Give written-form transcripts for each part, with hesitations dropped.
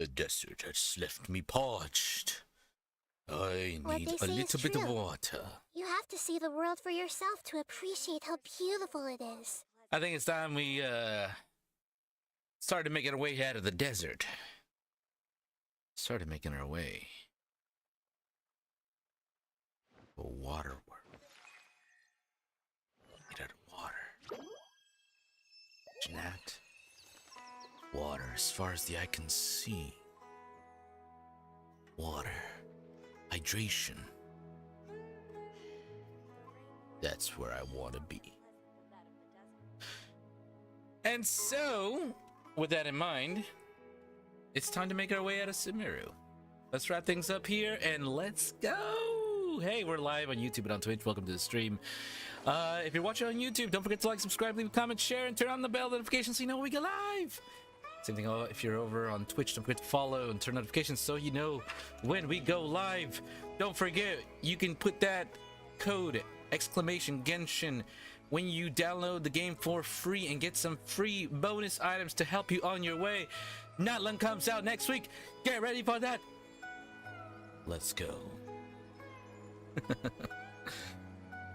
The desert has left me parched. I What need they a say is little bit of true. water. You have to see the world for yourself to appreciate how beautiful it is. I think it's time we started making our way out of the desert. Started making our way. A water world. Made out of water. Imagine that. Water as far as the eye can see. Water. Hydration. That's where I want to be. And so, with that in mind, it's time to make our way out of Sumeru. Let's wrap things up here and let's go! Hey, we're live on YouTube and on Twitch. Welcome to the stream. If you're watching on YouTube, don't forget to like, subscribe, leave a comment, share, and turn on the bell notification so you know when we go live. Same thing if you're over on Twitch, don't forget to follow and turn notifications so you know when we go live. Don't forget, you can put that code !Genshin when you download the game for free and get some free bonus items to help you on your way. Natlan comes out next week. Get ready for that. Let's go.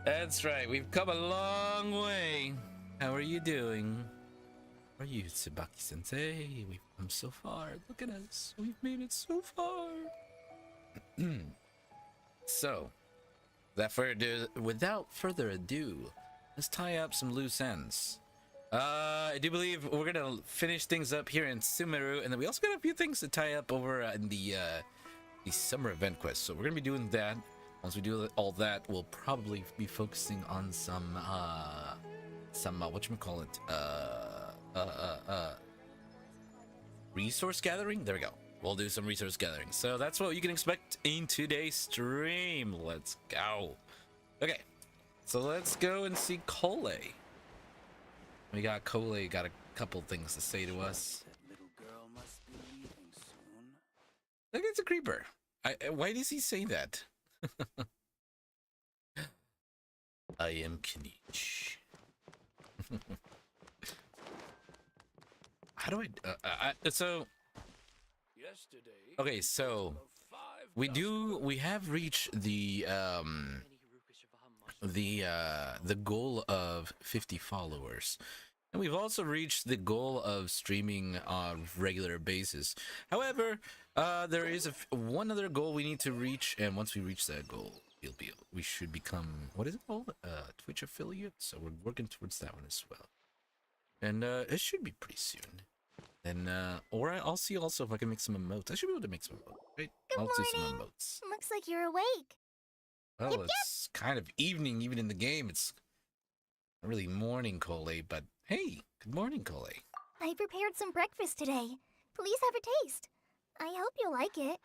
That's right, we've come a long way. How are you doing? How are you, Tsubaki-sensei? We've come so far. Look at us. We've made it so far. So, without further ado, let's tie up some loose ends. I do believe we're gonna finish things up here in Sumeru, and then we also got a few things to tie up over in the summer event quest. So we're gonna be doing that. Once we do all that, we'll probably be focusing on some whatchamacallit, resource gathering. There we go. We'll do some resource gathering. So that's what you can expect in today's stream. Let's go. Okay, so let's go and see Cole. We got Cole, got a couple things to say to us. That little girl must be leaving soon. Look, it's a creeper. Why does he say that? I am Kinich. How do so Yesterday, okay, so we have reached the goal of 50 followers, and we've also reached the goal of streaming on a regular basis. However, there is one other goal we need to reach, and once we reach that goal, we should become, what is it called, Twitch affiliate. So we're working towards that one as well, and it should be pretty soon. And or I'll see also if I can make some emotes. I should be able to make some emotes, right? Good I'll do some morning. emotes. Looks like you're awake. Well, Yep, it's kind of evening, even in the game. It's not really morning, Cole, but hey, good morning, Cole. I prepared some breakfast today. Please have a taste. I hope you'll like it.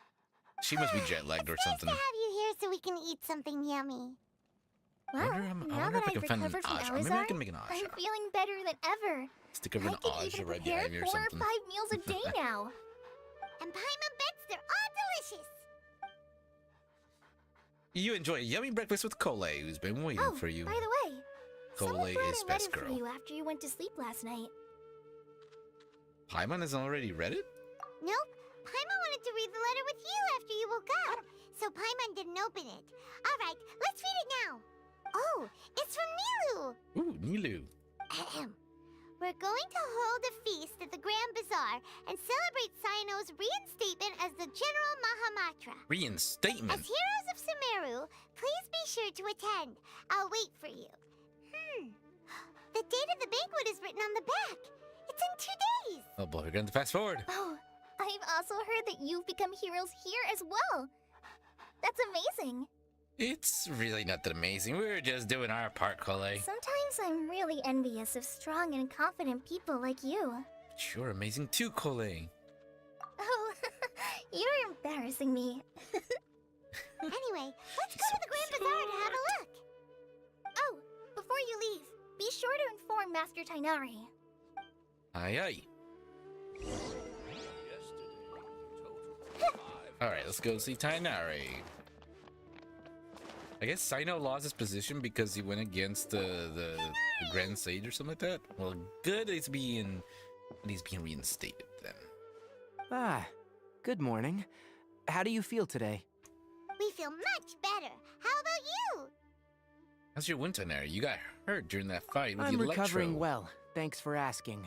She must be jet lagged or something. Nice to have you here so we can eat something yummy. I Well, wonder now if that I can I've find an recovered from Aja. Maybe I can make an I'm Aja. feeling better than ever. Stick over I an can Aja even right prepare behind me or 4 or something. 5 meals a day now. And Paimon bets they're all delicious. You enjoy a yummy breakfast with Cole, who's been waiting Oh, for you. by the way, Cole someone brought is a best letter girl. for you after you went to sleep last night. Paimon has already read it? Nope. Paimon wanted to read the letter with you after you woke up, so Paimon didn't open it. All right, let's read it now. Oh, it's from Nilu. Ooh, Nilu. Ahem. We're going to hold a feast at the Grand Bazaar and celebrate Sino's reinstatement as the General Mahamatra. Reinstatement. As heroes of Sumeru, please be sure to attend. I'll wait for you. The date of the banquet is written on the back. It's in 2 days. Oh boy, we're going to fast forward. Oh, I've also heard that you've become heroes here as well. That's amazing. It's really not that amazing. We're just doing our part, Cole. Sometimes I'm really envious of strong and confident people like you. But you're amazing too, Cole. Oh, you're embarrassing me. Anyway, let's go to the Grand Bazaar to have a look. Oh, before you leave, be sure to inform Master Tainari. Aye, aye. Yesterday, Alright, let's go see Tainari. I guess Sino lost his position because he went against the Grand Sage or something like that. Well, good, he's being reinstated then. Ah, Good morning. How do you feel today? We feel much better. How about you? How's your wound, Tonari? You got hurt during that fight with I'm the electro. recovering well. Thanks for asking.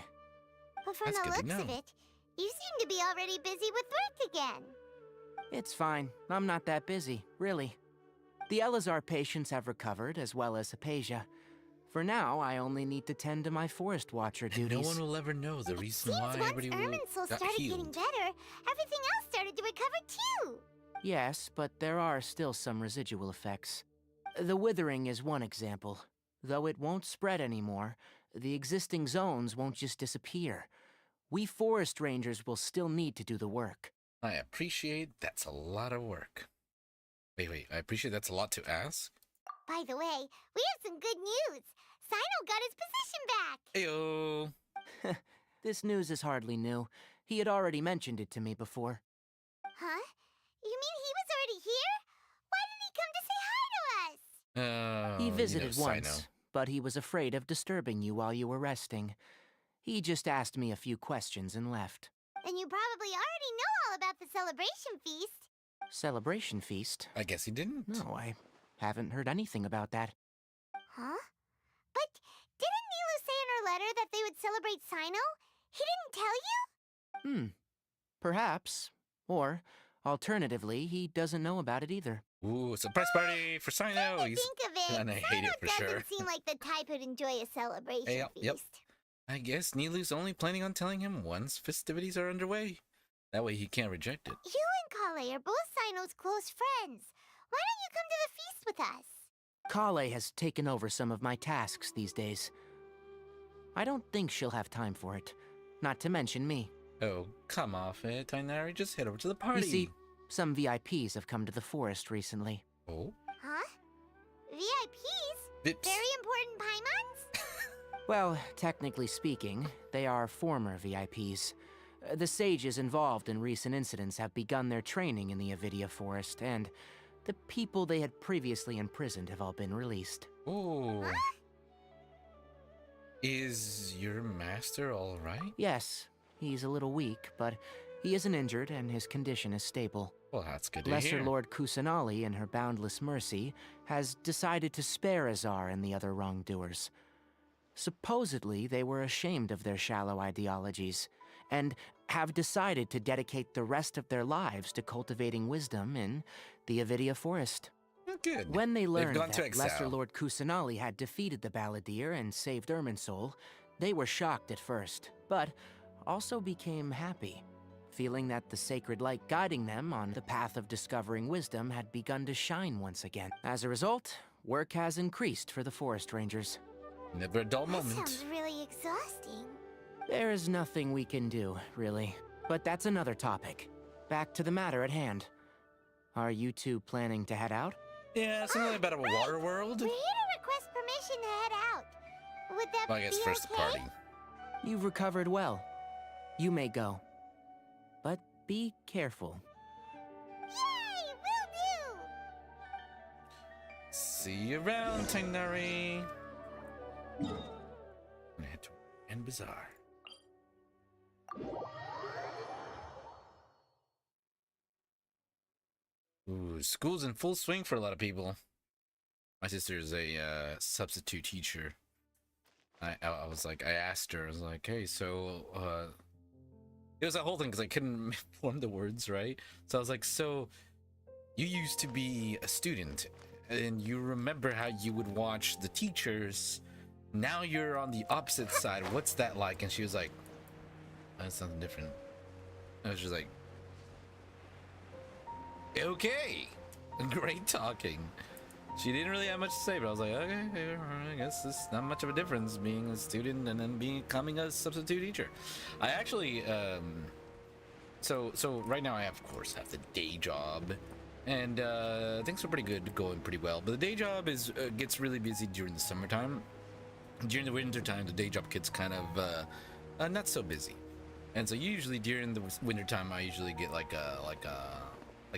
But from That's the good to looks of know. it, you seem to be already busy with work again. It's fine. I'm not that busy, really. The Elazar patients have recovered, as well as Hypatia. For now, I only need to tend to my Forest Watcher And duties. no one will ever know the reason Seems why once everybody Irminsul got started getting healed. better, everything else started to recover too. Yes, but there are still some residual effects. The withering is one example. Though it won't spread anymore, the existing zones won't just disappear. We forest rangers will still need to do the work. I appreciate that's a lot of work. Wait, I appreciate that's a lot to ask? By the way, we have some good news. Sino got his position back. Ayo. This news is hardly new. He had already mentioned it to me before. Huh? You mean he was already here? Why didn't he come to say hi to us? He visited Sino. once, but he was afraid of disturbing you while you were resting. He just asked me a few questions and left. And you probably already know all about the celebration feast. Celebration feast? I guess he didn't. No, I haven't heard anything about that. Huh? But didn't Nilu say in her letter that they would celebrate Sino? He didn't tell you? Perhaps. Or, alternatively, he doesn't know about it either. Ooh, surprise party for Sino. Come to He's... think of it, and I hate Sino it for doesn't sure. seem like the type who'd enjoy a celebration Yep, feast. yep. I guess Nilu's only planning on telling him once festivities are underway. That way he can't reject it. You and Kale are both Sino's close friends. Why don't you come to the feast with us? Kale has taken over some of my tasks these days. I don't think she'll have time for it. Not to mention me. Oh, come off it, Tainari. Just head over to the party. You see, some VIPs have come to the forest recently. Oh? Huh? VIPs? Vips. Very important Paimons? Well, technically speaking, they are former VIPs. The sages involved in recent incidents have begun their training in the Avidia Forest, and the people they had previously imprisoned have all been released. Oh. Is your master all right? Yes, he's a little weak, but he isn't injured and his condition is stable. Well, that's good to Lesser hear. Lord Kusanali, in her boundless mercy, has decided to spare Azar and the other wrongdoers. Supposedly, they were ashamed of their shallow ideologies, and have decided to dedicate the rest of their lives to cultivating wisdom in the Avidia Forest. Oh, good. When they learned gone to that exile. Lesser Lord Kusanali had defeated the Balladeer and saved Irminsul, they were shocked at first, but also became happy, feeling that the sacred light guiding them on the path of discovering wisdom had begun to shine once again. As a result, work has increased for the Forest Rangers. Never a dull That moment. sounds really exhausting. There is nothing we can do, really. But that's another topic. Back to the matter at hand. Are you two planning to head out? Yeah, something about a water world. We're here to request permission to head out. Would that Well, I guess be first the okay? party. You've recovered well. You may go. But be careful. Yay! Will do! See you around, Tainari. I'm gonna head to End Bazaar. Ooh, school's in full swing for a lot of people. My sister is a substitute teacher. I was like, I asked her, I was like, hey, so, it was a whole thing because I couldn't form the words right. So I was like, so, you used to be a student, and you remember how you would watch the teachers. Now you're on the opposite side. What's that like? And she was like, that's something different. I was just like, okay, great talking. She didn't really have much to say, but I was like, okay, I guess it's not much of a difference being a student and then becoming a substitute teacher. I actually, so right now I of course have the day job, and things are pretty good, going pretty well. But the day job gets really busy during the summertime. During the winter time, the day job gets kind of not so busy, and so usually during the winter time, I usually get like a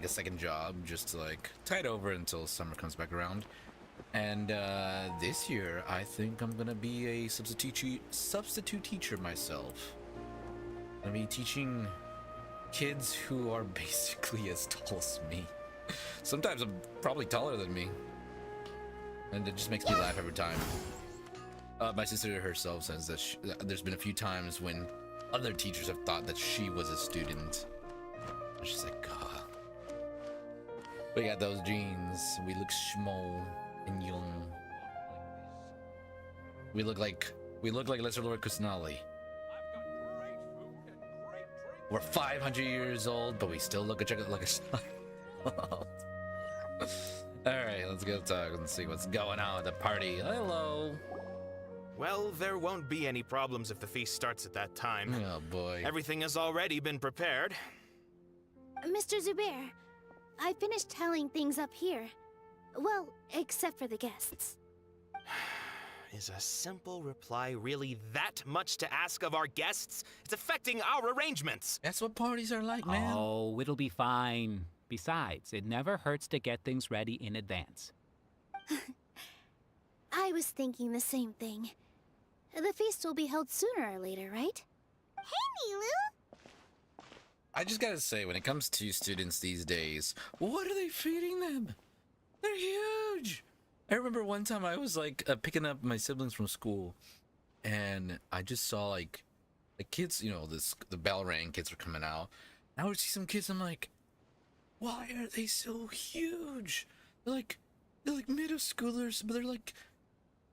second job just to like tide over until summer comes back around. And this year, I think I'm gonna be a substitute teacher myself. I'm gonna be teaching kids who are basically as tall as me. Sometimes I'm probably taller than me. And it just makes me laugh every time. My sister herself says that there's been a few times when other teachers have thought that she was a student. And she's like, God. We got those genes. We look small and young. We look like Lesser Lord Kusanali. We're 500 years old, but we still look like a child. Alright, let's go talk and see what's going on at the party. Hello. Well, there won't be any problems if the feast starts at that time. Oh boy. Everything has already been prepared. Mr. Zubair, I finished telling things up here. Well, except for the guests. Is a simple reply really that much to ask of our guests? It's affecting our arrangements. That's what parties are like, man. Oh, it'll be fine. Besides, it never hurts to get things ready in advance. I was thinking the same thing. The feast will be held sooner or later, right? Hey, Nilu! I just gotta say, when it comes to students these days, what are they feeding them? They're huge! I remember one time I was like picking up my siblings from school, and I just saw like the kids, you know, the bell rang, kids were coming out. And I would see some kids, I'm like, why are they so huge? They're like middle schoolers, but they're like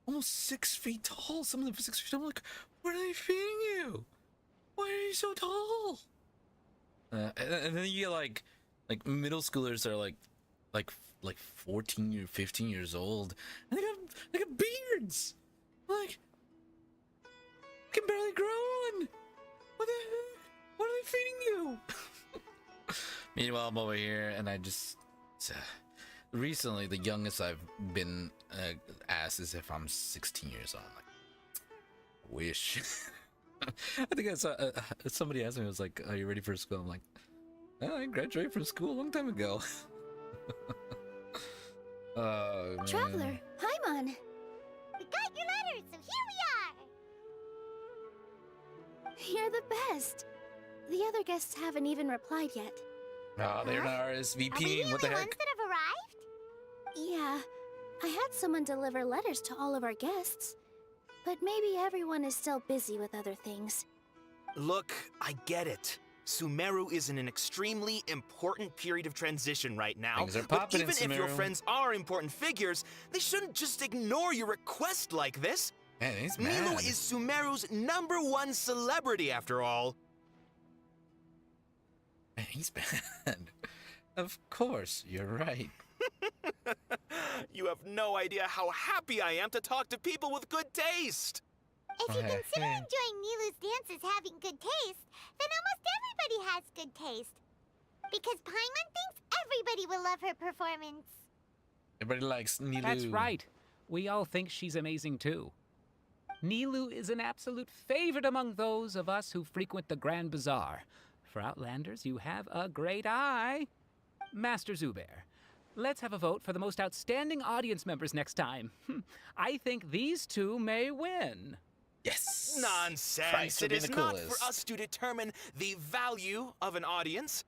almost 6 feet tall. Some of them 6 feet. I'm like, what are they feeding you? Why are you so tall? And then you get like middle schoolers that are like 14 or 15 years old, and they got beards. Like, can barely grow one. What the heck? What are they feeding you? Meanwhile, I'm over here, and I just recently the youngest I've been asked is if I'm 16 years old. I'm like, wish. I think I saw somebody asked me, I was like, "Are you ready for school?" I'm like, oh, I graduated from school a long time ago. Oh, man. Traveler, Paimon. We got your letters, so here we are! You're the best. The other guests haven't even replied yet. Oh, they're not Are we RSVPing. the What the only heck? ones that have arrived? Yeah, I had someone deliver letters to all of our guests. But maybe everyone is still busy with other things. Look, I get it. Sumeru is in an extremely important period of transition right now. Things are But popping in even if your Sumeru. friends are important figures, they shouldn't just ignore your request like this. Man, he's mad. Nilu is Sumeru's #1 celebrity, after all. Man, he's bad. Of course, you're right. You have no idea how happy I am to talk to people with good taste. If you Okay. consider enjoying Nilu's dances having good taste, then almost everybody has good taste. Because Paimon thinks everybody will love her performance. Everybody likes Nilu. That's right. We all think she's amazing too. Nilu is an absolute favorite among those of us who frequent the Grand Bazaar. For Outlanders, you have a great eye. Master Zubair, let's have a vote for the most outstanding audience members next time. I think these two may win. Yes. Nonsense. Christ, for It being is the not coolest. for us to determine the value of an audience.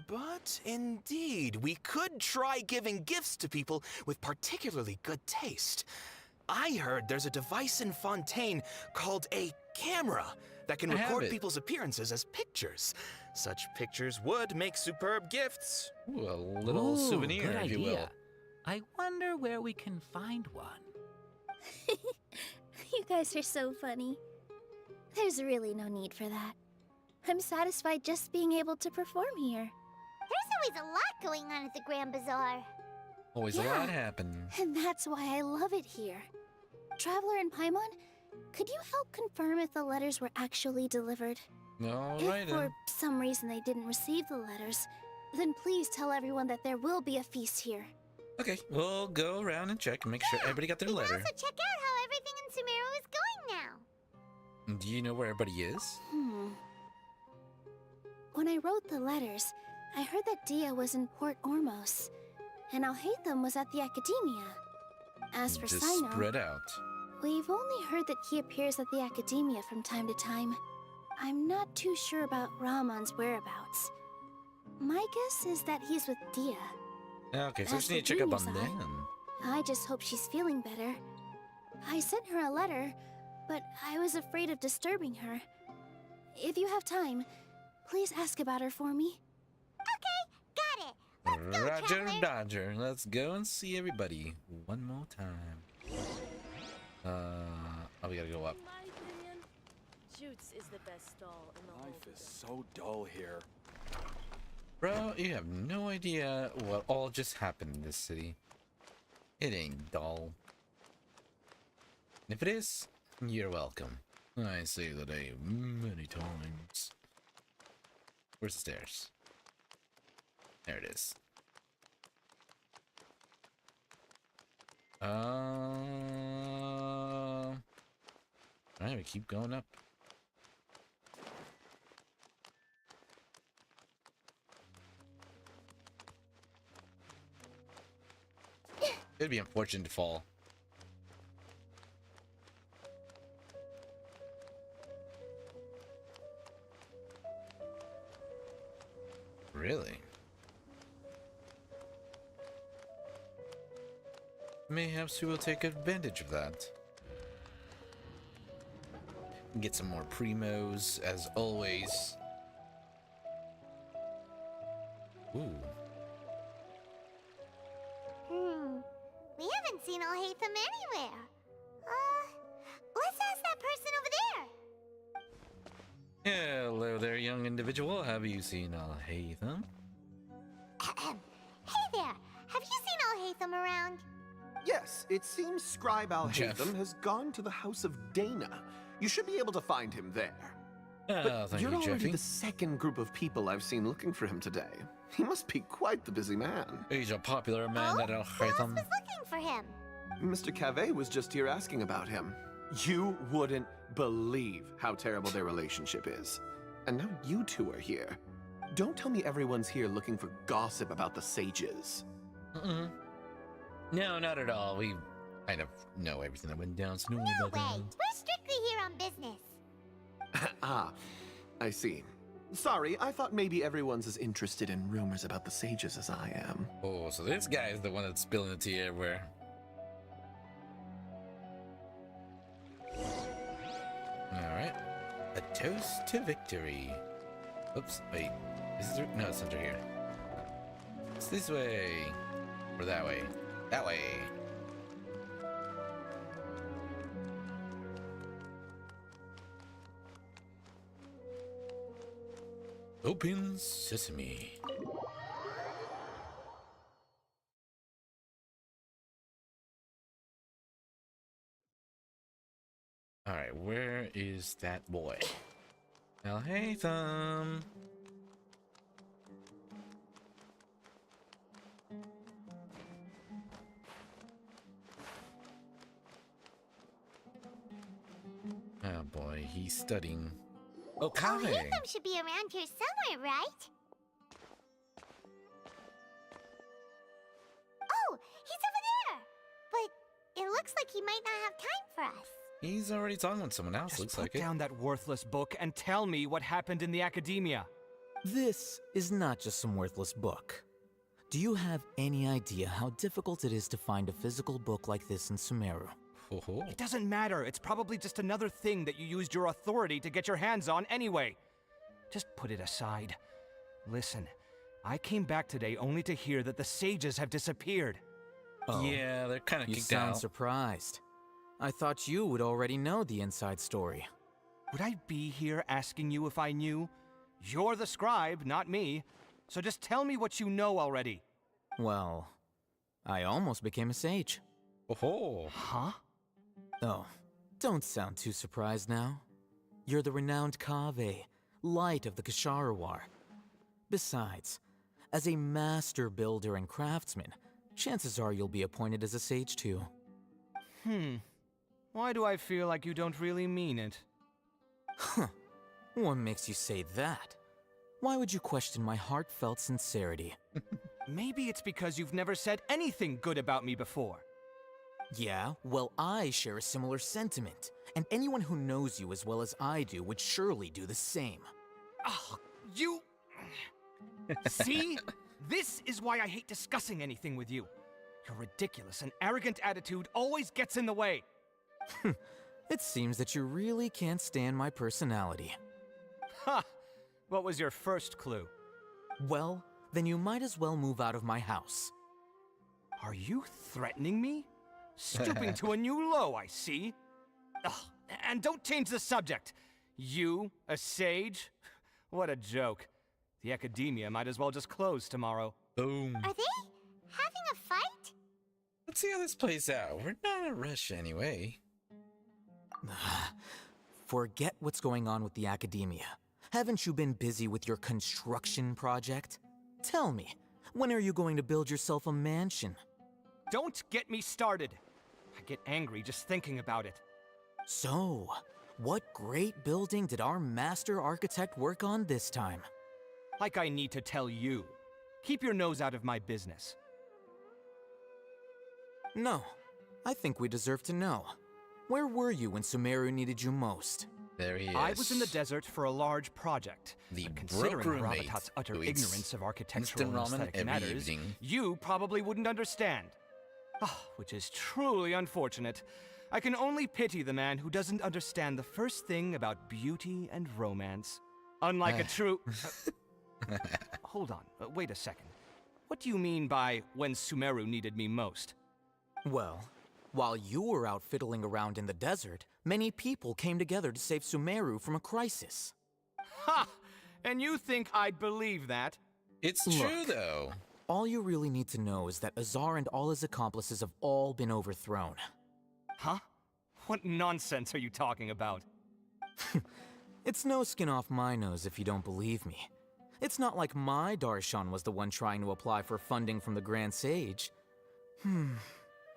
But indeed, we could try giving gifts to people with particularly good taste. I heard there's a device in Fontaine called a camera that can I have record it. people's appearances as pictures. Such pictures would make superb gifts. Ooh, a little Ooh, souvenir, good if you will. idea. I wonder where we can find one. You guys are so funny. There's really no need for that. I'm satisfied just being able to perform here. There's always a lot going on at the Grand Bazaar. Always a Yeah. lot happening. And that's why I love it here. Traveler and Paimon, could you help confirm if the letters were actually delivered? All If right, for then. some reason they didn't receive the letters, then please tell everyone that there will be a feast here. Okay, we'll go around and check and make sure everybody got their We can letter. also check out how everything in Sumeru is going now. Do you know where everybody is? When I wrote the letters, I heard that Dia was in Port Ormos, and Alhaitham was at the Academia. As for Just Sino, spread out. we've only heard that he appears at the Academia from time to time. I'm not too sure about Rahman's whereabouts, My guess is that he's with Dia. Okay, so we As just need to for check up on Junior's eye, them. I just hope she's feeling better. I sent her a letter, but I was afraid of disturbing her. If you have time, please ask about her for me. Okay, got it. Let's go, Roger, traveler. Dodger. Let's go and see everybody one more time. Oh, we gotta go up. In my opinion, Jutes is the best stall in the whole Life is business. so dull here. Bro, you have no idea what all just happened in this city. It ain't dull. And if it is, you're welcome. I say that many times. Where's the stairs? There it is. Alright, we keep going up. It'd be unfortunate to fall. Really? Mayhaps we will take advantage of that. Get some more primos, as always. Ooh. We haven't seen Alhaitham anywhere. Let's ask that person over there. Hello there, young individual. Have you seen Alhaitham? Hey there, have you seen Alhaitham around? Yes, it seems Scribe Jeff. Alhaitham has gone to the House of Dana. You should be able to find him there. Thank You're you, already Jeffy. the second group of people I've seen looking for him today. He must be quite the busy man. He's a popular man, that Who else Alhaitham. was looking for him? Mr. Cave was just here asking about him. You wouldn't believe how terrible their relationship is. And now you two are here. Don't tell me everyone's here looking for gossip about the sages. No, not at all. We kind of know everything that went down, so don't worry No about way, that. we're strictly here on business. Ah, I see. Sorry, I thought maybe everyone's as interested in rumors about the sages as I am. Oh, so this guy is the one that's spilling the tea everywhere. Alright. A toast to victory. Oops, wait. Is this no, it's under here. It's this way. Or that way. That way. Open sesame. Alright, where is that boy? Alhaitham. Oh boy, he's studying. Oh, Kave! Alhaitham should be around here somewhere, right? Oh, he's over there! But it looks like he might not have time for us. He's already talking with someone else, Just looks put like it. down that worthless book and tell me what happened in the academia. This is not just some worthless book. Do you have any idea how difficult it is to find a physical book like this in Sumeru? Ho ho. It doesn't matter. It's probably just another thing that you used your authority to get your hands on anyway. Just put it aside. Listen, I came back today only to hear that the sages have disappeared. Oh, Yeah, they're kind of you kicked sound out. surprised. I thought you would already know the inside story. Would I be here asking you if I knew? You're the scribe, not me. So just tell me what you know already. Well, I almost became a sage. Ho ho. Huh? Oh, don't sound too surprised now. You're the renowned Kave, light of the Kashara War. Besides, as a master builder and craftsman, chances are you'll be appointed as a sage too. Why do I feel like you don't really mean it? Huh. What makes you say that? Why would you question my heartfelt sincerity? Maybe it's because you've never said anything good about me before. Yeah, well, I share a similar sentiment, and anyone who knows you as well as I do would surely do the same. Oh, you... See? This is why I hate discussing anything with you. Your ridiculous and arrogant attitude always gets in the way. It seems that you really can't stand my personality. Ha! What was your first clue? Well, then you might as well move out of my house. Are you threatening me? Stooping to a new low, I see. Ugh, and don't change the subject. You, a sage? What a joke. The academia might as well just close tomorrow. Boom. Are they having a fight? Let's see how this plays out. We're not in a rush anyway. Forget what's going on with the academia. Haven't you been busy with your construction project? Tell me, when are you going to build yourself a mansion? Don't get me started. I get angry just thinking about it. So, what great building did our master architect work on this time? Like I need to tell you. Keep your nose out of my business. No, I think we deserve to know. Where were you when Sumeru needed you most? There he is. I was in the desert for a large project. The But considering broke roommate Rabatat's utter who eats ignorance of architectural instant and ramen aesthetic every matters, evening. you probably wouldn't understand. Ah, which is truly unfortunate. I can only pity the man who doesn't understand the first thing about beauty and romance. Unlike a true... hold on, wait a second. What do you mean by when Sumeru needed me most? Well, while you were out fiddling around in the desert, many people came together to save Sumeru from a crisis. Ha! And you think I'd believe that? It's Look. true, though. All you really need to know is that Azar and all his accomplices have all been overthrown. Huh? What nonsense are you talking about? It's no skin off my nose if you don't believe me. It's not like my Darshan was the one trying to apply for funding from the Grand Sage.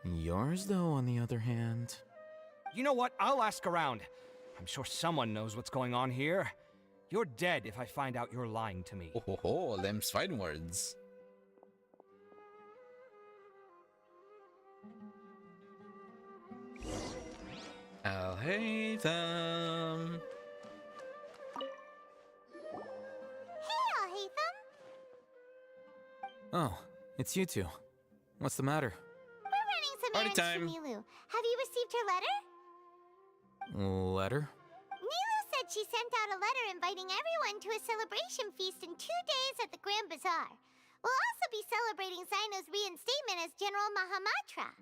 Yours, though, on the other hand... You know what? I'll ask around. I'm sure someone knows what's going on here. You're dead if I find out you're lying to me. Oh ho ho, them's fighting words. I'll hate them. Hey, Alhaitham! Oh, it's you two. What's the matter? We're running some Party errands time. for Nilu. Have you received her letter? Letter? Nilu said she sent out a letter inviting everyone to a celebration feast in 2 days at the Grand Bazaar. We'll also be celebrating Zaino's reinstatement as General Mahamatra.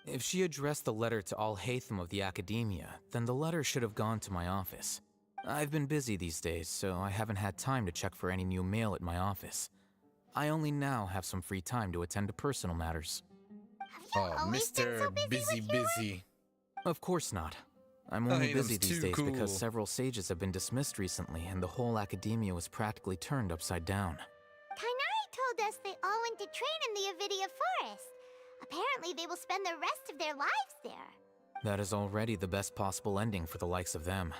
If she addressed the letter to Alhaitham of the Academia, then the letter should have gone to my office. I've been busy these days, so I haven't had time to check for any new mail at my office. I only now have some free time to attend to personal matters. Have you Oh, always been Mr. so busy with your work? Busy. Of course not. I'm only Alhaitham's busy these too days because cool. several sages have been dismissed recently and the whole Academia was practically turned upside down. Kainari told us they all went to train in the Avidia Forest. Apparently they will spend the rest of their lives there. That is already the best possible ending for the likes of them.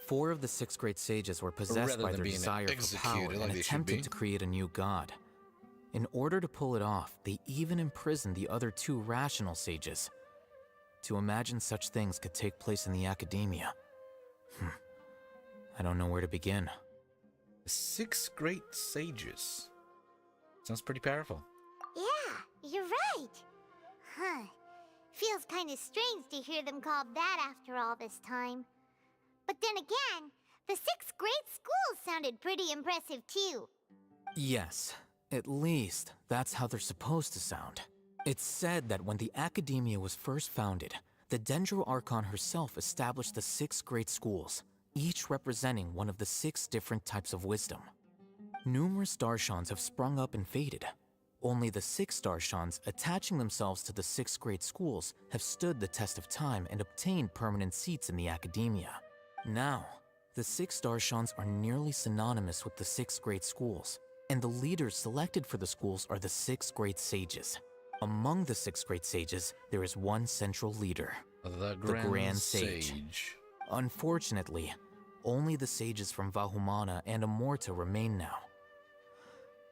4 of the 6 great sages were possessed Rather by than their being desire for power executed like and they should attempted be. to create a new god. In order to pull it off, they even imprisoned the other 2 rational sages. To imagine such things could take place in the Academia. I don't know where to begin. The 6 great sages. Sounds pretty powerful. Yeah, you're right. Huh. Feels kind of strange to hear them called that after all this time. But then again, the 6 great schools sounded pretty impressive too. Yes, at least that's how they're supposed to sound. It's said that when the Academia was first founded, the Dendro Archon herself established the 6 great schools, each representing one of the 6 different types of wisdom. Numerous Darshans have sprung up and faded. Only the 6 Darshans attaching themselves to the 6 great schools have stood the test of time and obtained permanent seats in the Academia. Now, the 6 Darshans are nearly synonymous with the 6 great schools, and the leaders selected for the schools are the 6 great sages. Among the 6 great sages, there is one central leader, The Grand Sage. Unfortunately, only the sages from Vahumana and Amorta remain now.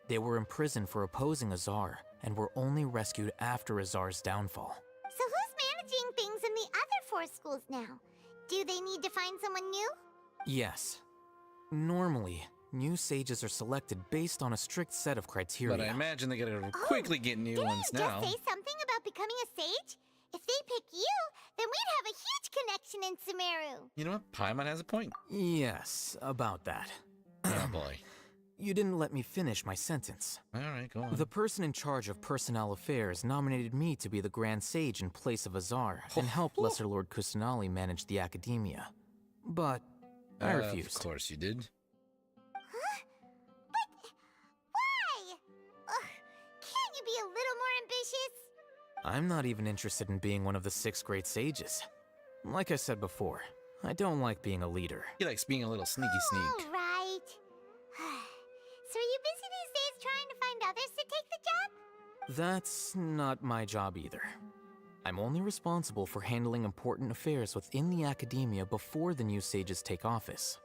They were imprisoned for opposing Azar and were only rescued after Azar's downfall. So who's managing things in the other 4 schools now? Do they need to find someone new? Yes. Normally, New sages are selected based on a strict set of criteria. But I imagine they gotta quickly get new ones Didn't you now. just say something about becoming a sage? If they pick you, then we'd have a huge connection in Sumeru. You know what? Paimon has a point. Yes, about that. Oh boy. You didn't let me finish my sentence. Alright, go on. The person in charge of personnel affairs nominated me to be the Grand Sage in place of Azar and help Lesser Lord Kusanali manage the academia. But I refused. Of course you did. Huh? But why? Can't you be a little more ambitious? I'm not even interested in being one of the 6 great sages. Like I said before, I don't like being a leader. He likes being a little sneaky sneak. All right. So are you busy these days trying to find others to take the job? That's not my job either. I'm only responsible for handling important affairs within the academia before the new sages take office.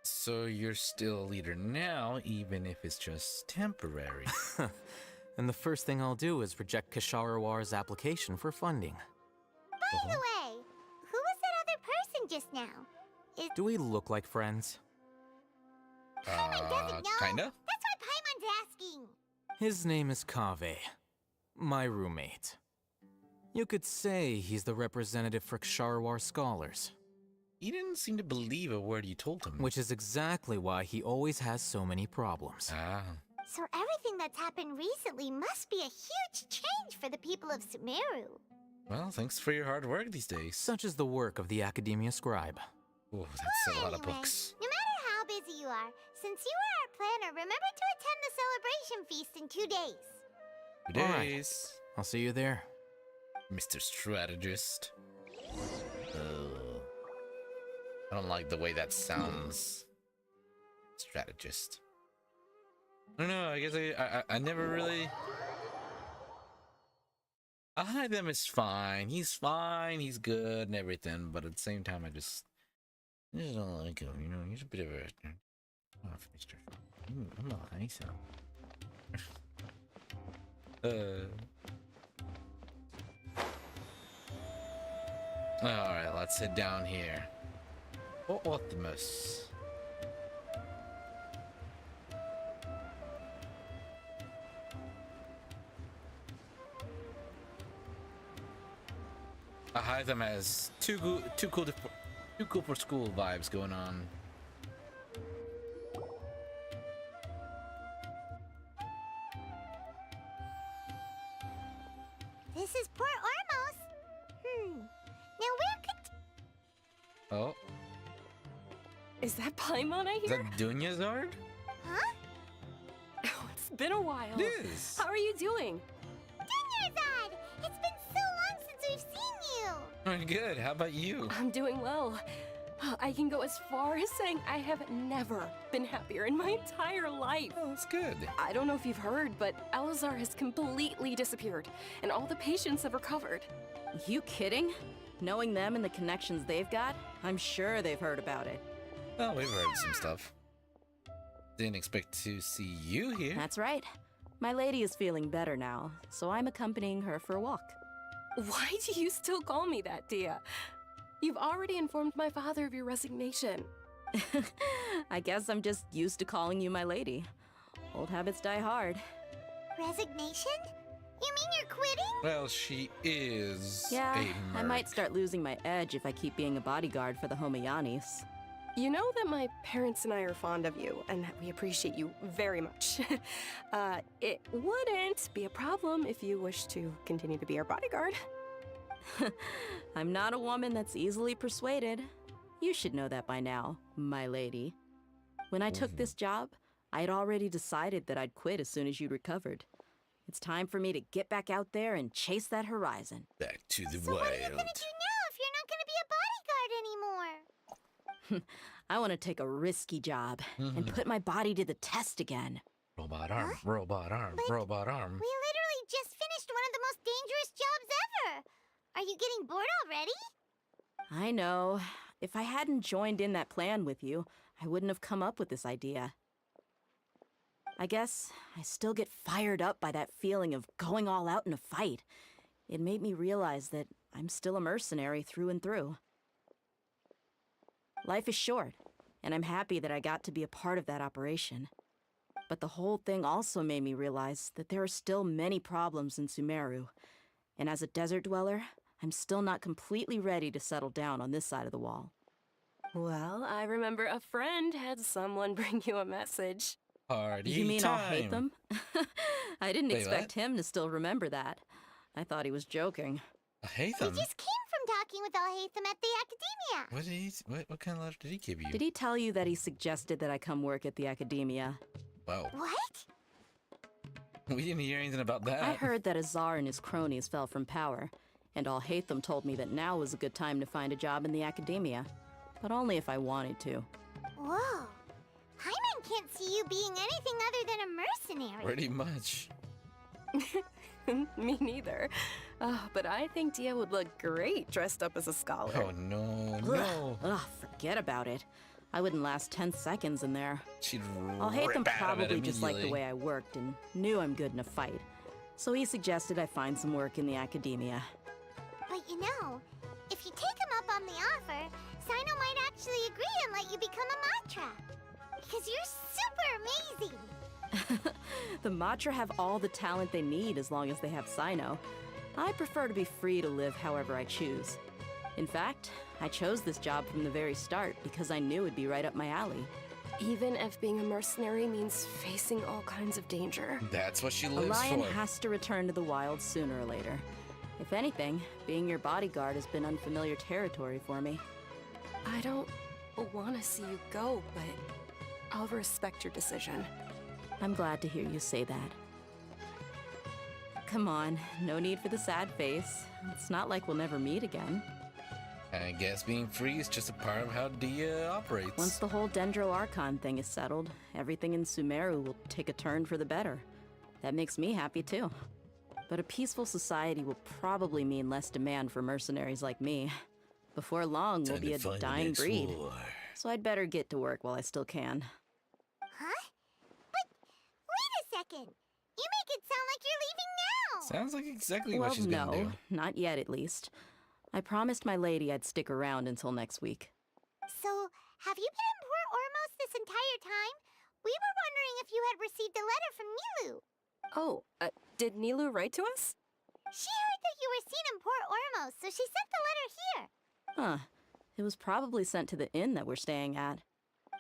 So you're still a leader now, even if it's just temporary. And the first thing I'll do is reject Kasharawar's application for funding. By the way, who was that other person just now? Do we look like friends? Paimon doesn't know. Kinda? That's why Paimon's asking. His name is Kaveh, my roommate. You could say he's the representative for Ksharawar scholars. He didn't seem to believe a word you told him. Which is exactly why he always has so many problems. Ah. So everything that's happened recently must be a huge change for the people of Sumeru. Well, thanks for your hard work these days. Such is the work of the Academia Scribe. Oh, that's a lot of Anyway, books. No matter how busy you are, since you are our planner, remember to attend the celebration feast in 2 days. 2 All right. days. I'll see you there. Mr. Strategist. I don't like the way that sounds. Strategist. I don't know, I guess I never really... Them is fine. He's fine, he's good and everything, but at the same time I just don't like him, you know, he's a bit of a... I'm not nice. Alright, let's head down here. Oh, Optimus. Them has too cool for school vibes going on. This is Port Ormos. Now where could... Oh, Is that Paimon I is hear? that Dunyazard? Huh? Oh, it's been a while. It is. How are you doing? Dinyarzad! It's been so long since we've seen you! I'm good. How about you? I'm doing well. I can go as far as saying I have never been happier in my entire life. Oh, that's good. I don't know if you've heard, but Elazar has completely disappeared, and all the patients have recovered. You kidding? Knowing them and the connections they've got, I'm sure they've heard about it. Oh, we've heard some stuff. Didn't expect to see you here. That's right. My lady is feeling better now, so I'm accompanying her for a walk. Why do you still call me that, Dia? You've already informed my father of your resignation. I guess I'm just used to calling you my lady. Old habits die hard. Resignation? You mean you're quitting? Well, she is Yeah, a I might merc. start losing my edge if I keep being a bodyguard for the Homayanis. You know that my parents and I are fond of you, and that we appreciate you very much. It wouldn't be a problem if you wish to continue to be our bodyguard. I'm not a woman that's easily persuaded. You should know that by now, my lady. When I took this job, I had already decided that I'd quit as soon as you'd recovered. It's time for me to get back out there and chase that horizon. Back to the So what are you wild. gonna do now if you're not gonna be a bodyguard anymore? I want to take a risky job and put my body to the test again. Robot arm, robot arm, robot arm. We literally just finished one of the most dangerous jobs ever! Are you getting bored already? I know. If I hadn't joined in that plan with you, I wouldn't have come up with this idea. I guess I still get fired up by that feeling of going all out in a fight. It made me realize that I'm still a mercenary through and through. Life is short, and I'm happy that I got to be a part of that operation. But the whole thing also made me realize that there are still many problems in Sumeru, and as a desert dweller, I'm still not completely ready to settle down on this side of the wall. Well, I remember a friend had someone bring you a message. Party You mean time. Alhaitham? I didn't Wait, expect what? him to still remember that. I thought he was joking. I We hate them. just came from talking with Alhaitham at the academia. What did he? What kind of letter did he give you? Did he tell you that he suggested that I come work at the academia? Wow. What? We didn't hear anything about that. I heard that Azar and his cronies fell from power, and Alhaitham told me that now was a good time to find a job in the academia, but only if I wanted to. Whoa. Hyman can't see you being anything other than a mercenary. Pretty much. Me neither. But I think Dia would look great dressed up as a scholar. Oh no, no. Ugh, forget about it. I wouldn't last 10 seconds in there. She'd Alhaitham rip out of it probably just liked the immediately. way I worked and knew I'm good in a fight. So he suggested I find some work in the academia. But you know, if you take him up on the offer, Sino might actually agree and let you become a Matra. Because you're super amazing. The Matra have all the talent they need as long as they have Sino. I prefer to be free to live however I choose. In fact, I chose this job from the very start because I knew it'd be right up my alley. Even if being a mercenary means facing all kinds of danger. That's what she A lives lion for. has to return to the wild sooner or later. If anything, being your bodyguard has been unfamiliar territory for me. I don't want to see you go, but I'll respect your decision. I'm glad to hear you say that. Come on, no need for the sad face. It's not like we'll never meet again. I guess being free is just a part of how Dia operates. Once the whole Dendro Archon thing is settled, everything in Sumeru will take a turn for the better. That makes me happy too. But a peaceful society will probably mean less demand for mercenaries like me. Before long, we'll Time be to a find the dying next breed. war. So I'd better get to work while I still can. Huh? But wait a second. You make it sound like you're leaving now. Sounds like exactly Well, what she's gonna no, do. not yet at least. I promised my lady I'd stick around until next week. So, have you been in Port Ormos this entire time? We were wondering if you had received a letter from Nilu. Oh, did Nilu write to us? She heard that you were seen in Port Ormos, so she sent the letter here. Huh. It was probably sent to the inn that we're staying at.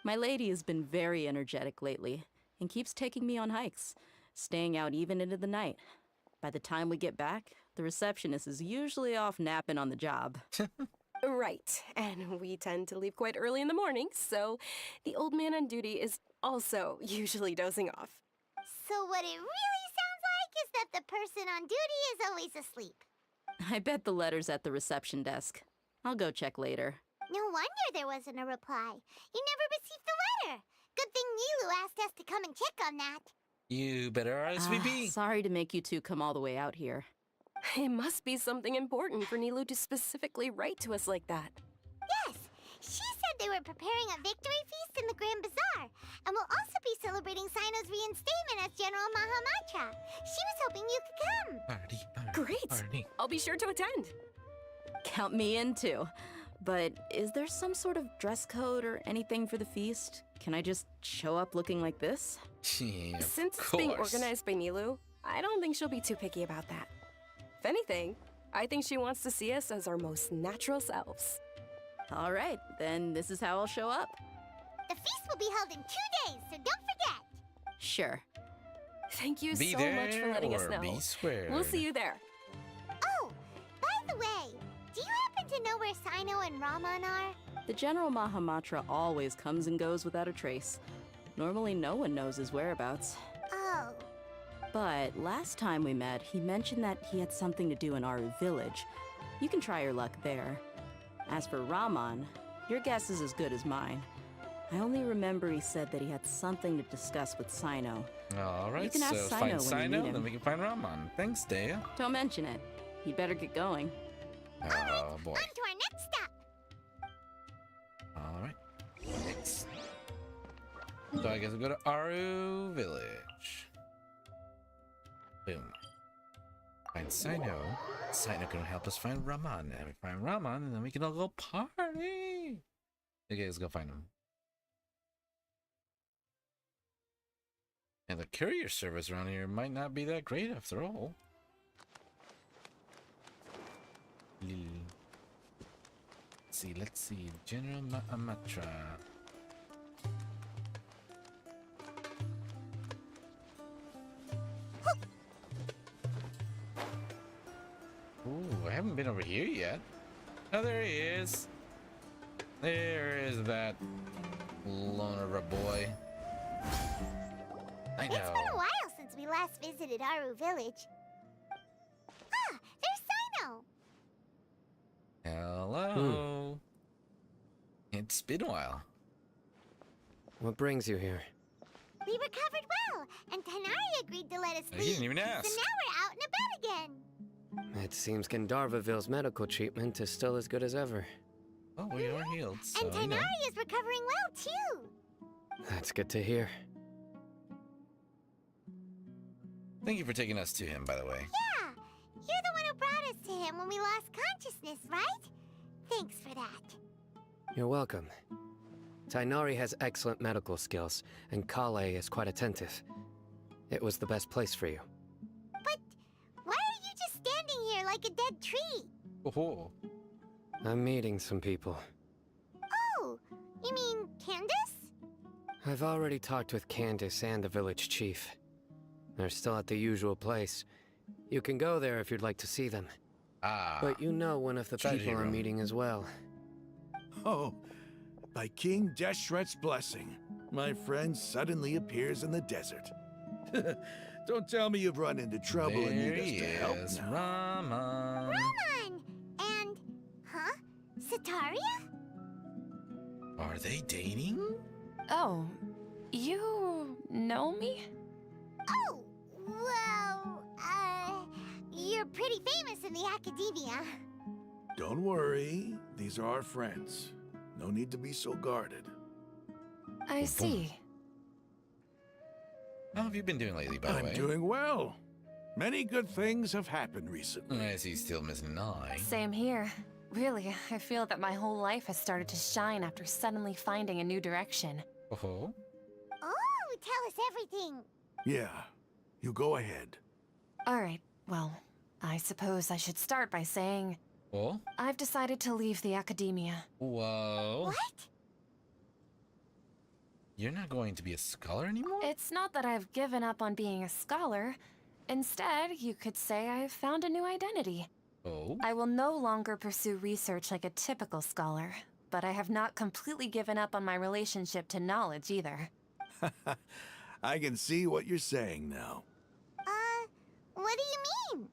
My lady has been very energetic lately and keeps taking me on hikes, staying out even into the night. By the time we get back, the receptionist is usually off napping on the job. Right, and we tend to leave quite early in the morning, so the old man on duty is also usually dozing off. So what it really sounds like is that the person on duty is always asleep. I bet the letter's at the reception desk. I'll go check later. No wonder there wasn't a reply. You never received the letter. Good thing Nilu asked us to come and check on that. You better RSVP. Sorry to make you two come all the way out here. It must be something important for Nilu to specifically write to us like that. Yes, she said they were preparing a victory feast in the Grand Bazaar, and will also be celebrating Sino's reinstatement as General Mahamatra. She was hoping you could come. Party, party, Great! party. I'll be sure to attend. Count me in too. But is there some sort of dress code or anything for the feast? Can I just show up looking like this? Yeah, of Since it's being course. organized by Nilu, I don't think she'll be too picky about that. If anything, I think she wants to see us as our most natural selves. All right, then this is how I'll show up. The feast will be held in 2 days, so don't forget. Sure. Thank you Be so there much for letting us or know. be squared. We'll see you there. Oh, by the way, do you happen to know where Sino and Raman are? The General Mahamatra always comes and goes without a trace. Normally no one knows his whereabouts. Oh, But last time we met, he mentioned that he had something to do in Aru village. You can try your luck there. As for Raman, your guess is as good as mine. I only remember he said that he had something to discuss with Sino. All right, You can ask so Sino find when you Sino, meet him. then we can find Raman. Thanks, Dea. Don't mention it. You'd better get going. Oh, boy. on to our next stop. All right. Next. So I guess we'll go to Aru Village. Boom. Find Sino. Sino can help us find Raman. And we find Raman, and then we can all go party. Okay, let's go find him. And the courier service around here might not be that great after all. Let's see. General Amatra. Ooh, I haven't been over here yet. Oh, there he is. There is that loner of a boy. I know. It's been a while since we last visited Aru Village. Ah, there's Sino! Hello. It's been a while. What brings you here? We recovered well, and Tanari agreed to let us leave. He didn't even ask. So now we're out and about again. It seems Gandharvaville's medical treatment is still as good as ever. Oh, we are healed, so And Tanari is recovering well, too. That's good to hear. Thank you for taking us to him, by the way. Yeah, you're the one who brought us to him when we lost consciousness, right? Thanks for that. You're welcome. Tainari has excellent medical skills, and Kale is quite attentive. It was the best place for you. But why are you just standing here like a dead tree? Oh. I'm meeting some people. Oh, you mean Candace? I've already talked with Candace and the village chief. They're still at the usual place. You can go there if you'd like to see them. Ah. But you know one of the people I'm meeting as well. Oh, by King Deshret's blessing, my friend suddenly appears in the desert. Don't tell me you've run into trouble and need us to help now. Raman. Raman! And, huh? Sataria? Are they dating? Oh, you know me? Oh, well, you're pretty famous in the academia. Don't worry, these are our friends. No need to be so guarded. I see. How have you been doing lately, by the way? I'm doing well. Many good things have happened recently. I see, still missing an eye. Same here. Really, I feel that my whole life has started to shine after suddenly finding a new direction. Oh? Oh, tell us everything. Yeah, you go ahead. Alright, well, I suppose I should start by saying... Oh? I've decided to leave the academia. Whoa. What? You're not going to be a scholar anymore? It's not that I've given up on being a scholar. Instead, you could say I've found a new identity. Oh? I will no longer pursue research like a typical scholar, but I have not completely given up on my relationship to knowledge either. I can see what you're saying now. What do you mean?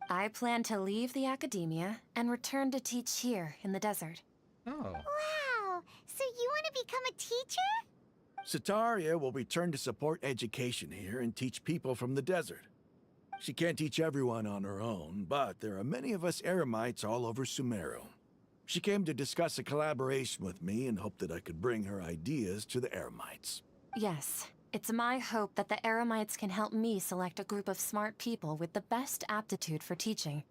I plan to leave the academia and return to teach here in the desert. Oh. Wow, so you want to become a teacher? Sataria will return to support education here and teach people from the desert. She can't teach everyone on her own, but there are many of us Eremites all over Sumeru. She came to discuss a collaboration with me and hoped that I could bring her ideas to the Eremites. Yes, it's my hope that the Eremites can help me select a group of smart people with the best aptitude for teaching.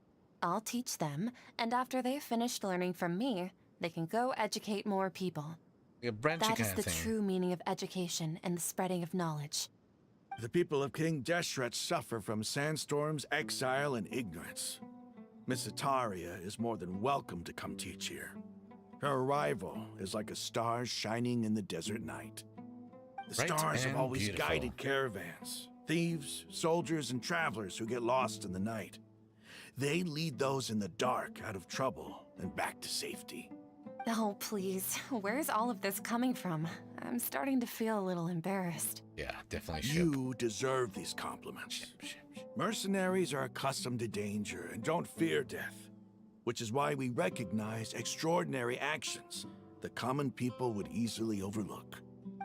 I'll teach them, and after they've finished learning from me, they can go educate more people. That is the true meaning of education and the spreading of knowledge. The people of King Deshret suffer from sandstorms, exile, and ignorance. Miss Ataria is more than welcome to come teach here. Her arrival is like a star shining in the desert night. The Bright stars have and always beautiful. guided caravans, thieves, soldiers, and travelers who get lost in the night. They lead those in the dark out of trouble and back to safety. Oh, please. Where's all of this coming from? I'm starting to feel a little embarrassed. Yeah, definitely should. You deserve these compliments. Mercenaries are accustomed to danger and don't fear death, which is why we recognize extraordinary actions that common people would easily overlook.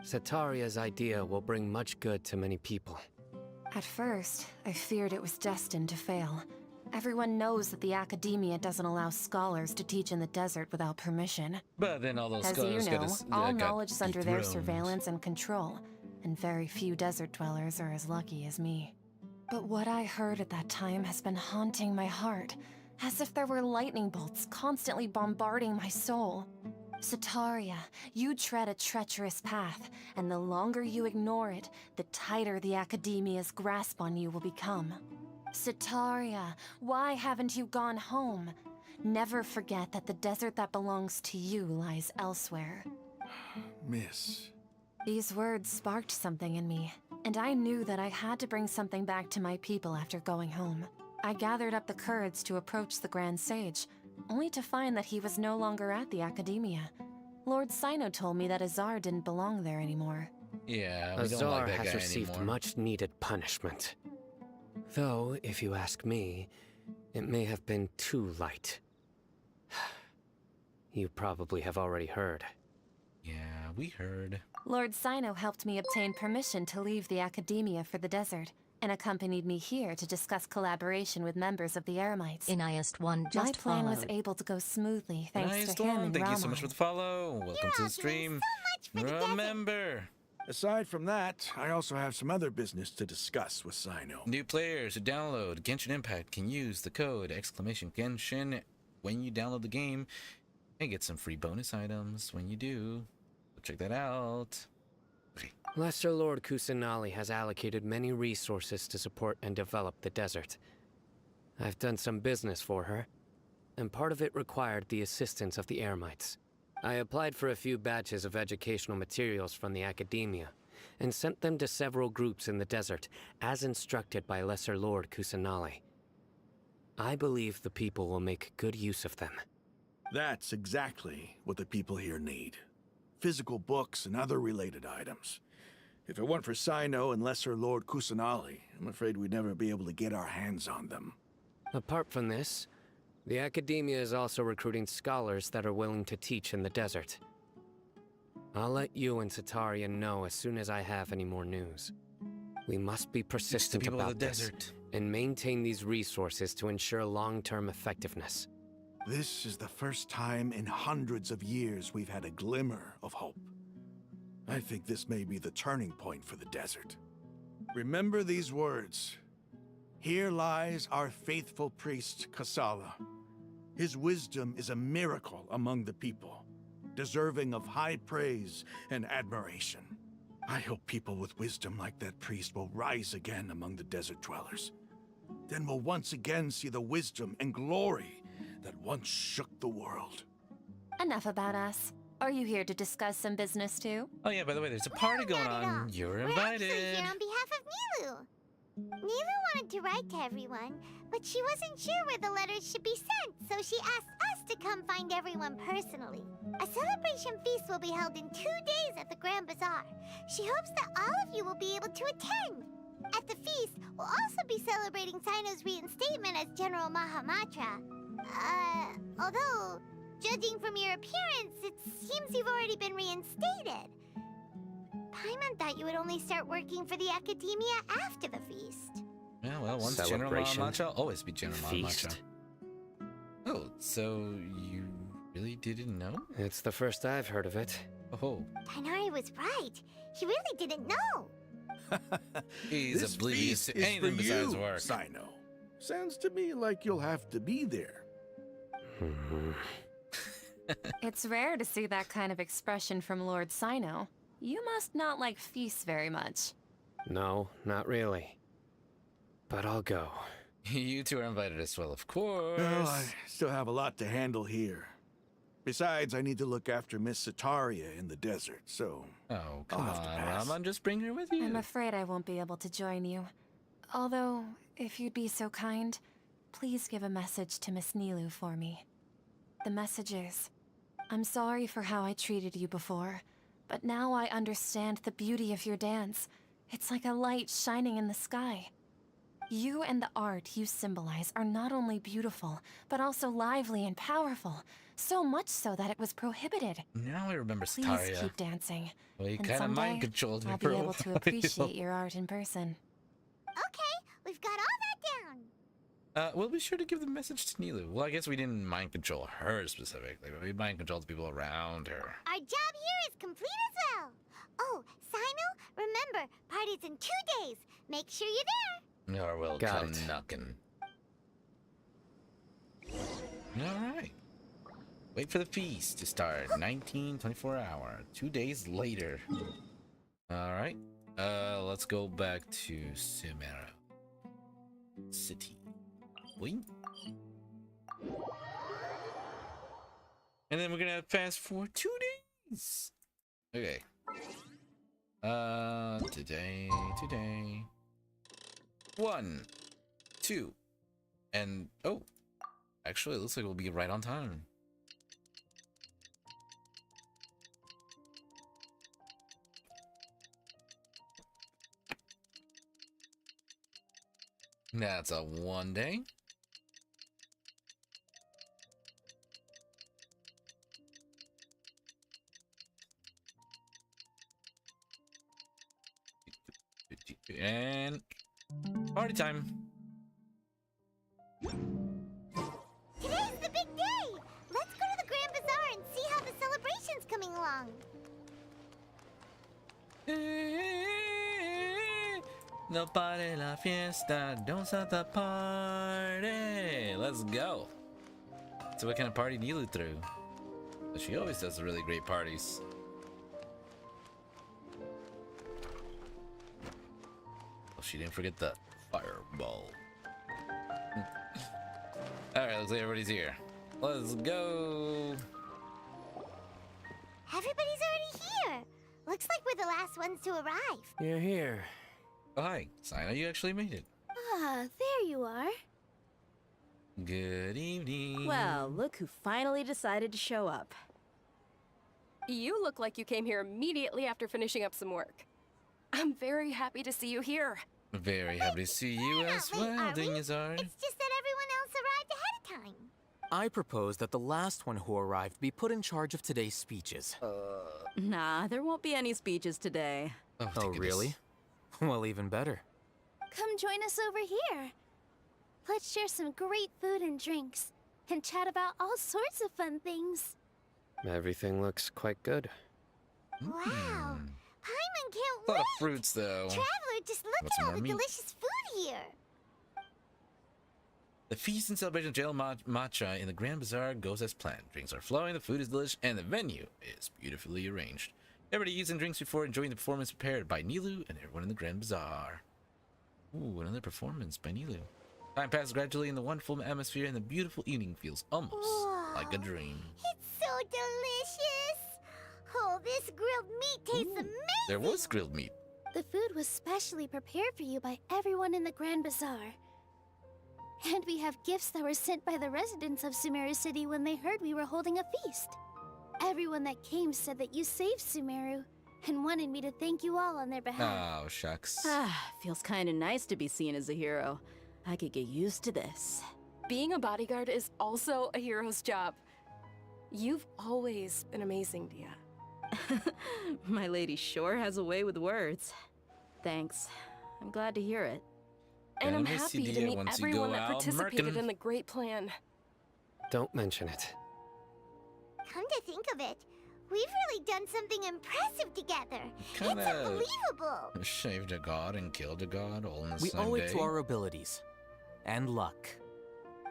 Sataria's idea will bring much good to many people. At first, I feared it was destined to fail. Everyone knows that the academia doesn't allow scholars to teach in the desert without permission. But then all those As scholars you know, all got knowledge is under their dethroned. surveillance and control, and very few desert dwellers are as lucky as me. But what I heard at that time has been haunting my heart, as if there were lightning bolts constantly bombarding my soul. Sataria, you tread a treacherous path, and the longer you ignore it, the tighter the Academia's grasp on you will become. Sataria, why haven't you gone home? Never forget that the desert that belongs to you lies elsewhere. Miss. These words sparked something in me, and I knew that I had to bring something back to my people after going home. I gathered up the courage to approach the Grand Sage, only to find that he was no longer at the Academia. Lord Sino told me that Azar didn't belong there anymore. Yeah, we Azar don't like that has guy received anymore. much needed punishment. Though, if you ask me, it may have been too light. You probably have already heard. Yeah, we heard. Lord Sino helped me obtain permission to leave the Academia for the desert, and accompanied me here to discuss collaboration with members of the Eremites. Inayist 1 just My plan was followed. able to go smoothly thanks Nice to him one. and Thank you so Ramon. much for the follow. Welcome to the stream. Remember, Aside from that, I also have some other business to discuss with Sino. new players who download Genshin Impact can use the code !Genshin when you download the game and get some free bonus items when you do. So check that out. Lesser Lord Kusanali has allocated many resources to support and develop the desert. I've done some business for her, and part of it required the assistance of the Eremites. I applied for a few batches of educational materials from the Academia, and sent them to several groups in the desert, as instructed by Lesser Lord Kusanali. I believe the people will make good use of them. That's exactly what the people here need. Physical books and other related items. If it weren't for Sino and Lesser Lord Kusanali, I'm afraid we'd never be able to get our hands on them. Apart from this, the Academia is also recruiting scholars that are willing to teach in the desert. I'll let you and Sataria know as soon as I have any more news. We must be persistent people of about the this, desert. and maintain these resources to ensure long-term effectiveness. This is the first time in hundreds of years we've had a glimmer of hope. I think this may be the turning point for the desert. Remember these words. Here lies our faithful priest, Kasala. His wisdom is a miracle among the people, deserving of high praise and admiration. I hope people with wisdom like that priest will rise again among the desert dwellers. Then we'll once again see the wisdom and glory that once shook the world. Enough about us. Are you here to discuss some business too? Oh yeah, by the way, there's a party going on. You're We're actually invited. here on behalf of Nilu. Nilu wanted to write to everyone, but she wasn't sure where the letters should be sent, so she asked us to come find everyone personally. A celebration feast will be held in 2 days at the Grand Bazaar. She hopes that all of you will be able to attend. At the feast, we'll also be celebrating Sino's reinstatement as General Mahamatra. Although, judging from your appearance, it seems you've already been reinstated. Paimon thought you would only start working for the Academia after the feast. Yeah, well, once General Celebration. Mahamatra, I'll always be General Mahamatra. Feast. Oh, so you really didn't know? It's the first I've heard of it. Oh, Tainari was right. He really didn't know. he's This oblivious feast to is anything for besides you, work. Sino. Sounds to me like you'll have to be there. It's rare to see that kind of expression from Lord Sino. You must not like feasts very much. No, not really. But I'll go. You two are invited as well, of course. Well, I still have a lot to handle here. Besides, I need to look after Miss Sataria in the desert, so... Oh, I'll come have to on, pass. Raman, just bring her with you. I'm afraid I won't be able to join you. Although, if you'd be so kind, please give a message to Miss Nilu for me. The message is, I'm sorry for how I treated you before, but now I understand the beauty of your dance. It's like a light shining in the sky. You and the art you symbolize are not only beautiful, but also lively and powerful. So much so that it was prohibited. Now I remember Please Sataria. keep dancing. Well, you and kind of someday, mind controlled me I'll for be a able to while. appreciate your art in person. Okay, we've got all that down. We'll be sure to give the message to Nilu. Well, I guess we didn't mind control her specifically, but we mind controlled the people around her. Our job here is complete as well. Oh, Sino, remember, party's in 2 days. Make sure you're there. Or we'll Got come it. knocking. All right. Wait for the feast to start. 24 hour. 2 days later. Alright. Let's go back to Sumeru City. Boing. And then we're gonna fast forward 2 days. Okay. Today. 1, 2, and oh, actually, it looks like we'll be right on time. That's a 1 day. And party time. Today's the big day! Let's go to the Grand Bazaar and see how the celebration's coming along. No party la fiesta, don't stop the party. Let's go. So what kind of party Nilu threw? She always does really great parties. Oh, she didn't forget the fireball. Alright, looks like everybody's here. Let's go. Everybody's already here. Looks like we're the last ones to arrive. You're here. Oh, hi. Sina, you actually made it. Ah, there you are. Good evening. Well, look who finally decided to show up. You look like you came here immediately after finishing up some work. I'm very happy to see you here. Very happy to see you as well, Dingyazard. It's just that everyone else arrived ahead of time. I propose that the last one who arrived be put in charge of today's speeches. Nah, there won't be any speeches today. Oh, really? Well, even better. Come join us over here. Let's share some great food and drinks, and chat about all sorts of fun things. Everything looks quite good. Wow. Paimon can't A lot wait. of fruits, though. Traveler, just look Want some at all more the meat? delicious food here. The feast and celebration of jail matcha in the Grand Bazaar goes as planned. Drinks are flowing, the food is delicious, and the venue is beautifully arranged. Everybody eats and drinks before enjoying the performance prepared by Nilu and everyone in the Grand Bazaar. Ooh, another performance by Nilu. Time passes gradually in the wonderful atmosphere, and the beautiful evening feels almost like a dream. It's so delicious. Oh, this grilled meat tastes amazing. There was grilled meat. The food was specially prepared for you by everyone in the Grand Bazaar. And we have gifts that were sent by the residents of Sumeru City when they heard we were holding a feast. Everyone that came said that you saved Sumeru and wanted me to thank you all on their behalf. Oh, shucks. Feels kinda nice to be seen as a hero. I could get used to this. Being a bodyguard is also a hero's job. You've always been amazing, Dia. My lady sure has a way with words. Thanks. I'm glad to hear it. And I'm happy to meet everyone that participated in the great plan. Don't mention it. Come to think of it, we've really done something impressive together. It's Kinda unbelievable. shaved a god and killed a god all in the We same owe day. it to our abilities. And luck.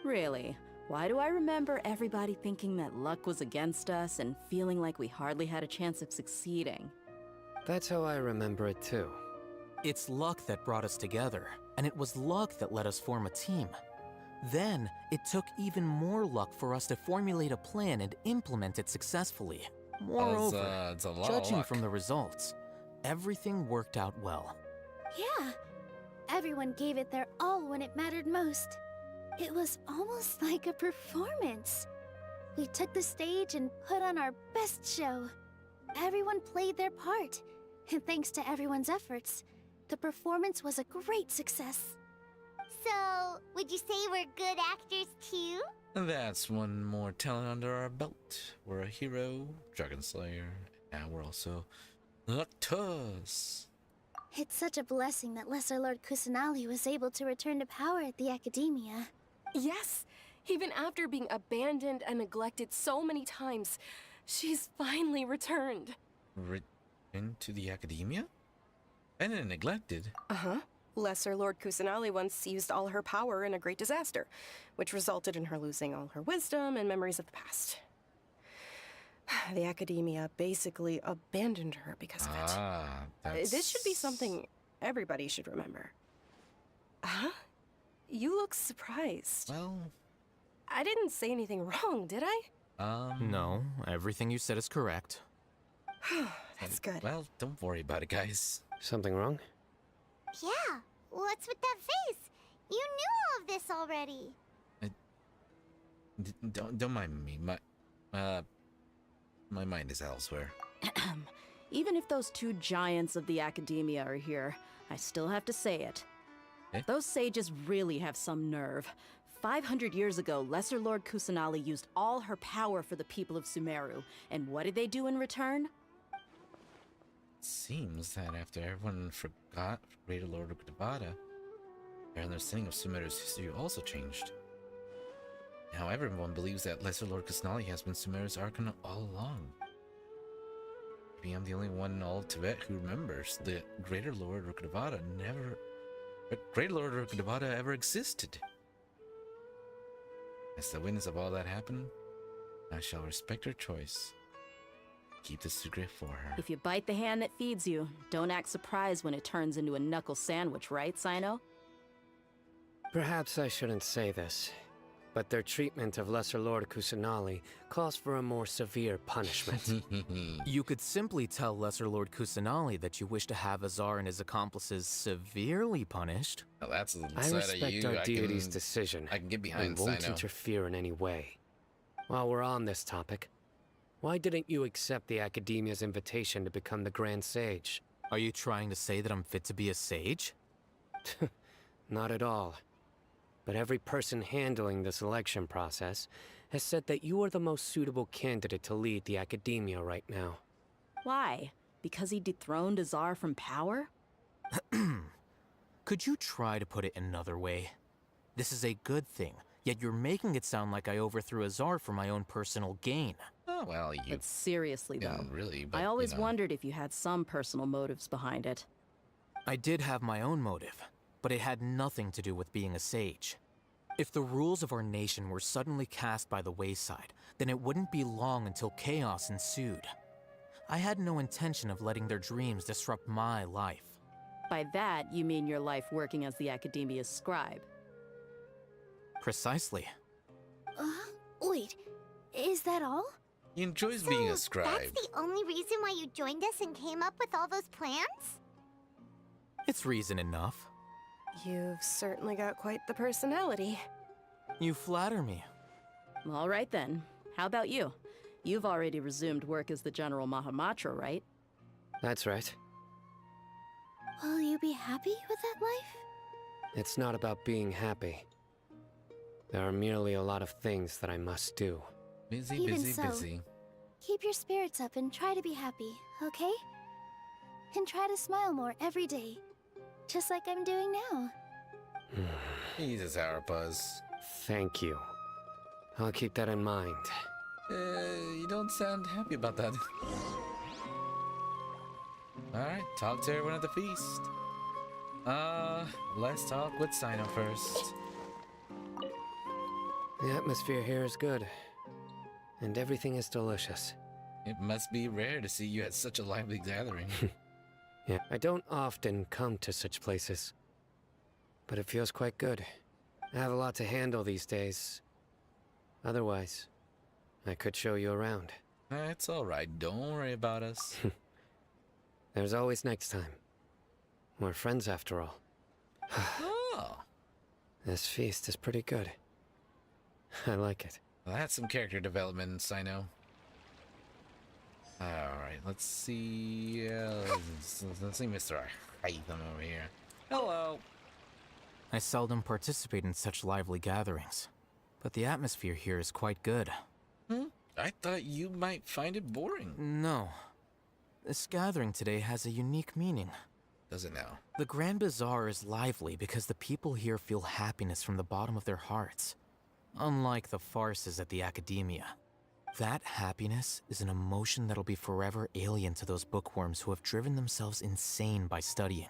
Really? Why do I remember everybody thinking that luck was against us and feeling like we hardly had a chance of succeeding? That's how I remember it too. It's luck that brought us together, and it was luck that let us form a team. Then, it took even more luck for us to formulate a plan and implement it successfully. Moreover, it's a lot of judging luck. from the results, everything worked out well. Yeah, everyone gave it their all when it mattered most. It was almost like a performance. We took the stage and put on our best show. Everyone played their part, and thanks to everyone's efforts, the performance was a great success. So, would you say we're good actors too? That's one more talent under our belt. We're a hero, Dragon Slayer, and now we're also actors. It's such a blessing that Lesser Lord Kusanali was able to return to power at the Academia. Yes, even after being abandoned and neglected so many times, she's finally returned. Into the Academia? And then neglected? Uh-huh. Lesser Lord Kusanali once used all her power in a great disaster, which resulted in her losing all her wisdom and memories of the past. The academia basically abandoned her because of it. This should be something everybody should remember. Huh? You look surprised. Well... I didn't say anything wrong, did I? No, everything you said is correct. That's good. Well, don't worry about it, guys. Something wrong? Yeah, what's with that face? You knew all of this already. Don't mind me. My mind is elsewhere. Even if those two giants of the academia are here, I still have to say it. Eh? Those sages really have some nerve. 500 years ago, Lesser Lord Kusanali used all her power for the people of Sumeru. And what did they do in return? It seems that after everyone forgot Greater Lord Nekomata, their understanding of Sumeru's history also changed. Now everyone believes that Lesser Lord Kusanali has been Sumeru's Archon all along. Maybe I'm the only one in all of Tibet who remembers that Greater Lord Nekomata ever existed. As the witness of all that happened, I shall respect her choice. Keep the secret for her. If you bite the hand that feeds you, don't act surprised when it turns into a knuckle sandwich, right, Sino? Perhaps I shouldn't say this, but their treatment of Lesser Lord Kusanali calls for a more severe punishment. You could simply tell Lesser Lord Kusanali that you wish to have Azar and his accomplices severely punished. Well, that's a little I side respect of you. our deity's decision. I can get behind and won't Sino. interfere in any way. While we're on this topic, why didn't you accept the Academia's invitation to become the Grand Sage? Are you trying to say that I'm fit to be a sage? Not at all. But every person handling the selection process has said that you are the most suitable candidate to lead the Academia right now. Why? Because he dethroned Azar from power? Could you try to put it another way? This is a good thing, yet you're making it sound like I overthrew Azar for my own personal gain. Oh, well, you... But seriously, though, really, but, I always you know. wondered if you had some personal motives behind it. I did have my own motive, but it had nothing to do with being a sage. If the rules of our nation were suddenly cast by the wayside, then it wouldn't be long until chaos ensued. I had no intention of letting their dreams disrupt my life. By that, you mean your life working as the Academia's scribe. Precisely. Wait, is that all? He enjoys being a scribe. That's the only reason why you joined us and came up with all those plans? It's reason enough. You've certainly got quite the personality. You flatter me. All right then. How about you? You've already resumed work as the General Mahamatra, right? That's right. Will you be happy with that life? It's not about being happy. There are merely a lot of things that I must do. Busy, Even busy, so, busy. Keep your spirits up and try to be happy, okay? And try to smile more every day. Just like I'm doing now. Jesus, Harupaz. Thank you. I'll keep that in mind. You don't sound happy about that. Alright, talk to everyone at the feast. Let's talk with Sino first. The atmosphere here is good. And everything is delicious. It must be rare to see you at such a lively gathering. Yeah, I don't often come to such places. But it feels quite good. I have a lot to handle these days. Otherwise, I could show you around. It's alright, don't worry about us. There's always next time. We're friends after all. Oh. This feast is pretty good. I like it. Well, that's some character development, Sino. Alright, let's see. Let's see Mr. Haitham over here. Hello. I seldom participate in such lively gatherings, but the atmosphere here is quite good. I thought you might find it boring. No. This gathering today has a unique meaning. Does it now? The Grand Bazaar is lively because the people here feel happiness from the bottom of their hearts. Unlike the farces at the Academia. That happiness is an emotion that'll be forever alien to those bookworms who have driven themselves insane by studying.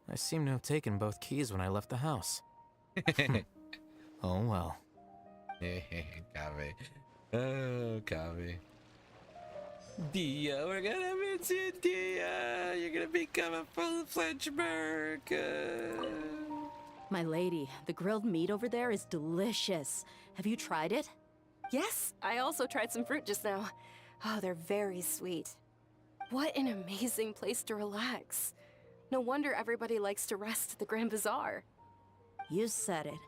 I seem to have taken both keys when I left the house. Oh well. Cave. Oh, Kaveh. Dia, we're gonna miss you, Dia. You're gonna become a full-fledged merc. My lady, the grilled meat over there is delicious. Have you tried it? Yes, I also tried some fruit just now. Oh, they're very sweet. What an amazing place to relax. No wonder everybody likes to rest at the Grand Bazaar. You said it.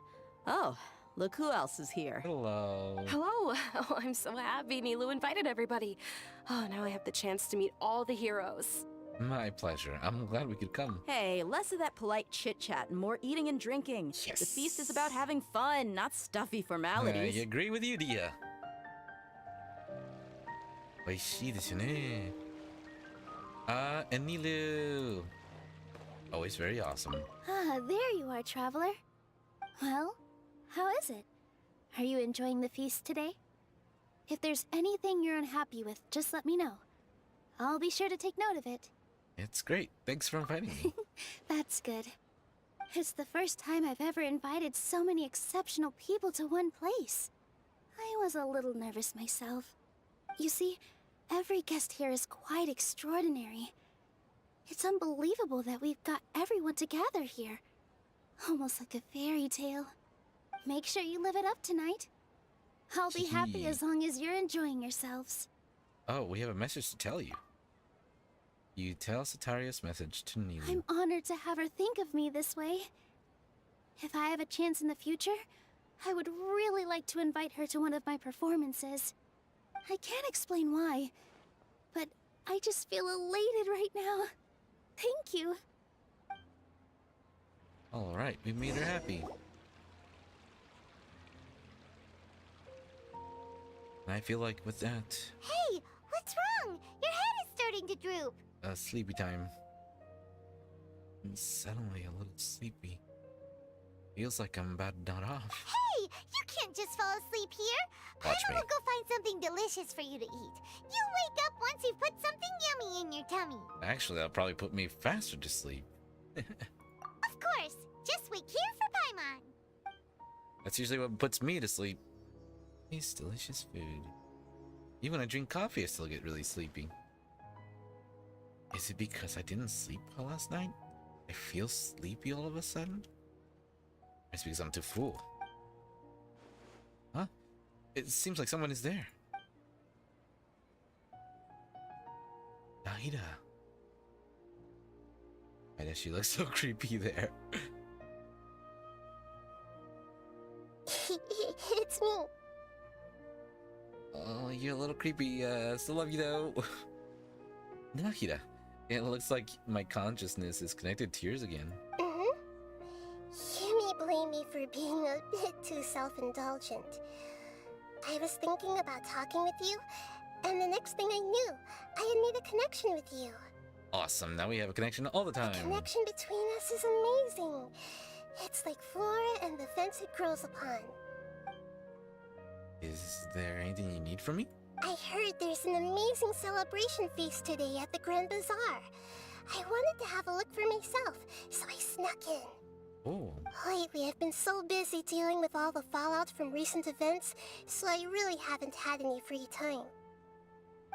Oh, look who else is here. Hello. Hello. Oh, I'm so happy Nilu invited everybody. Oh, now I have the chance to meet all the heroes. My pleasure. I'm glad we could come. Hey, less of that polite chit-chat and more eating and drinking. Yes. The feast is about having fun, not stuffy formalities. I agree with you, Dia. Oishii desu ne. And Nilu. Always very awesome. Ah, there you are, traveler. Well, how is it? Are you enjoying the feast today? If there's anything you're unhappy with, just let me know. I'll be sure to take note of it. It's great. Thanks for inviting me. That's good. It's the first time I've ever invited so many exceptional people to one place. I was a little nervous myself. You see, every guest here is quite extraordinary. It's unbelievable that we've got everyone together here. Almost like a fairy tale. Make sure you live it up tonight. I'll be happy as long as you're enjoying yourselves. Oh, we have a message to tell you. You tell Sataria's message to Nilu. I'm honored to have her think of me this way. If I have a chance in the future, I would really like to invite her to one of my performances. I can't explain why, but I just feel elated right now. Thank you. All right, we made her happy. And I feel like with that, Hey, what's wrong? Your head is starting to droop. sleepy time. I'm suddenly a little sleepy. Feels like I'm about to nod off. Hey, you can't just fall asleep here. Watch Paimon me. will go find something delicious for you to eat. You'll wake up once you've put something yummy in your tummy. Actually, that'll probably put me faster to sleep. Of course. Just wait here for Paimon. That's usually what puts me to sleep. It's delicious food. Even when I drink coffee, I still get really sleepy. Is it because I didn't sleep well last night? I feel sleepy all of a sudden? Or it's because I'm too full. Huh? It seems like someone is there. Nahida. Why does she look so creepy there? It's me. Oh, you're a little creepy. Still love you though. Nahida. It looks like my consciousness is connected to yours again. You may blame me for being a bit too self-indulgent. I was thinking about talking with you, and the next thing I knew, I had made a connection with you. Awesome. Now we have a connection all the time. The connection between us is amazing. It's like flora and the fence it grows upon. Is there anything you need from me? I heard there's an amazing celebration feast today at the Grand Bazaar. I wanted to have a look for myself, so I snuck in. Oh. Lately, I've been so busy dealing with all the fallout from recent events, so I really haven't had any free time.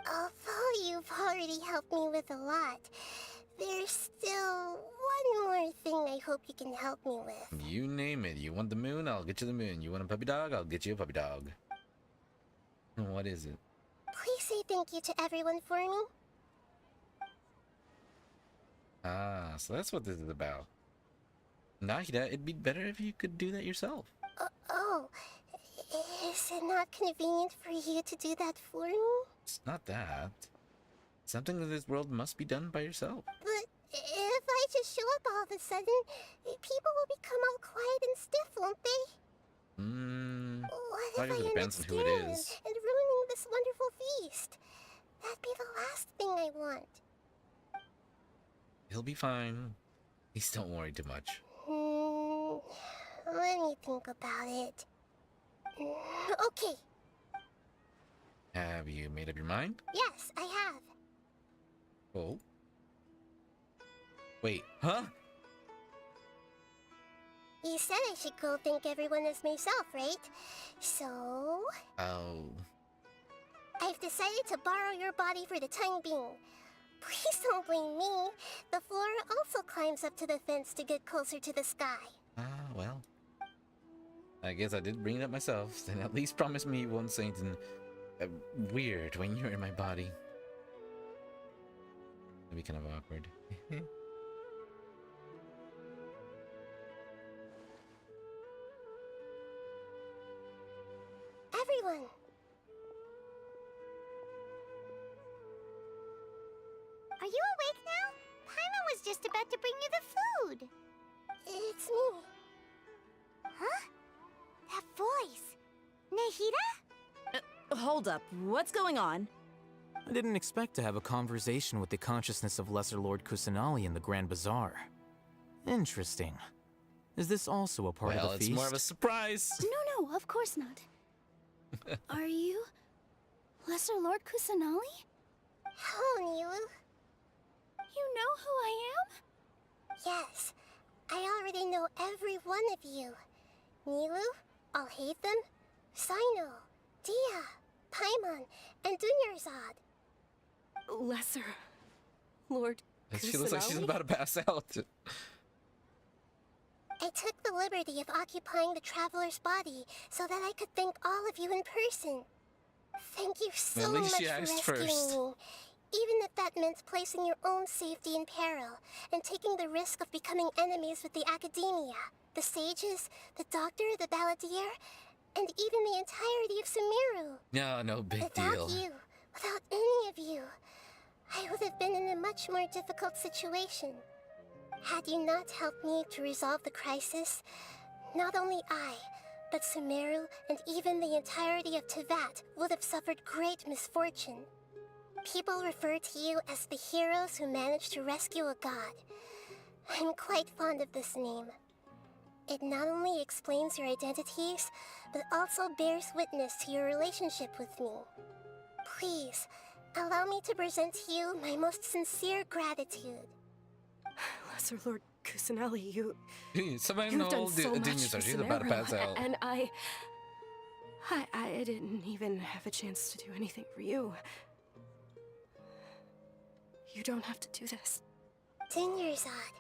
Although you've already helped me with a lot, there's still one more thing I hope you can help me with. You name it. You want the moon? I'll get you the moon. You want a puppy dog? I'll get you a puppy dog. What is it? Please say thank you to everyone for me. Ah, so that's what this is about. Nahida, it'd be better if you could do that yourself. Oh, is it not convenient for you to do that for me? It's not that. Something in this world must be done by yourself. But if I just show up all of a sudden, people will become all quiet and stiff, won't they? What I if guess I it end up depends on who it scaring is. and ruining this wonderful feast? That'd be the last thing I want. He'll be fine. Please don't worry too much. Let me think about it. Okay, Have you made up your mind? yes, I have. Oh. Wait, huh? You said I should go thank everyone as myself, right? So... Oh. I've decided to borrow your body for the time being. Please don't blame me. The flora also climbs up to the fence to get closer to the sky. Ah, well. I guess I did bring it up myself. Then at least promise me you won't say anything weird when you're in my body. That'd be kind of awkward. Everyone! Are you awake now? Paimon was just about to bring you the food. It's me. Huh? That voice. Nahida? Hold up, what's going on? I didn't expect to have a conversation with the consciousness of Lesser Lord Kusanali in the Grand Bazaar. Interesting. Is this also a part of the feast? Well, it's more of a surprise. No, of course not. Are you Lesser Lord Kusanali? Hello, Nilu. You know who I am? Yes, I already know every one of you. Nilu, Alhaitham, Sino, Dia, Paimon, and Dunyarzad. Lesser Lord She looks like she's Kusanali? about to pass out. I took the liberty of occupying the traveler's body so that I could thank all of you in person. Thank you so At least much she for asked rescuing first. me. Even if that meant placing your own safety in peril and taking the risk of becoming enemies with the academia, the sages, the doctor, the balladeer, and even the entirety of Sumeru. No big Without deal. you, without any of you, I would have been in a much more difficult situation. Had you not helped me to resolve the crisis, not only I, but Sumeru and even the entirety of Tevat would have suffered great misfortune. People refer to you as the heroes who managed to rescue a god. I'm quite fond of this name. It not only explains your identities, but also bears witness to your relationship with me. Please, allow me to present to you my most sincere gratitude. Lesser Lord Kusanali, Somebody you've know done so much Dunyarzad. for She's about to pass Sumeru, out. and I didn't even have a chance to do anything for you. You don't have to do this. Dunyarzad,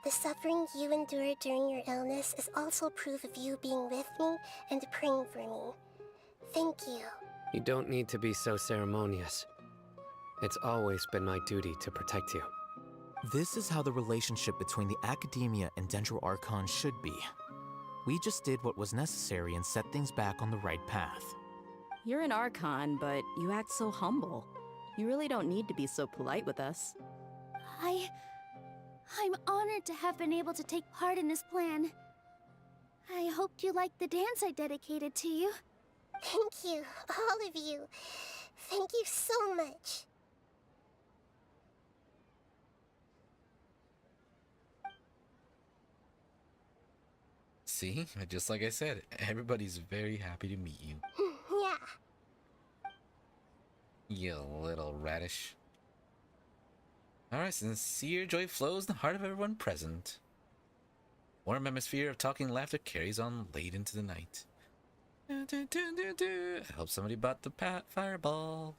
the suffering you endured during your illness is also proof of you being with me and praying for me. Thank you. You don't need to be so ceremonious. It's always been my duty to protect you. This is how the relationship between the Academia and Dendro Archon should be. We just did what was necessary and set things back on the right path. You're an Archon, but you act so humble. You really don't need to be so polite with us. I'm honored to have been able to take part in this plan. I hoped you liked the dance I dedicated to you. Thank you, all of you. Thank you so much. See, just like I said, everybody's very happy to meet you. Yeah. You little radish. Alright, sincere joy flows in the heart of everyone present. Warm atmosphere of talking and laughter carries on late into the night. I hope somebody bought the fireball.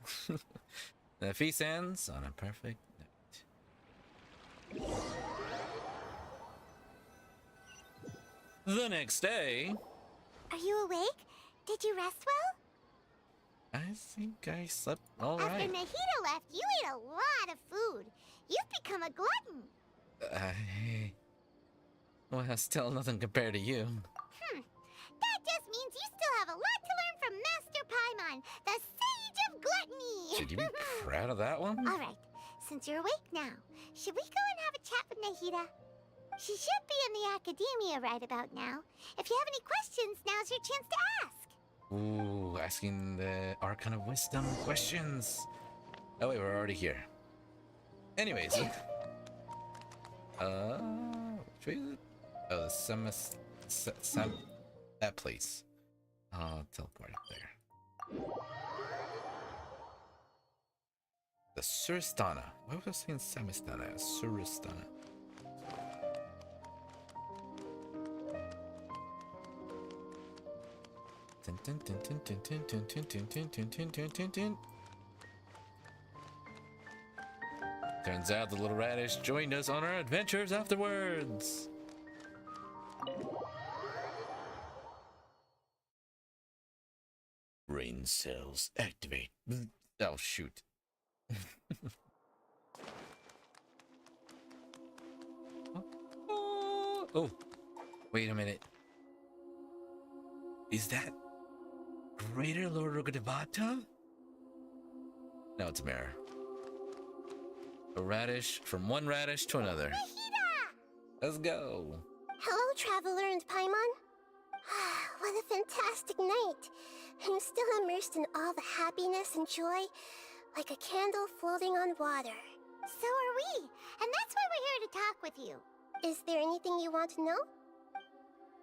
The feast ends on a perfect night. The next day... Are you awake? Did you rest well? I think I slept all After right. Nahida left, you ate a lot of food. You've become a glutton. Well, still nothing compared to you. That just means you still have a lot to learn from Master Paimon, the Sage of Gluttony. Should you be proud of that one? All right, since you're awake now, should we go and have a chat with Nahida? She should be in the academia right about now. If you have any questions, now's your chance to ask. Ooh, asking the Archon of Wisdom questions. Oh wait, we're already here. Anyways. Which way is it? Oh, the that place. I'll teleport up there. The Suristana. Why was I saying Samistana? Suristana. Dun, Turns out the little radish joined us on our adventures afterwards. Brain cells activate. Oh, shoot. Oh, wait a minute. Is that Greater Lord Nekomata? No, it's a mirror. A radish from one radish to another. Let's go. Hello, Traveler and Paimon. What a fantastic night. I'm still immersed in all the happiness and joy, like a candle floating on water. So are we, and that's why we're here to talk with you. Is there anything you want to know?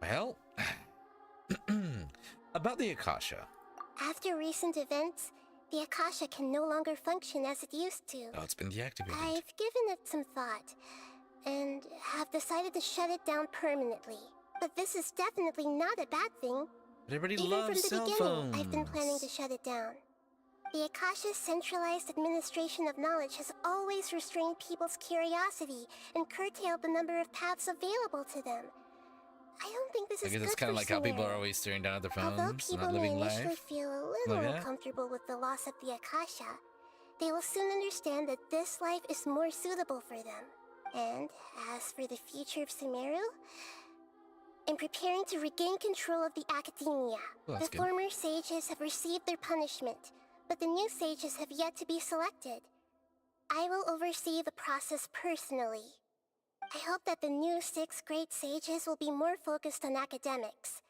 Well, about the Akasha. After recent events, the Akasha can no longer function as it used to. Oh, it's been deactivated. I've given it some thought, and have decided to shut it down permanently. But this is definitely not a bad thing. But everybody Even loves from the cell beginning, phones. I've been planning to shut it down. The Akasha's centralized administration of knowledge has always restrained people's curiosity and curtailed the number of paths available to them. I don't think this I is guess good it's kind of for like how people Sumeru. are always staring down at their Although phones, people not may living initially life. feel a little Like that? uncomfortable with the loss of the Akasha, they will soon understand that this life is more suitable for them. And as for the future of Sumeru, I'm preparing to regain control of the academia. Well, that's The good. former sages have received their punishment, but the new sages have yet to be selected. I will oversee the process personally. I hope that the new 6 great sages will be more focused on academics.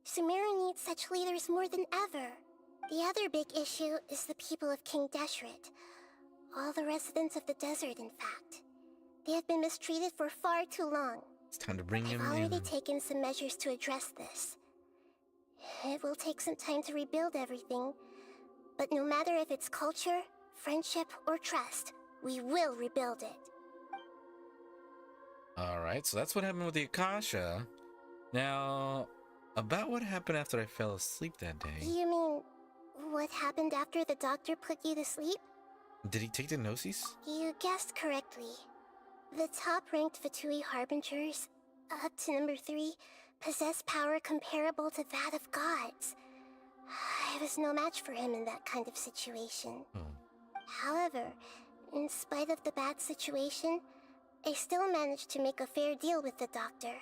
Sumeru needs such leaders more than ever. The other big issue is the people of King Deshret. All the residents of the desert, in fact. They have been mistreated for far too long. It's time to bring I've him already in. taken some measures to address this. It will take some time to rebuild everything, but no matter if it's culture, friendship, or trust, we will rebuild it. Alright, so that's what happened with the Akasha. Now, about what happened after I fell asleep that day. You mean, what happened after the doctor put you to sleep? Did he take the Gnosis? You guessed correctly. The top-ranked Fatui Harbingers, up to number 3, possess power comparable to that of gods. I was no match for him in that kind of situation. However, in spite of the bad situation, I still managed to make a fair deal with the doctor.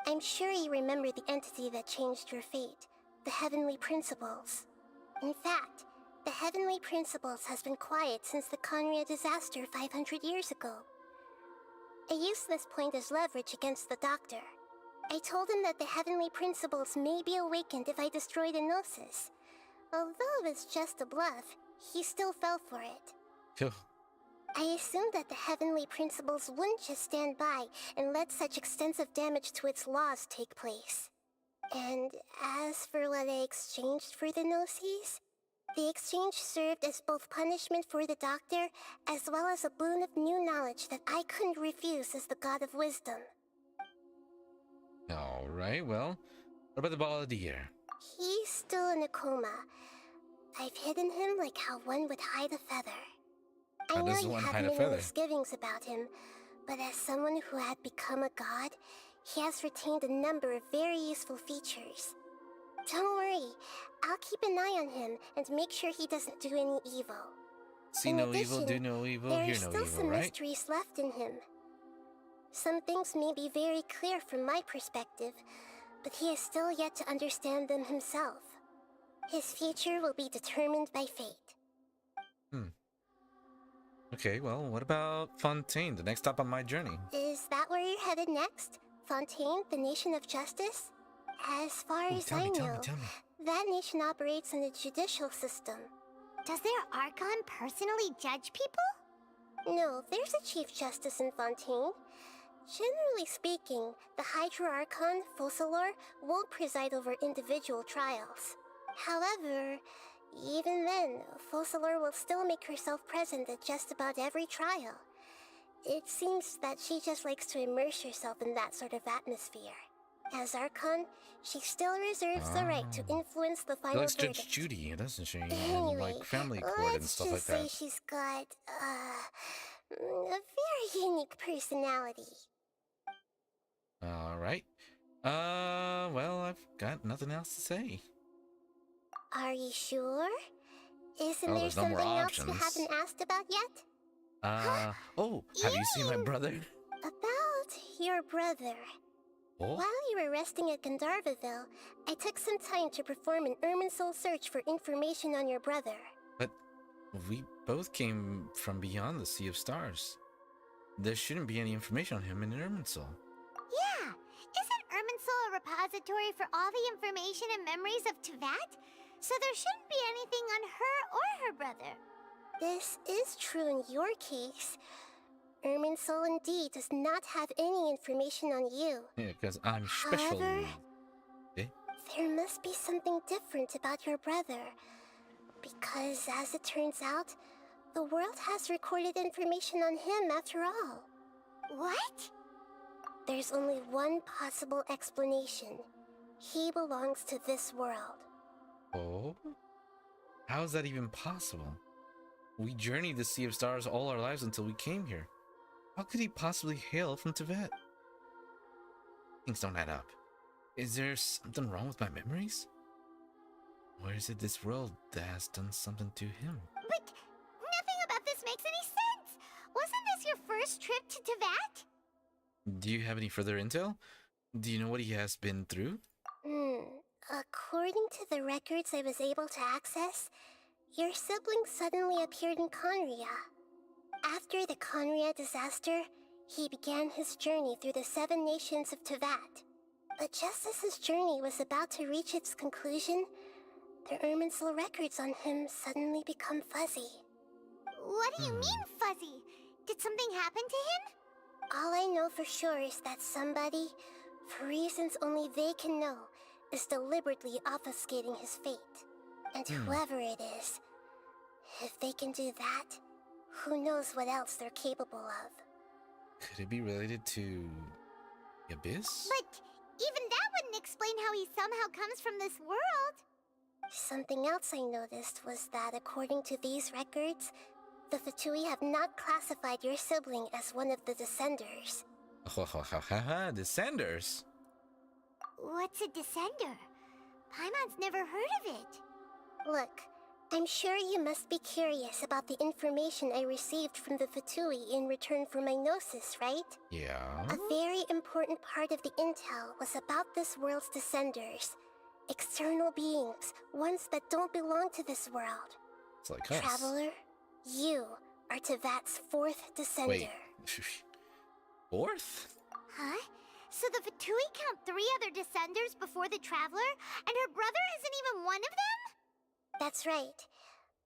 I'm sure you remember the entity that changed your fate, the Heavenly Principles. In fact, the Heavenly Principles has been quiet since the Conria disaster 500 years ago. I used this point as leverage against the doctor. I told him that the Heavenly Principles may be awakened if I destroy the Gnosis. Although it's just a bluff, he still fell for it. I assumed that the Heavenly Principles wouldn't just stand by and let such extensive damage to its laws take place. And as for what I exchanged for the Gnosis, the exchange served as both punishment for the doctor, as well as a boon of new knowledge that I couldn't refuse as the God of Wisdom. Alright, well, what about the Ball of the Year? He's still in a coma. I've hidden him like how one would hide a feather. I How know does you one have hide a many feather? misgivings about him, but as someone who had become a god, he has retained a number of very useful features. Don't worry, I'll keep an eye on him and make sure he doesn't do any evil. See In no evil, do addition, no evil, there hear are no still evil, some right? mysteries left in him. Some things may be very clear from my perspective, but he is still yet to understand them himself. His future will be determined by fate. Okay, well, what about Fontaine, the next stop on my journey? Is that where you're headed next? Fontaine, the nation of justice? As far as I know, that nation operates in a judicial system. Does their Archon personally judge people? No, there's a Chief Justice in Fontaine. Generally speaking, the Hydra Archon, Focalor, won't preside over individual trials. However, even then, Focalor will still make herself present at just about every trial. It seems that she just likes to immerse herself in that sort of atmosphere. As Archon, she still reserves the right to influence the She final likes verdict. Judge Judy, doesn't she? And Anyway, like family court and let's stuff just like say that. she's got, a very unique personality. All right. Well, I've got nothing else to say. Are you sure? Isn't Oh, there there's no more something else you options. haven't asked about yet? Oh, have you seen my brother? About your brother. Oh? While you were resting at Gandharvaville, I took some time to perform an Irminsul search for information on your brother. But we both came from beyond the Sea of Stars. There shouldn't be any information on him in Irminsul. Yeah, isn't Irminsul a repository for all the information and memories of Teyvat? So there shouldn't be anything on her or her brother. This is true in your case. Irminsul indeed does not have any information on you. Yeah, because I'm special. However, Eh? there must be something different about your brother. Because, as it turns out, the world has recorded information on him after all. What? There's only one possible explanation. He belongs to this world. Oh? How is that even possible? We journeyed the Sea of Stars all our lives until we came here. How could he possibly hail from Teyvat? Things don't add up. Is there something wrong with my memories? Or is it this world that has done something to him? But nothing about this makes any sense. Wasn't this your first trip to Teyvat? Do you have any further intel? Do you know what he has been through? According to the records I was able to access, your sibling suddenly appeared in Conria. After the Conria disaster, he began his journey through the 7 nations of Teyvat. But just as his journey was about to reach its conclusion, the Irminsul records on him suddenly become fuzzy. What do you mean, fuzzy? Did something happen to him? All I know for sure is that somebody, for reasons only they can know, is deliberately obfuscating his fate. And whoever it is, if they can do that, who knows what else they're capable of. Could it be related to the Abyss? But even that wouldn't explain how he somehow comes from this world. Something else I noticed was that according to these records, the Fatui have not classified your sibling as one of the Descenders. Descenders? What's a Descender? Paimon's never heard of it. Look, I'm sure you must be curious about the information I received from the Fatui in return for my gnosis, right? Yeah. A very important part of the intel was about this world's Descenders. External beings, ones that don't belong to this world. It's like us. Traveler, you are Teyvat's 4th Descender. Wait. 4th? Huh? So the Fatui count 3 other Descenders before the Traveler, and her brother isn't even one of them? That's right.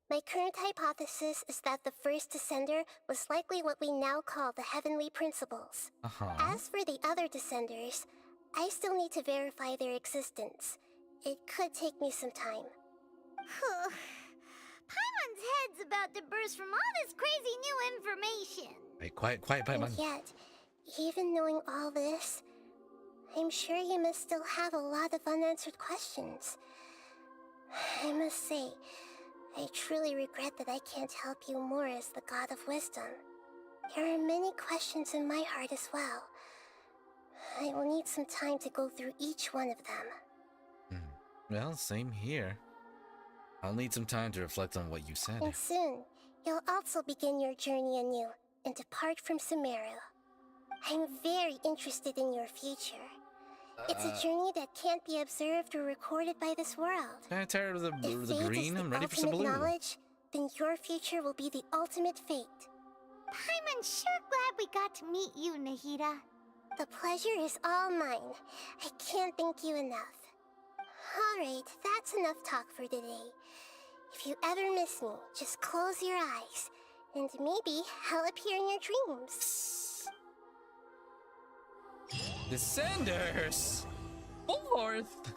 My current hypothesis is that the first Descender was likely what we now call the Heavenly Principles. As for the other Descenders, I still need to verify their existence. It could take me some time. Paimon's head's about to burst from all this crazy new information. Hey, quiet, Paimon. And yet, even knowing all this, I'm sure you must still have a lot of unanswered questions. I must say, I truly regret that I can't help you more as the God of Wisdom. There are many questions in my heart as well. I will need some time to go through each one of them. Well, same here. I'll need some time to reflect on what you said. And soon, you'll also begin your journey anew and depart from Sumeru. I'm very interested in your future. It's a journey that can't be observed or recorded by this world. I'm tired of the If green. I'm ready for some blue. knowledge, then your future will be the ultimate fate. Paimon's sure glad we got to meet you, Nahida. The pleasure is all mine. I can't thank you enough. Alright, that's enough talk for today. If you ever miss me, just close your eyes, and maybe I'll appear in your dreams. Descenders! 4th!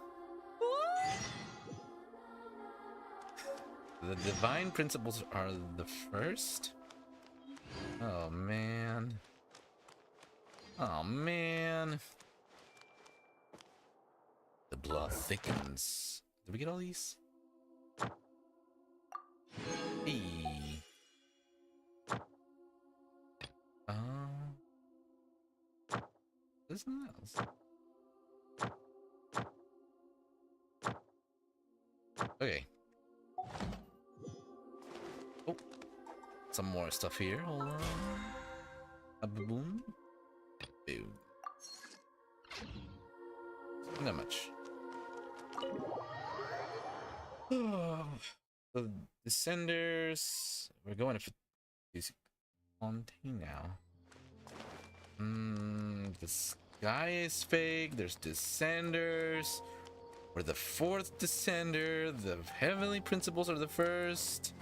What? The divine principles are the first? Oh man. Oh man. blood thickens. Did we get all these? Hey. There's nothing else. Okay. Oh, some more stuff here. Hold on. A boom. Boom. Not much. The Descenders. We're going to Fontaine now. The sky is fake. There's Descenders. We're the 4th Descender. The Heavenly Principles are the 1st.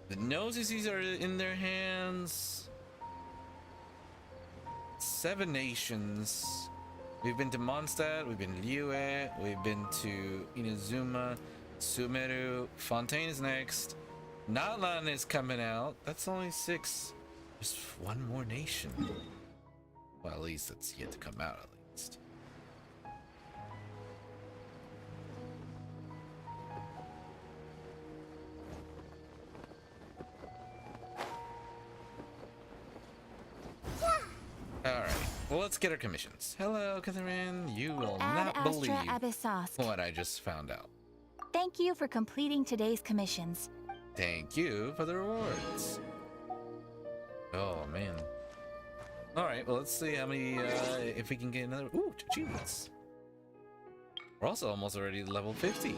The Nosisies are in their hands. 7 nations. We've been to Mondstadt, we've been to Liyue, we've been to Inazuma, Sumeru, Fontaine is next. Natlan is coming out. That's only 6. There's 1 more nation. Well, at least that's yet to come out, at least. Alright, well, let's get our commissions. Hello, Catherine. You will not believe what I just found out. Thank you for completing today's commissions. Thank you for the rewards. Oh, man. Alright, well, let's see how many, if we can get another... Ooh, achievements. We're also almost already level 50.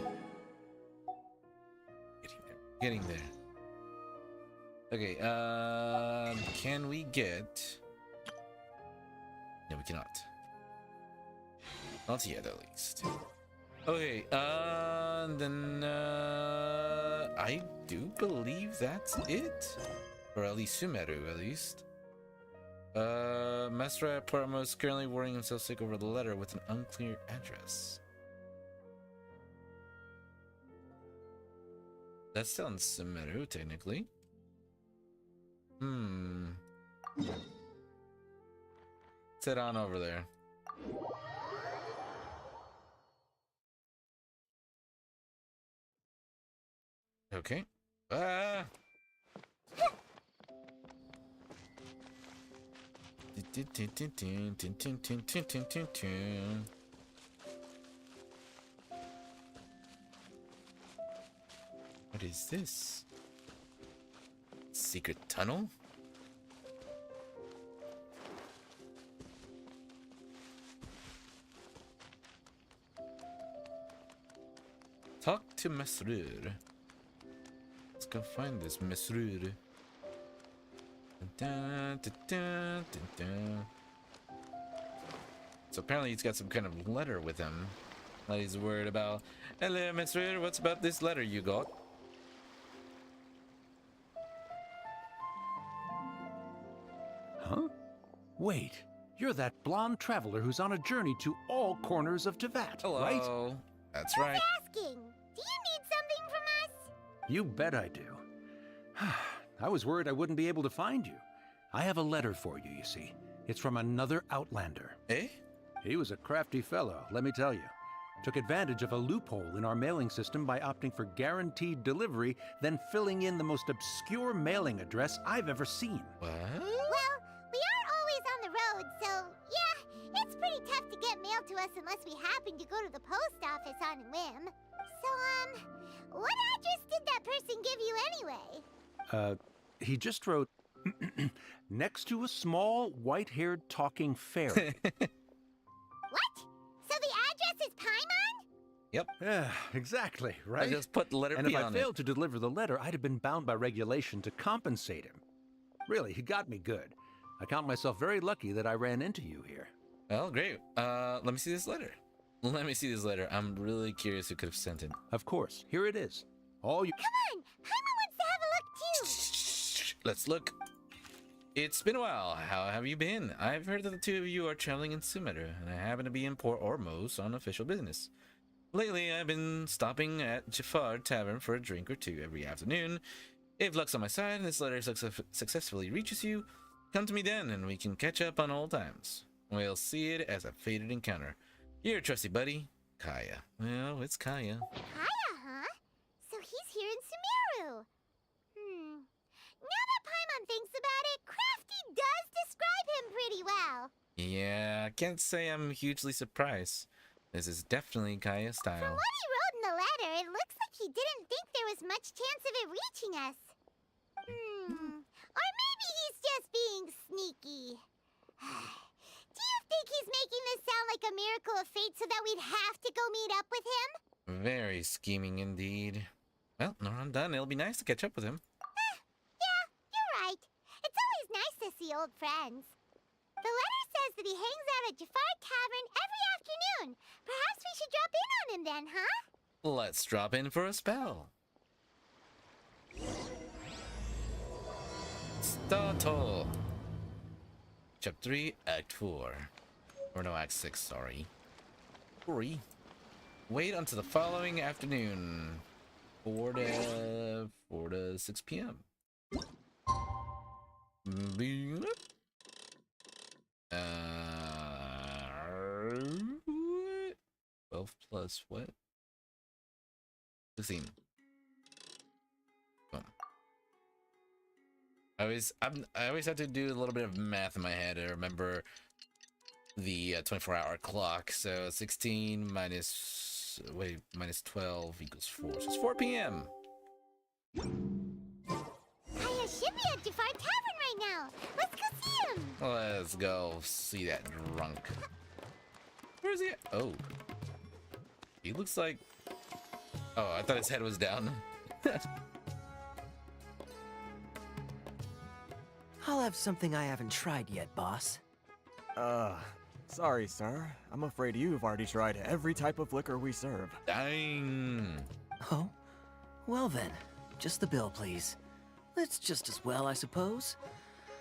Getting there. Okay, can we get... No, we cannot. Not yet, at least. Okay, then, I do believe that's it. Or at least Sumeru, at least. Master Paramo is currently worrying himself sick over the letter with an unclear address. That's still in Sumeru, technically. Let's head on over there. Okay. Ah! What is this? Secret tunnel? Talk to Mesrur. Let's go find this Mesrur. So apparently he's got some kind of letter with him that he's worried about. Hello, Mesrur, what's about this letter you got? Huh? Wait, you're that blonde traveler who's on a journey to all corners of Teyvat, Hello. right? That's right. Asking, do you need something from us? You bet I do. I was worried I wouldn't be able to find you. I have a letter for you, you see. It's from another Outlander. Eh? He was a crafty fellow, let me tell you. Took advantage of a loophole in our mailing system by opting for guaranteed delivery, then filling in the most obscure mailing address I've ever seen. What? Well, we aren't always on the road, so yeah, it's pretty tough to get mail to us unless we happen to go to the post office on a whim. So, what address did that person give you anyway? He just wrote, next to a small, white-haired talking fairy. What? So the address is Paimon? Yep. Yeah, exactly, right? I just put the letter and P if I on failed to deliver the letter, I'd have been bound by regulation to compensate him. Really, he got me good. I count myself very lucky that I ran into you here. Well, great. Let me see this letter. Let me see this letter. I'm really curious who could have sent it. Of course. Here it is. All you... Come on! Paimon wants to have a look too! Let's look. It's been a while. How have you been? I've heard that the two of you are traveling in Sumeru, and I happen to be in Port Ormos on official business. Lately, I've been stopping at Jafar Tavern for a drink or two every afternoon. If luck's on my side and this letter successfully reaches you, Come to me then, and we can catch up on old times. We'll see it as a fated encounter. Your trusty buddy, Kaya. Well, it's Kaya. Kaya, huh? So he's here in Sumeru. Now that Paimon thinks about it, Crafty does describe him pretty well. Yeah, I can't say I'm hugely surprised. This is definitely Kaya's style. From what he wrote in the letter, it looks like he didn't think there was much chance of it reaching us. Or maybe he's just being sneaky. Do you think he's making this sound like a miracle of fate so that we'd have to go meet up with him? Very scheming indeed. Well, no, I'm done. It'll be nice to catch up with him. Yeah, you're right. It's always nice to see old friends. The letter says that he hangs out at Jafar Tavern every afternoon. Perhaps we should drop in on him then, huh? Let's drop in for a spell. Startle. Chapter 3, Act 4. Or no, Act 6, sorry. 3. Wait until the following afternoon. 4 to 6 p.m. 12 plus what? 16. Boom. I always have to do a little bit of math in my head to remember the 24-hour clock. So 16 minus 12 equals 4. So it's 4 p.m. Kaya should be at Jafar Tavern right now. Let's go see him. Let's go see that drunk. Where is he at? Oh. He looks like... Oh, I thought his head was down. I'll have something I haven't tried yet, boss. Sorry, sir. I'm afraid you've already tried every type of liquor we serve. Dang. Oh? Well then, just the bill, please. That's just as well, I suppose.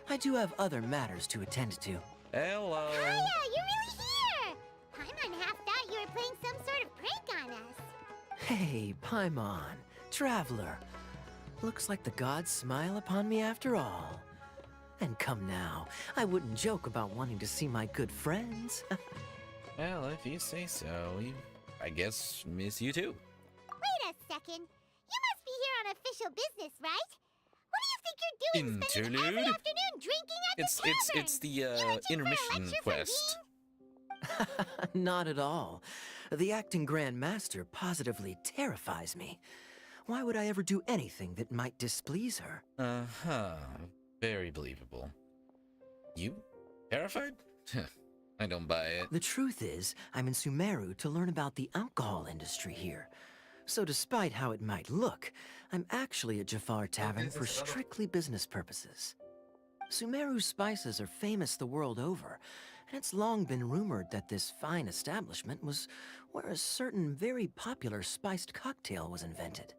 I do have other matters to attend to. Hello. Kaya, you're really here! Paimon half thought you were playing some sort of prank on us. Hey, Paimon, traveler. Looks like the gods smile upon me after all. And come now, I wouldn't joke about wanting to see my good friends. Well, if you say so, I guess miss you too. Wait a second. You must be here on official business, right? What do you think you're doing spending every Interlude? afternoon drinking at the tavern? It's the intermission quest. Not at all. The acting Grand Master positively terrifies me. Why would I ever do anything that might displease her? Uh-huh. Very believable. You? Terrified? I don't buy it. The truth is, I'm in Sumeru to learn about the alcohol industry here. So despite how it might look, I'm actually at Jafar Tavern for strictly business purposes. Sumeru's spices are famous the world over, and it's long been rumored that this fine establishment was where a certain very popular spiced cocktail was invented.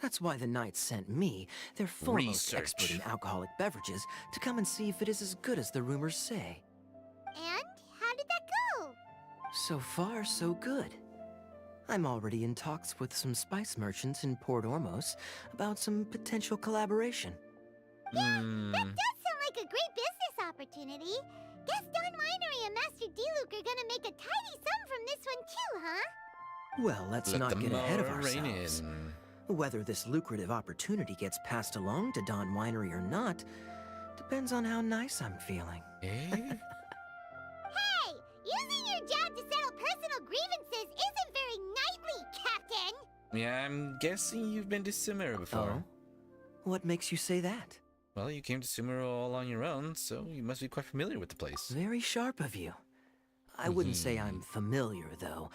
That's why the Knights sent me, their foremost expert in alcoholic beverages, to come and see if it is as good as the rumors say. And how did that go? So far, so good. I'm already in talks with some spice merchants in Port Ormos about some potential collaboration. That does sound like a great business opportunity. Guess Don Winery and Master Diluc are gonna make a tidy sum from this one too, huh? Well, let's Let not the get ahead of mower rain ourselves. in. Whether this lucrative opportunity gets passed along to Don Winery or not depends on how nice I'm feeling. Eh? Hey! Using your job to settle personal grievances isn't very knightly, Captain! Yeah, I'm guessing you've been to Sumeru before. Oh? What makes you say that? Well, you came to Sumeru all on your own, so you must be quite familiar with the place. Very sharp of you. I wouldn't say I'm familiar, though.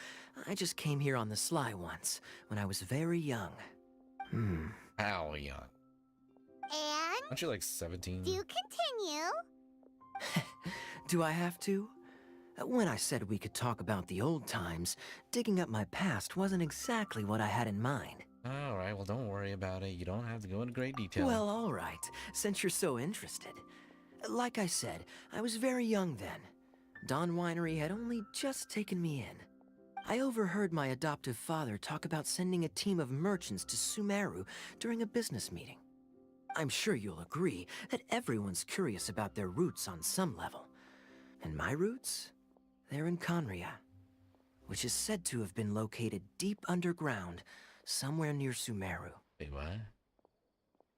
I just came here on the sly once, when I was very young. How young? And? Aren't you like 17? Do continue. Do I have to? When I said we could talk about the old times, digging up my past wasn't exactly what I had in mind. Alright, well don't worry about it. You don't have to go into great detail. Well, alright, since you're so interested. Like I said, I was very young then. Don Winery had only just taken me in. I overheard my adoptive father talk about sending a team of merchants to Sumeru during a business meeting. I'm sure you'll agree that everyone's curious about their roots on some level. And my roots? They're in Conria, which is said to have been located deep underground, somewhere near Sumeru. Wait, what?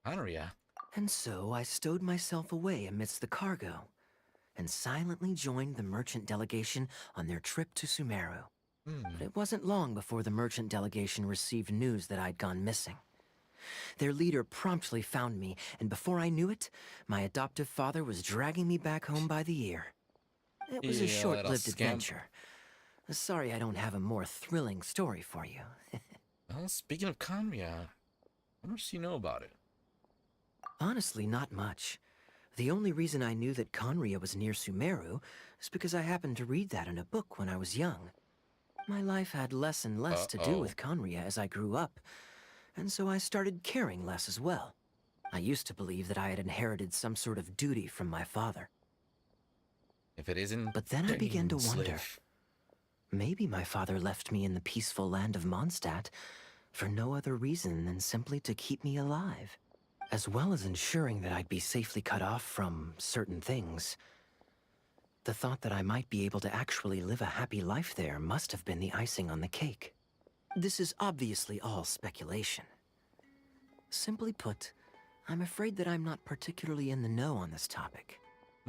Conria? And so I stowed myself away amidst the cargo, and silently joined the merchant delegation on their trip to Sumeru. But it wasn't long before the merchant delegation received news that I'd gone missing. Their leader promptly found me, and before I knew it, my adoptive father was dragging me back home by the ear. It was a short-lived adventure. Sorry I don't have a more thrilling story for you. Well, speaking of Conria, what else do you know about it? Honestly, not much. The only reason I knew that Conria was near Sumeru is because I happened to read that in a book when I was young. My life had less and less to do with Conria as I grew up, and so I started caring less as well. I used to believe that I had inherited some sort of duty from my father. If it isn't, but then I began to wonder. Maybe my father left me in the peaceful land of Mondstadt for no other reason than simply to keep me alive, as well as ensuring that I'd be safely cut off from certain things. The thought that I might be able to actually live a happy life there must have been the icing on the cake. This is obviously all speculation. Simply put, I'm afraid that I'm not particularly in the know on this topic.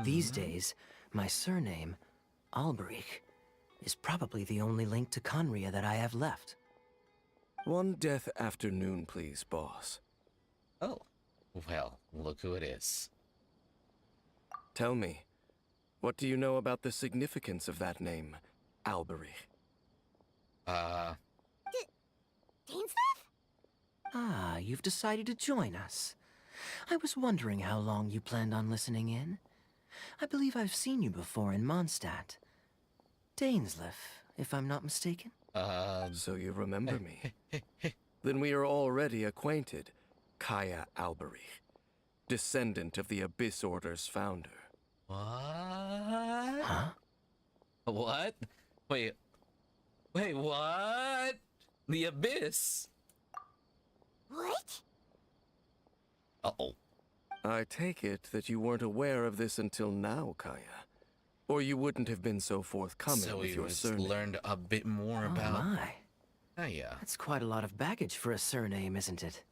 These days, my surname, Alberich, is probably the only link to Conria that I have left. One death afternoon, please, boss. Oh, well, look who it is. Tell me, what do you know about the significance of that name, Alberich? Dainsleif? Ah, you've decided to join us. I was wondering how long you planned on listening in. I believe I've seen you before in Mondstadt. Dainsleif, if I'm not mistaken. So you remember me. Then we are already acquainted. Kaya Alberich, descendant of the Abyss Order's founder. What? Huh? What? Wait, what? The Abyss? What? Uh-oh. I take it that you weren't aware of this until now, Kaya. Or you wouldn't have been so forthcoming with your surname. Learned a bit more about... my. Kaya. That's quite a lot of baggage for a surname, isn't it?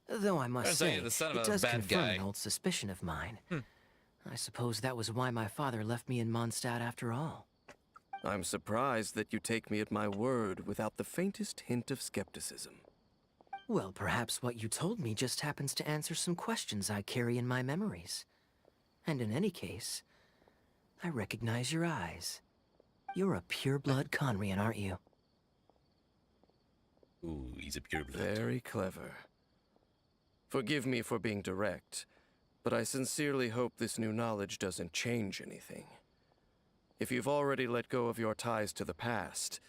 Though I must say, the son of it a does bad confirm guy. an old suspicion of mine. I suppose that was why my father left me in Mondstadt after all. I'm surprised that you take me at my word without the faintest hint of skepticism. Well, perhaps what you told me just happens to answer some questions I carry in my memories. And in any case, I recognize your eyes. You're a pure-blood Conrian, aren't you? Ooh, he's a pure-blood. Very clever. Forgive me for being direct, but I sincerely hope this new knowledge doesn't change anything. If you've already let go of your ties to the past,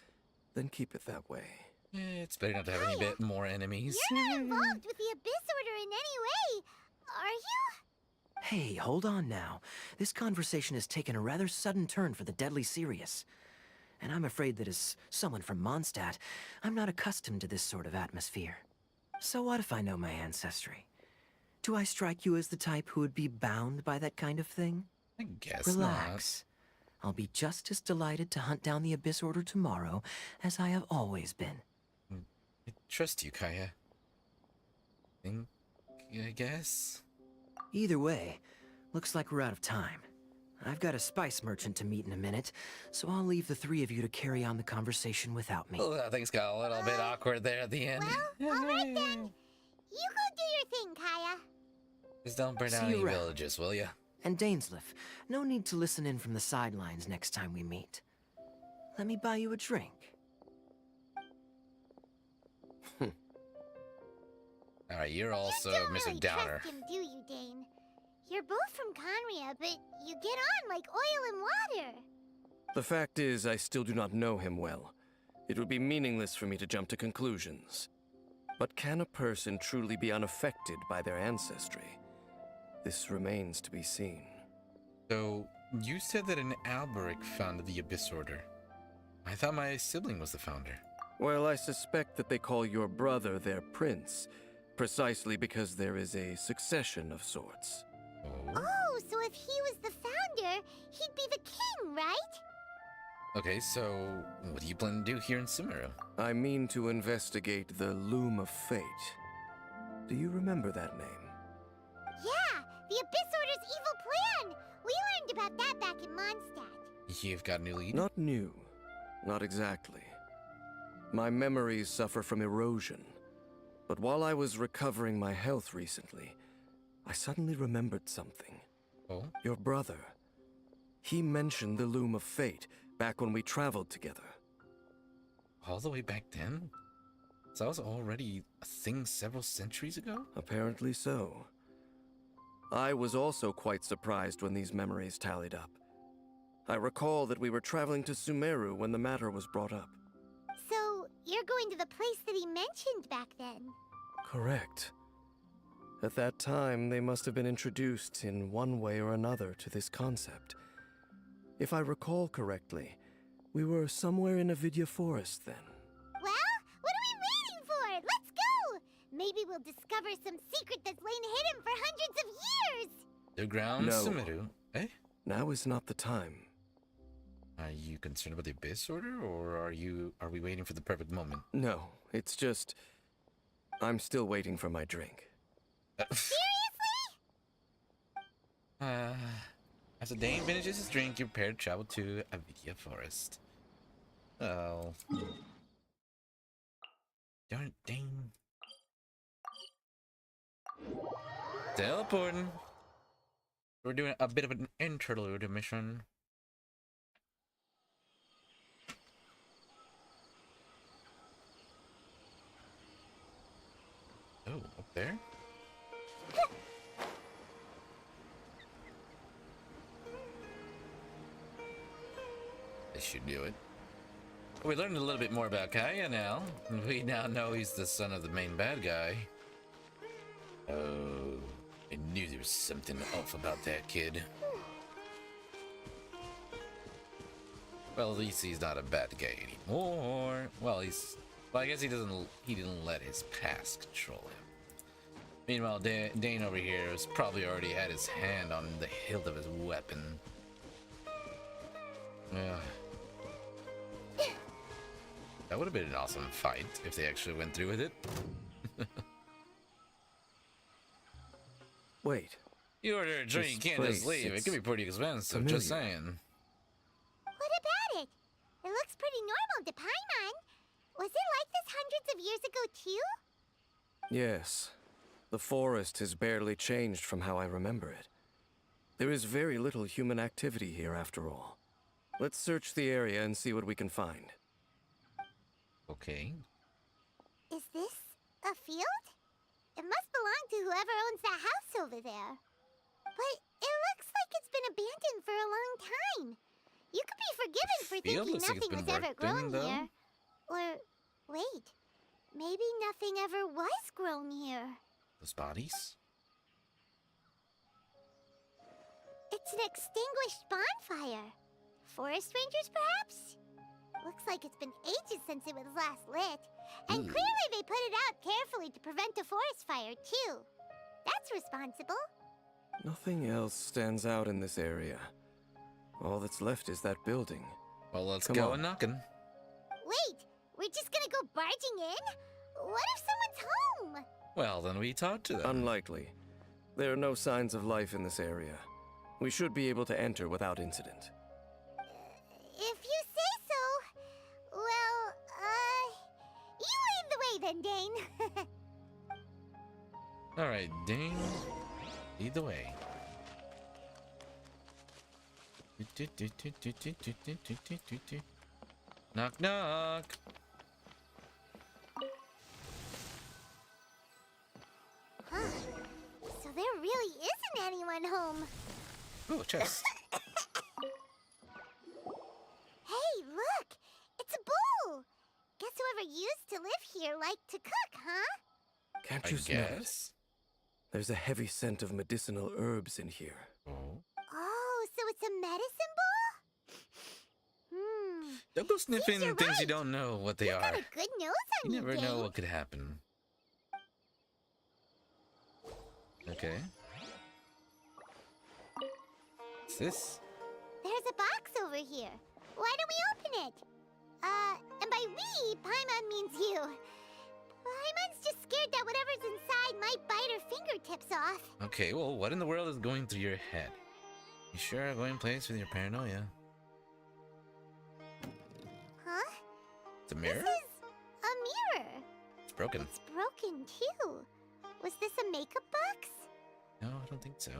then keep it that way. It's better not to have any bit more enemies. You're not involved with the Abyss Order in any way, are you? Hey, hold on now. This conversation has taken a rather sudden turn for the deadly serious. And I'm afraid that as someone from Mondstadt, I'm not accustomed to this sort of atmosphere. So what if I know my ancestry? Do I strike you as the type who would be bound by that kind of thing? I guess Relax. I'll be just as delighted to hunt down the Abyss Order tomorrow as I have always been. I trust you, Kaya. I guess? Either way, looks like we're out of time. I've got a spice merchant to meet in a minute, so I'll leave the three of you to carry on the conversation without me. Oh, things got a little bit awkward there at the end. Well, alright then. You go do your thing, Kaya. Just don't burn See down you any around. villages, will ya? And Dainsleif, no need to listen in from the sidelines next time we meet. Let me buy you a drink. Alright, you're also You don't Mr. really Downer. trust him, do you, Dane? You're both from Conria, but you get on like oil and water. The fact is, I still do not know him well. It would be meaningless for me to jump to conclusions. But can a person truly be unaffected by their ancestry? This remains to be seen. So, you said that an Alberic founded the Abyss Order. I thought my sibling was the founder. Well, I suspect that they call your brother their prince, precisely because there is a succession of sorts. Oh, so if he was the founder, he'd be the king, right? Okay, so what do you plan to do here in Sumeru? I mean to investigate the Loom of Fate. Do you remember that name? Yeah, the Abyss Order's evil plan! We learned about that back in Mondstadt. You've got a new lead? Not new. Not exactly. My memories suffer from erosion. But while I was recovering my health recently, I suddenly remembered something. Oh? Your brother. He mentioned the Loom of Fate back when we traveled together. All the way back then? So that was already a thing several centuries ago? Apparently so. I was also quite surprised when these memories tallied up. I recall that we were traveling to Sumeru when the matter was brought up. So, you're going to the place that he mentioned back then? Correct. At that time, they must have been introduced in one way or another to this concept. If I recall correctly, we were somewhere in Avidya Forest then. Well, what are we waiting for? Let's go! Maybe we'll discover some secret that's lain hidden for hundreds of years! The ground No. Sumeru, eh? Now is not the time. Are you concerned about the Abyss Order, or are we waiting for the perfect moment? No, it's just... I'm still waiting for my drink. After Dane finishes his drink, you prepare to travel to Avidya Forest. Oh. Darn it, Dane. Teleporting. We're doing a bit of an interlude mission. Oh, up there? This should do it. We learned a little bit more about Kaya now. We now know he's the son of the main bad guy. Oh, I knew there was something off about that kid. Well, at least he's not a bad guy anymore. Well, I guess he didn't let his past control him. Meanwhile, Dane over here has probably already had his hand on the hilt of his weapon. That would have been an awesome fight if they actually went through with it. Wait. You order a drink, you can't just leave. It could be pretty expensive, just saying. What about it? It looks pretty normal to Paimon. Was it like this hundreds of years ago, too? Yes. The forest has barely changed from how I remember it. There is very little human activity here after all. Let's search the area and see what we can find. Okay. Is this a field? It must belong to whoever owns that house over there. But it looks like it's been abandoned for a long time. You could be forgiven for thinking nothing has ever grown here. Or, wait, maybe nothing ever was grown here. Those bodies? It's an extinguished bonfire. Forest rangers, perhaps? Looks like it's been ages since it was last lit. And clearly they put it out carefully to prevent a forest fire, too. That's responsible. Nothing else stands out in this area. All that's left is that building. Well, let's go and knocking. Wait, we're just gonna go barging in? What if someone's home? Well, then we talk to them. Unlikely. There are no signs of life in this area. We should be able to enter without incident. If you say so. Well, you lead the way then, Dane. Alright, Dane. Lead the way. Knock, knock. Huh. So there really isn't anyone home. Ooh, chest. Hey, look! It's a bull! Guess whoever used to live here liked to cook, huh? Can't you smell it? There's a heavy scent of medicinal herbs in here. Oh, so it's a medicine bull? Don't go sniffing things you don't know what they are. Got a good nose on You you, never know Dane. what could happen. Okay. What's this? There's a box over here. Why don't we open it? And by we, Paimon means you. Paimon's just scared that whatever's inside might bite her fingertips off. Okay, well, what in the world is going through your head? You sure are going place with your paranoia. Huh? It's a mirror? This is a mirror. It's broken. It's broken, too. Was this a makeup box? No, I don't think so.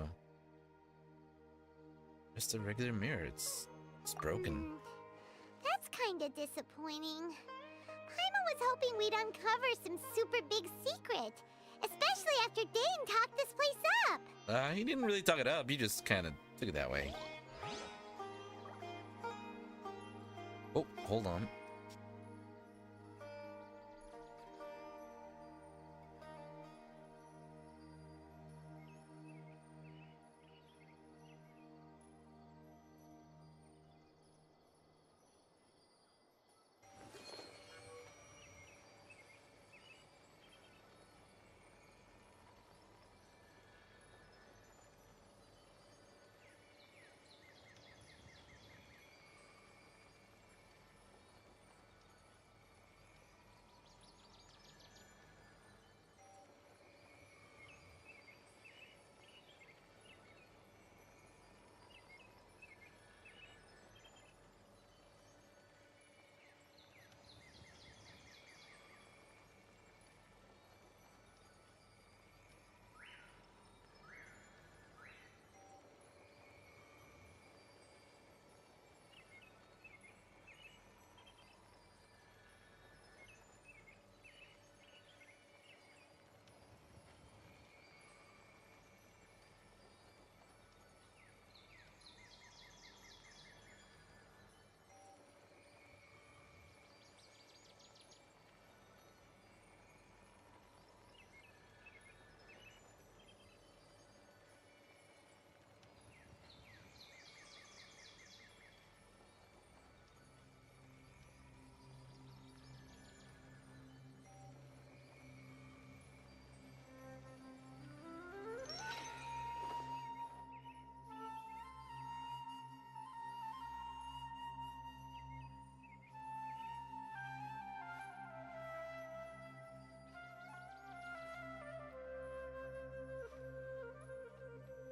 Just a regular mirror. It's broken. That's kinda disappointing. Paimon was hoping we'd uncover some super big secret. Especially after Dane talked this place up. He didn't really talk it up. He just kind of took it that way. Oh, hold on.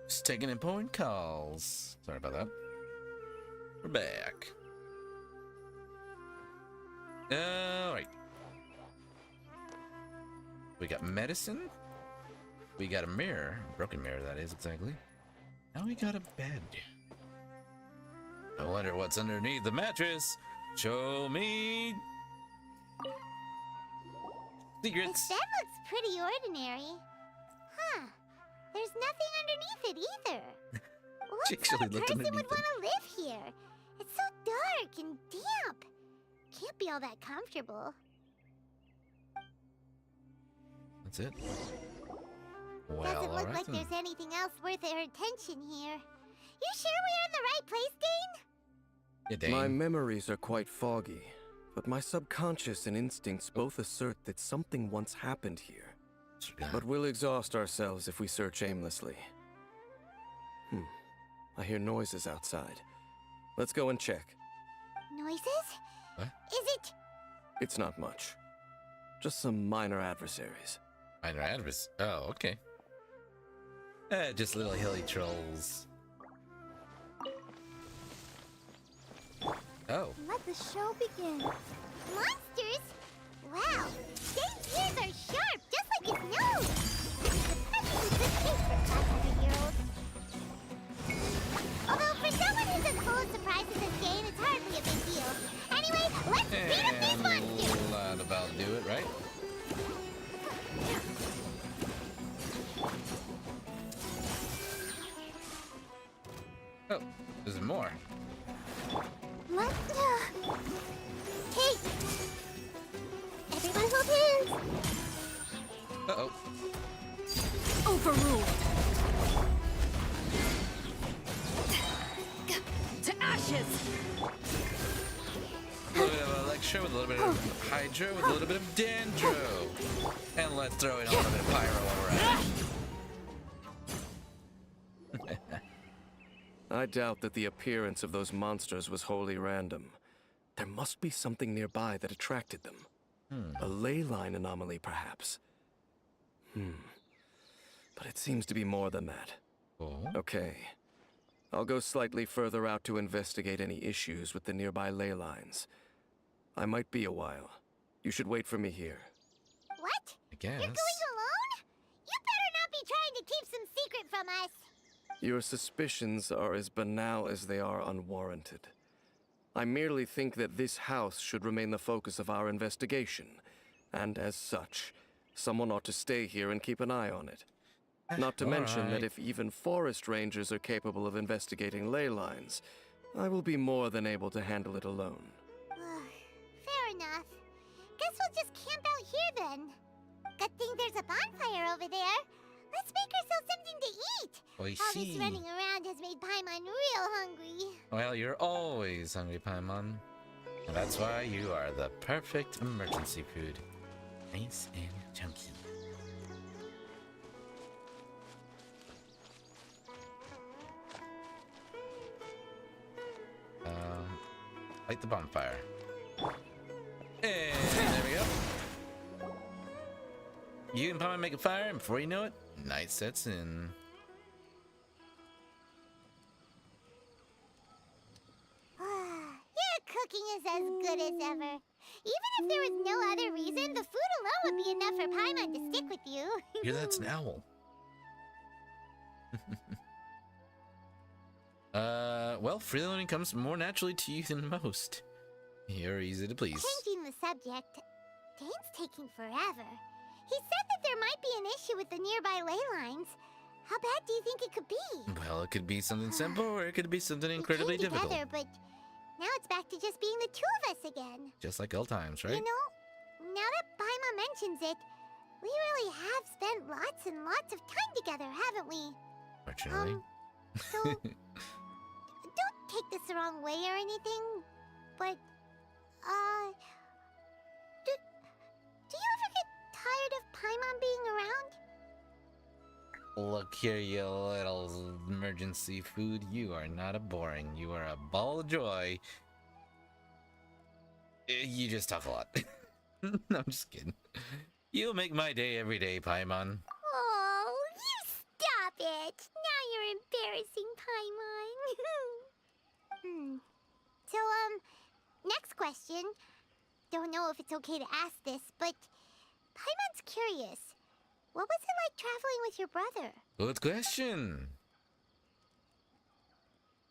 Just taking important calls. Sorry about that. We're back. Alright. We got medicine. We got a mirror. A broken mirror, that is, exactly. Now we got a bed. I wonder what's underneath the mattress. Show me secrets. This bed looks pretty ordinary. Huh. There's nothing underneath it either. What sort of person would want to live here? It's so dark and damp. Can't be all that comfortable. That's it. Well, Doesn't look like then. there's anything else worth our attention here. You sure we're in the right place, Dane? Yeah, Dane. My memories are quite foggy, but my subconscious and instincts both assert that something once happened here. But we'll exhaust ourselves if we search aimlessly. I hear noises outside. Let's go and check. Noises? What? Is it? It's not much. Just some minor adversaries. Minor adversaries? Oh, okay. Just little hilly trolls. Oh. Let the show begin. Monsters? Wow, Dane's ears are sharp, just like his nose. Surprisingly good taste for 500-year-olds. Although for someone who's as full of surprises as Dane, it's hardly a big deal. Anyway, let's beat up these monsters. That about do it, right? Oh, there's more. Let's Kate! Everyone hold hands! Uh-oh. Overruled. To ashes. A little bit of Electro with a little bit of Hydro with a little bit of Dendro. And let's throw in a little bit of Pyro while we're at it. I doubt that the appearance of those monsters was wholly random. There must be something nearby that attracted them. A ley line anomaly, perhaps. But it seems to be more than that. Okay. I'll go slightly further out to investigate any issues with the nearby ley lines. I might be a while. You should wait for me here. What? I guess. You're going alone? You better not be trying to keep some secret from us. Your suspicions are as banal as they are unwarranted. I merely think that this house should remain the focus of our investigation, and as such, someone ought to stay here and keep an eye on it. Not to mention that if even forest rangers are capable of investigating ley lines, I will be more than able to handle it alone. Fair enough. Guess we'll just camp out here then. Good thing there's a bonfire over there. Let's make ourselves something to eat. All this running around has made Paimon real hungry. Well, you're always hungry, Paimon. And that's why you are the perfect emergency food. Nice and chunky. Light the bonfire. And there we go. You and Paimon make a fire, and before you know it, night sets in. Your cooking is as good as ever. Even if there was no other reason, the food alone would be enough for Paimon to stick with you. Hear that's an owl. Well, freeloading comes more naturally to you than most. You're easy to please. Changing the subject, Dane's taking forever. He said that there might be an issue with the nearby ley lines. How bad do you think it could be? Well, it could be something simple, or it could be something incredibly we came difficult. together, but now it's back to just being the two of us again. Just like old times, right? You know, now that Paimon mentions it, we really have spent lots and lots of time together, haven't we? Fortunately. So, don't take this the wrong way or anything, but, do you ever get tired of Paimon being around? Look here, you little emergency food. You are not a boring. You are a ball of joy. You just talk a lot. No, I'm just kidding. You'll make my day every day, Paimon. Oh, you stop it! Now you're embarrassing, Paimon. So, next question. Don't know if it's okay to ask this, but Paimon's curious. What was it like traveling with your brother? Good question.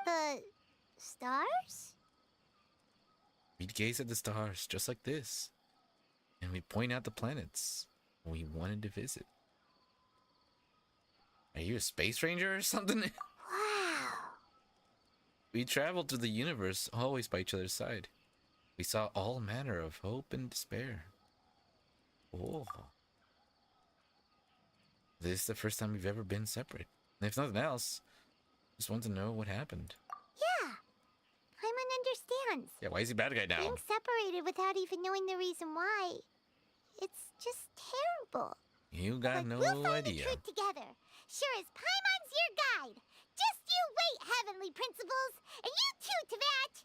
The stars? We'd gaze at the stars just like this, and we'd point out the planets we wanted to visit. Are you a space ranger or something? Wow. We traveled through the universe, always by each other's side. We saw all manner of hope and despair. Oh. This is the first time we've ever been separate. And if nothing else, just want to know what happened. Yeah. Paimon understands. Yeah, why is he bad guy now? Being separated without even knowing the reason why. It's just terrible. You got no we'll find idea. the truth together. Sure as Paimon's your guide. Just you wait, Heavenly Principles. And you too, Teyvat.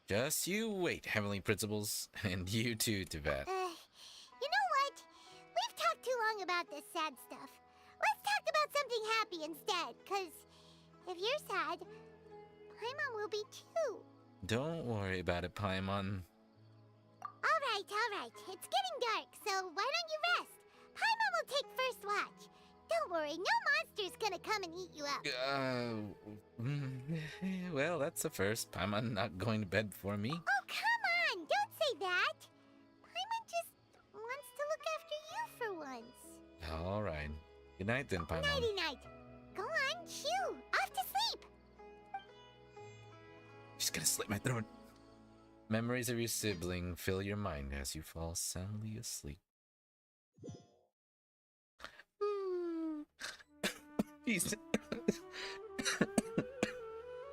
Just you wait, Heavenly Principles, and you too, Teyvat. You know what? We've talked too long about this sad stuff. Let's talk about something happy instead, because if you're sad, Paimon will be too. Don't worry about it, Paimon. All right. It's getting dark, so why don't you rest? Paimon will take first watch. Don't worry, no monster's gonna come and eat you up. Well, that's the first. Paimon not going to bed before me. Oh, come on! Don't say that! Paimon just wants to look after you for once. All right. Good night then, Paimon. Nighty-night. Go on, chew. Off to sleep. She's gonna slit my throat. Memories of your sibling fill your mind as you fall soundly asleep. He's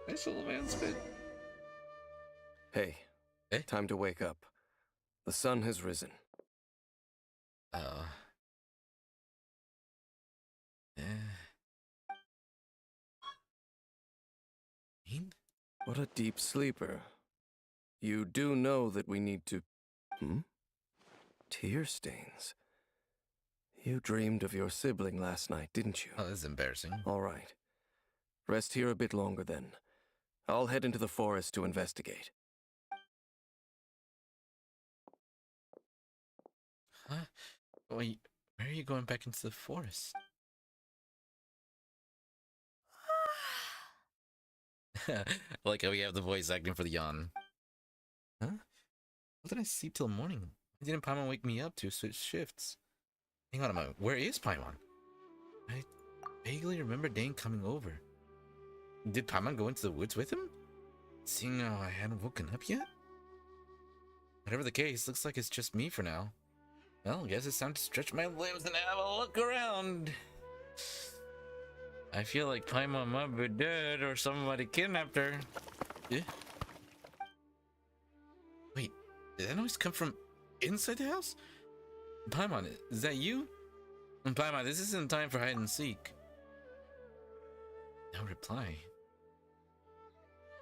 nice little man spit. Hey, time to wake up. The sun has risen. What a deep sleeper. You do know that we need to... Tear stains. You dreamed of your sibling last night, didn't you? Oh, this is embarrassing. All right. Rest here a bit longer then. I'll head into the forest to investigate. Huh? Wait, where are you going back into the forest? Like how we have the voice acting for the yawn. Huh? What did I sleep till morning? Why didn't Paimon wake me up to switch shifts? Hang on a moment. Where is Paimon? I vaguely remember Dane coming over. Did Paimon go into the woods with him? Seeing how I hadn't woken up yet? Whatever the case, looks like it's just me for now. Well, I guess it's time to stretch my limbs and have a look around. I feel like Paimon might be dead or somebody kidnapped her. Eh? Wait, did that noise come from inside the house? Paimon, is that you? Paimon, this isn't time for hide and seek. No reply.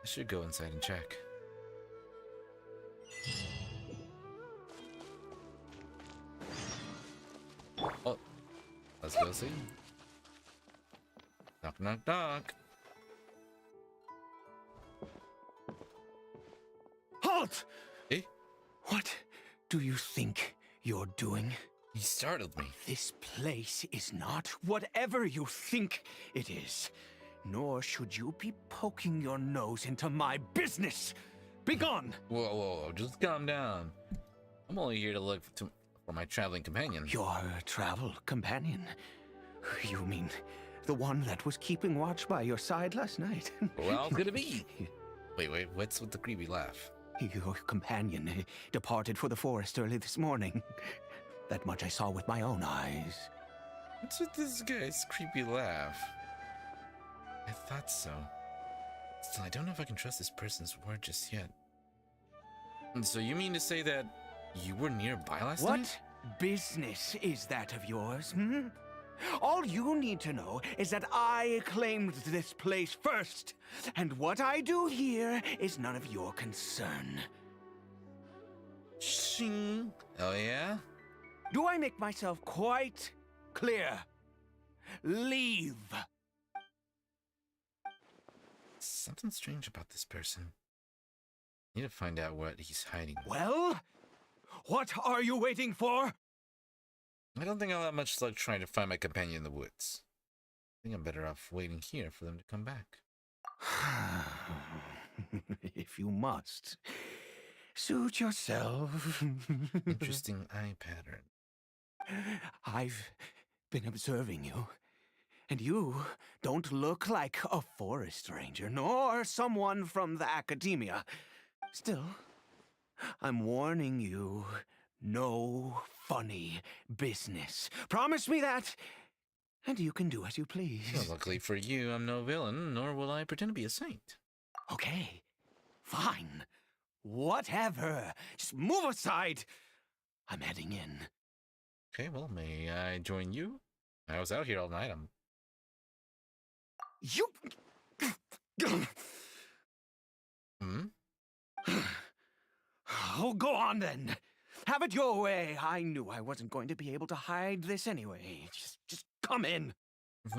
I should go inside and check. Oh, let's go see. Knock, knock, knock. Halt! Eh? What do you think you're doing? You startled me. This place is not whatever you think it is. Nor should you be poking your nose into my business. Be gone! Whoa, whoa, just calm down. I'm only here to look for my traveling companion. Your travel companion? You mean the one that was keeping watch by your side last night? Well, could it be? Wait, what's with the creepy laugh? Your companion departed for the forest early this morning. That much I saw with my own eyes. What's with this guy's creepy laugh? I thought so. Still, I don't know if I can trust this person's word just yet. And so you mean to say that you were nearby last night? What business is that of yours, hmm? All you need to know is that I claimed this place first, and what I do here is none of your concern. Shing. Oh yeah? Do I make myself quite clear? Leave. Something strange about this person. Need to find out what he's hiding. Well, what are you waiting for? I don't think I'll have much luck trying to find my companion in the woods. I think I'm better off waiting here for them to come back. If you must. Suit yourself. Interesting eye pattern. I've been observing you, and you don't look like a forest ranger, nor someone from the academia. Still, I'm warning you, no funny business. Promise me that, and you can do as you please. Well, luckily for you, I'm no villain, nor will I pretend to be a saint. Okay, fine. Whatever. Just move aside. I'm heading in. Okay, well, may I join you? I was out here all night. You... Oh, go on then. Have it your way. I knew I wasn't going to be able to hide this anyway. Just come in.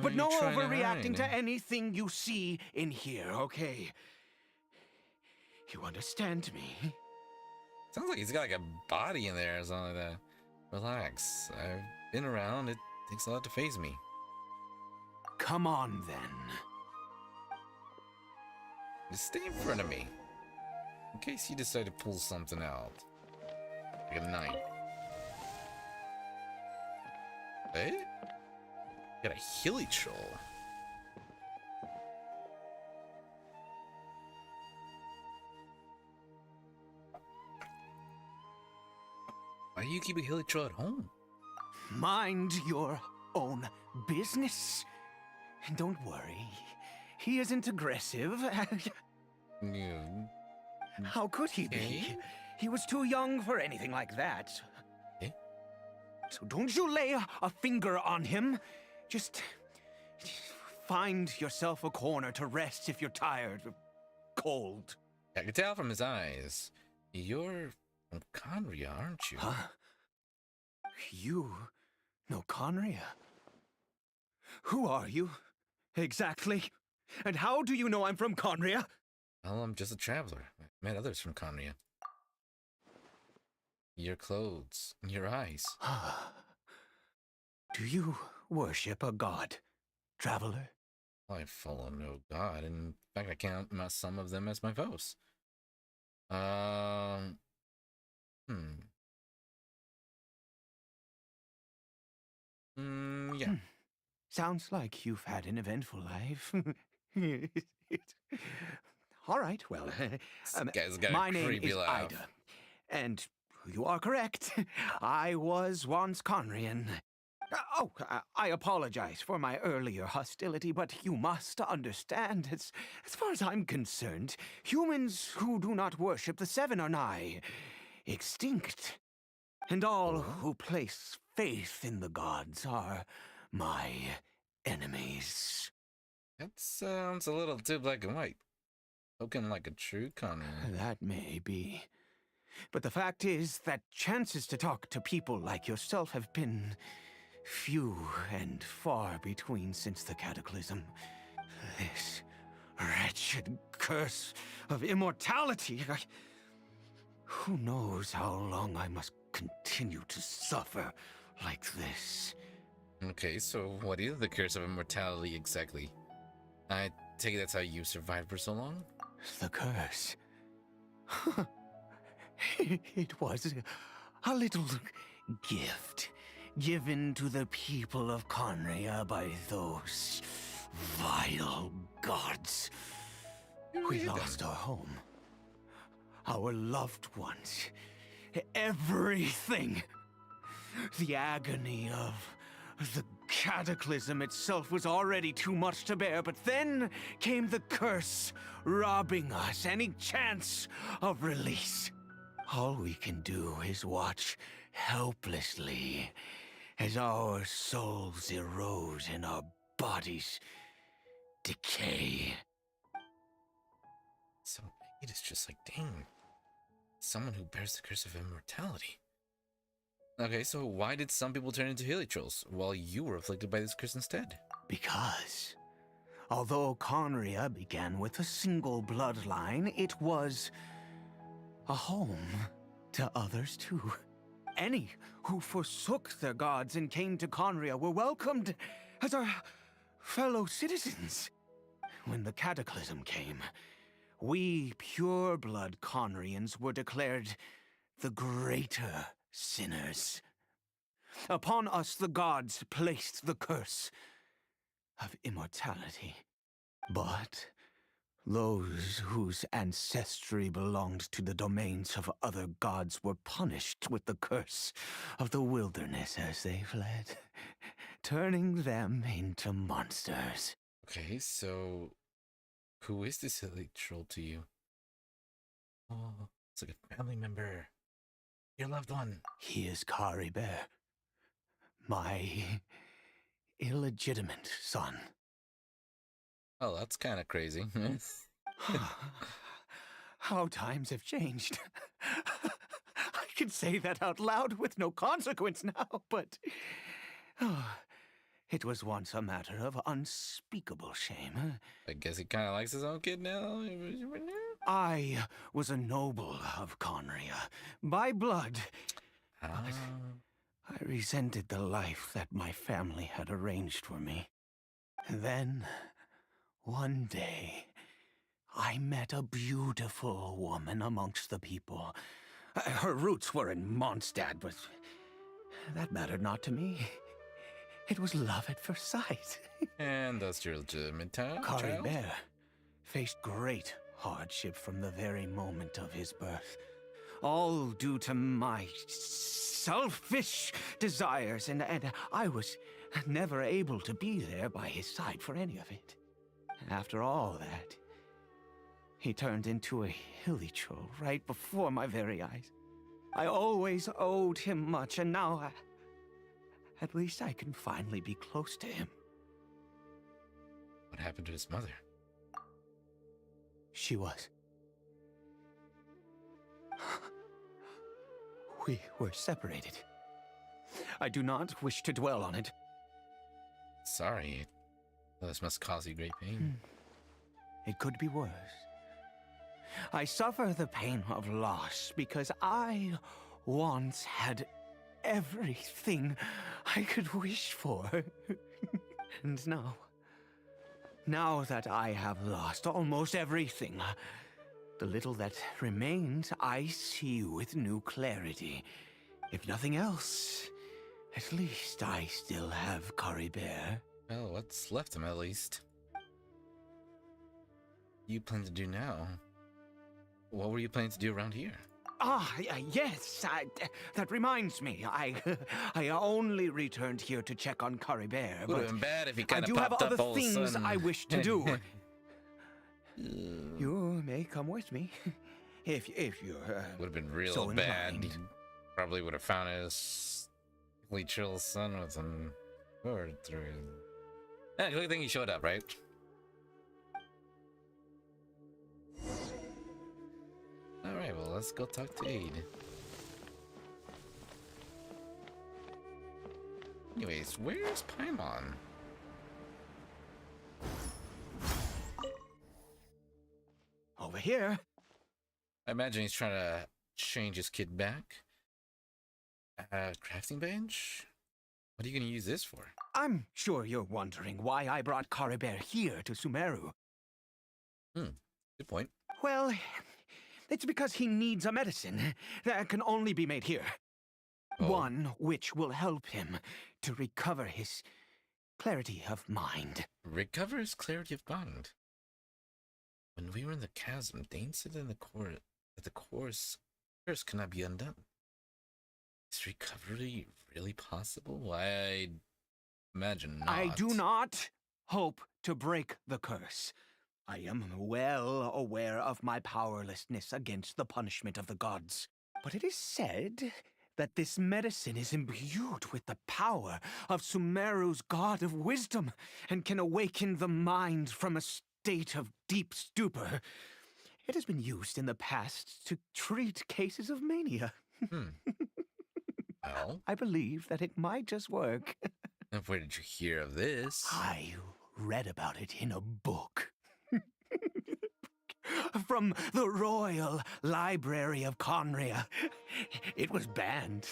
But no overreacting to anything you see in here, okay? You understand me? Sounds like he's got like a body in there or something like that. Relax. I've been around. It takes a lot to faze me. Come on, then. Just stay in front of me. In case you decide to pull something out. Like a knife. Hey? Got a hilly troll. Why do you keep a hilly troll at home? Mind your own business. And don't worry, he isn't aggressive. How could he be? He was too young for anything like that. So don't you lay a finger on him. Just find yourself a corner to rest if you're tired. cold. I can tell from his eyes. You're from Conria, aren't you? Huh? You know Conria? Who are you? Exactly. And how do you know I'm from Conria? Well, I'm just a traveler. I've met others from Conria. Your clothes, your eyes. Do you worship a god, traveler? I follow no god. In fact, I count some of them as my foes. Yeah. Sounds like you've had an eventful life. All right, well, Guy's got my a name creepy is laugh. Ida, and you are correct. I was once Conrian. I apologize for my earlier hostility, but you must understand, as far as I'm concerned, humans who do not worship the Seven are nigh extinct. And all who place faith in the gods are my enemies. That sounds a little too black and white. Looking like a true Conrian. That may be. But the fact is that chances to talk to people like yourself have been few and far between since the cataclysm. This wretched curse of immortality. Who knows how long I must continue to suffer like this? Okay, so what is the curse of immortality exactly? I take it that's how you survived for so long? The curse. It was a little gift given to the people of Conria by those vile gods. We lost our home, our loved ones, everything. The agony of the cataclysm itself was already too much to bear, but then came the curse, robbing us any chance of release. All we can do is watch helplessly as our souls erode and our bodies decay. So it is just like, dang, someone who bears the curse of immortality. Okay, so why did some people turn into hilichurls while you were afflicted by this curse instead? Because, although Conria began with a single bloodline, it was a home to others too. Any who forsook their gods and came to Conria were welcomed as our fellow citizens. When the cataclysm came, we pure-blood Conrians were declared the greater sinners. Upon us the gods placed the curse of immortality. But those whose ancestry belonged to the domains of other gods were punished with the curse of the wilderness as they fled, turning them into monsters. Okay, so who is this hilichurl to you? Oh, it's like a family member. Your loved one. He is Kari Bear, my illegitimate son. Oh, that's kind of crazy. How times have changed. I can say that out loud with no consequence now, but it was once a matter of unspeakable shame. I guess he kind of likes his own kid now. I was a noble of Conria, by blood. But I resented the life that my family had arranged for me. Then, one day, I met a beautiful woman amongst the people. Her roots were in Mondstadt, but that mattered not to me. It was love at first sight. And that's your legitimate child? Kari Bear faced great hardship from the very moment of his birth. All due to my selfish desires, and I was never able to be there by his side for any of it. After all that, he turned into a hilichurl right before my very eyes. I always owed him much, and now at least I can finally be close to him. What happened to his mother? she was. We were separated. I do not wish to dwell on it. Sorry. This must cause you great pain. It could be worse. I suffer the pain of loss because I once had everything I could wish for. And now that I have lost almost everything, the little that remains I see with new clarity. If nothing else, at least I still have Caribert. Well, what's left of him at least? You plan to do now? What were you planning to do around here? Yes, that reminds me. I only returned here to check on Caribert. Would have been bad if he kind I of do have popped up other all of a things sudden. I wish to do. You may come with me, if you're. Would have been real so bad. inclined. He probably would have found his chill son with some sword through his. Yeah, good thing he showed up, right? Alright, well, let's go talk to Aid. Anyways, where's Paimon? Over here. I imagine he's trying to change his kid back. Crafting bench? What are you going to use this for? I'm sure you're wondering why I brought Caribert here to Sumeru. Good point. Well, it's because he needs a medicine that can only be made here. One which will help him to recover his clarity of mind. Recover his clarity of mind? When we were in the chasm, Dane said in the that the curse cannot be undone. Is recovery really possible? I imagine not. I do not hope to break the curse. I am well aware of my powerlessness against the punishment of the gods. But it is said that this medicine is imbued with the power of Sumeru's god of wisdom and can awaken the mind from a state of deep stupor. It has been used in the past to treat cases of mania. Well, I believe that it might just work. and where did you hear of this? I read about it in a book. From the Royal Library of Conria. It was banned.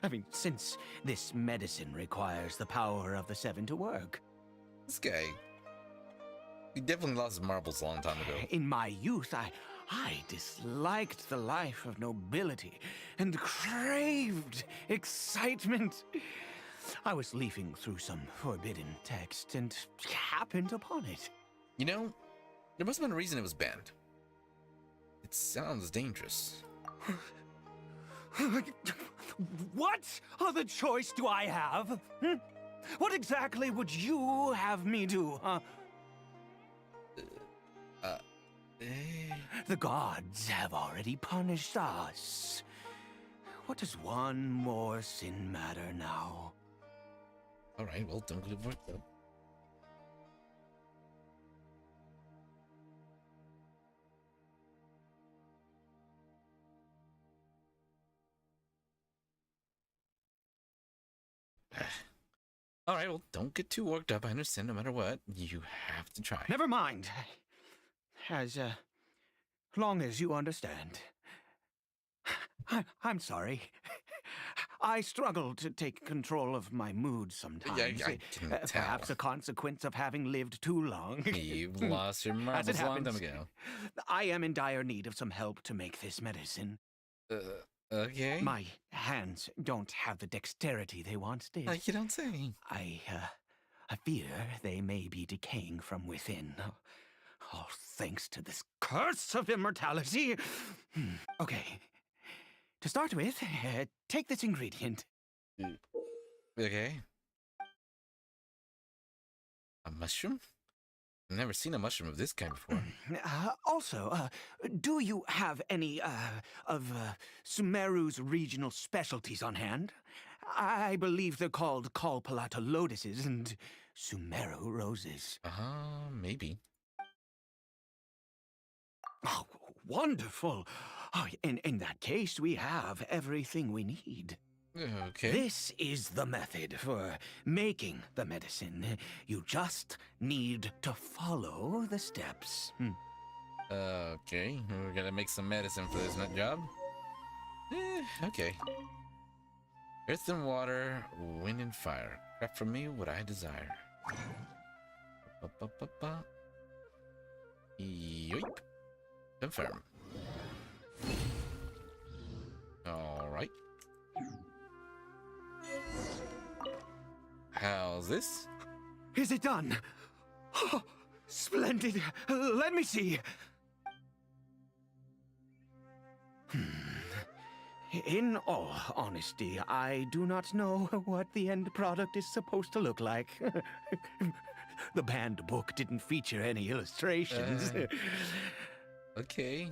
I mean, since this medicine requires the power of the Seven to work. This guy, he definitely lost his marbles a long time ago. In my youth, I disliked the life of nobility and craved excitement. I was leafing through some forbidden text and happened upon it. You know, there must have been a reason it was banned. It sounds dangerous. What other choice do I have? What exactly would you have me do, huh? The gods have already punished us. What does one more sin matter now? Alright, well, don't get worked up. Alright, well, don't get too worked up. I understand no matter what. You have to try. Never mind. As long as you understand. I'm sorry. I struggle to take control of my mood sometimes. I can tell. Perhaps a consequence of having lived too long. You've lost your As it marbles a long time happens, ago. I am in dire need of some help to make this medicine. Okay. My hands don't have the dexterity they once did. You don't say. I fear they may be decaying from within. All thanks to this curse of immortality. Okay. To start with, take this ingredient. Okay. A mushroom? I've never seen a mushroom of this kind before. Also, do you have any of Sumeru's regional specialties on hand? I believe they're called Kalpalata lotuses and Sumeru roses. Maybe. Oh, wonderful. Oh, in that case, we have everything we need. Okay. This is the method for making the medicine. You just need to follow the steps. Okay, we're gonna make some medicine for this nut job. Okay. Earth and water, wind and fire. Craft for me what I desire. Yoip. Confirm. Alright. How's this? Is it done? Oh, splendid. Let me see. In all honesty, I do not know what the end product is supposed to look like. The banned book didn't feature any illustrations. Okay.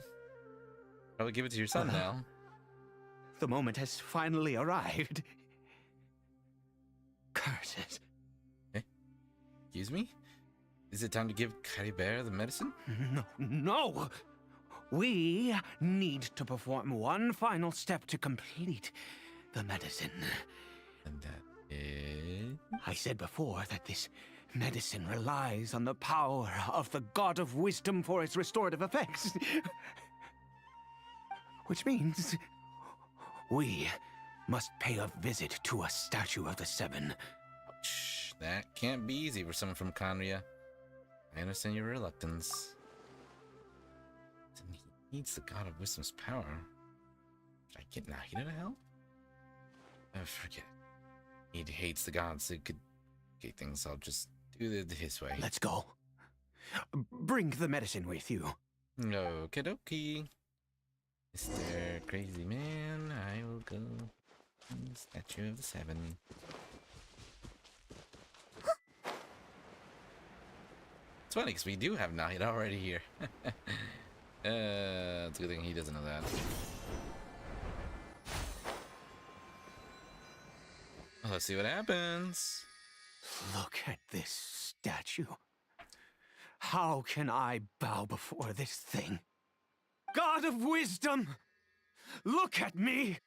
I will give it to your son now. The moment has finally arrived. Curses. Excuse me? Is it time to give Caribert the medicine? No! We need to perform one final step to complete the medicine. And that is... I said before that this medicine relies on the power of the God of Wisdom for its restorative effects. Which means we must pay a visit to a statue of the Seven. Shh, that can't be easy for someone from Conria. I understand your reluctance. He needs the God of Wisdom's power. Should I get Nahida to help? Oh, forget it. He hates the gods, so it could get things. I'll just do it his way. Let's go. Bring the medicine with you. Okie dokie. Mr. Crazy Man, I will go to the Statue of the Seven. It's funny because we do have Nahida already here. It's a good thing he doesn't know that. Well, let's see what happens. Look at this statue. How can I bow before this thing? God of Wisdom, look at me.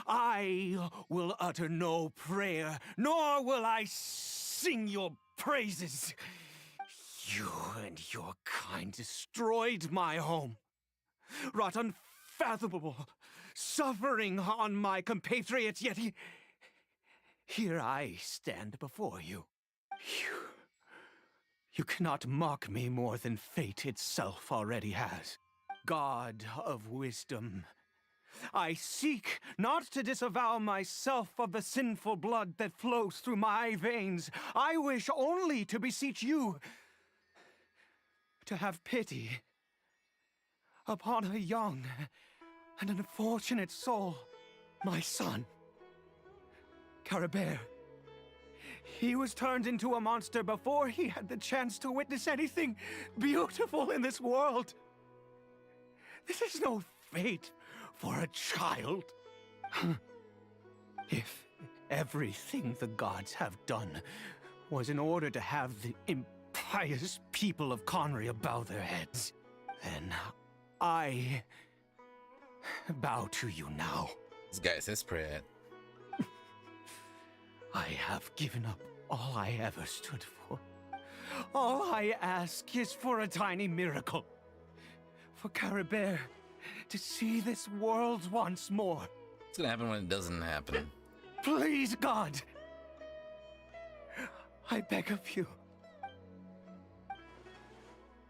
I will utter no prayer, nor will I sing your praises. You and your kind destroyed my home, wrought unfathomable suffering on my compatriots, yet here I stand before you. You cannot mock me more than fate itself already has. God of Wisdom, I seek not to disavow myself of the sinful blood that flows through my veins. I wish only to beseech you to have pity upon a young and unfortunate soul, my son, Caribert. He was turned into a monster before he had the chance to witness anything beautiful in this world. This is no fate for a child. If everything the gods have done was in order to have the impious people of Conria bow their heads, then I bow to you now. This guy says prayer. I have given up all I ever stood for. All I ask is for a tiny miracle. For Caribert to see this world once more. It's gonna happen when it doesn't happen. Please, God. I beg of you.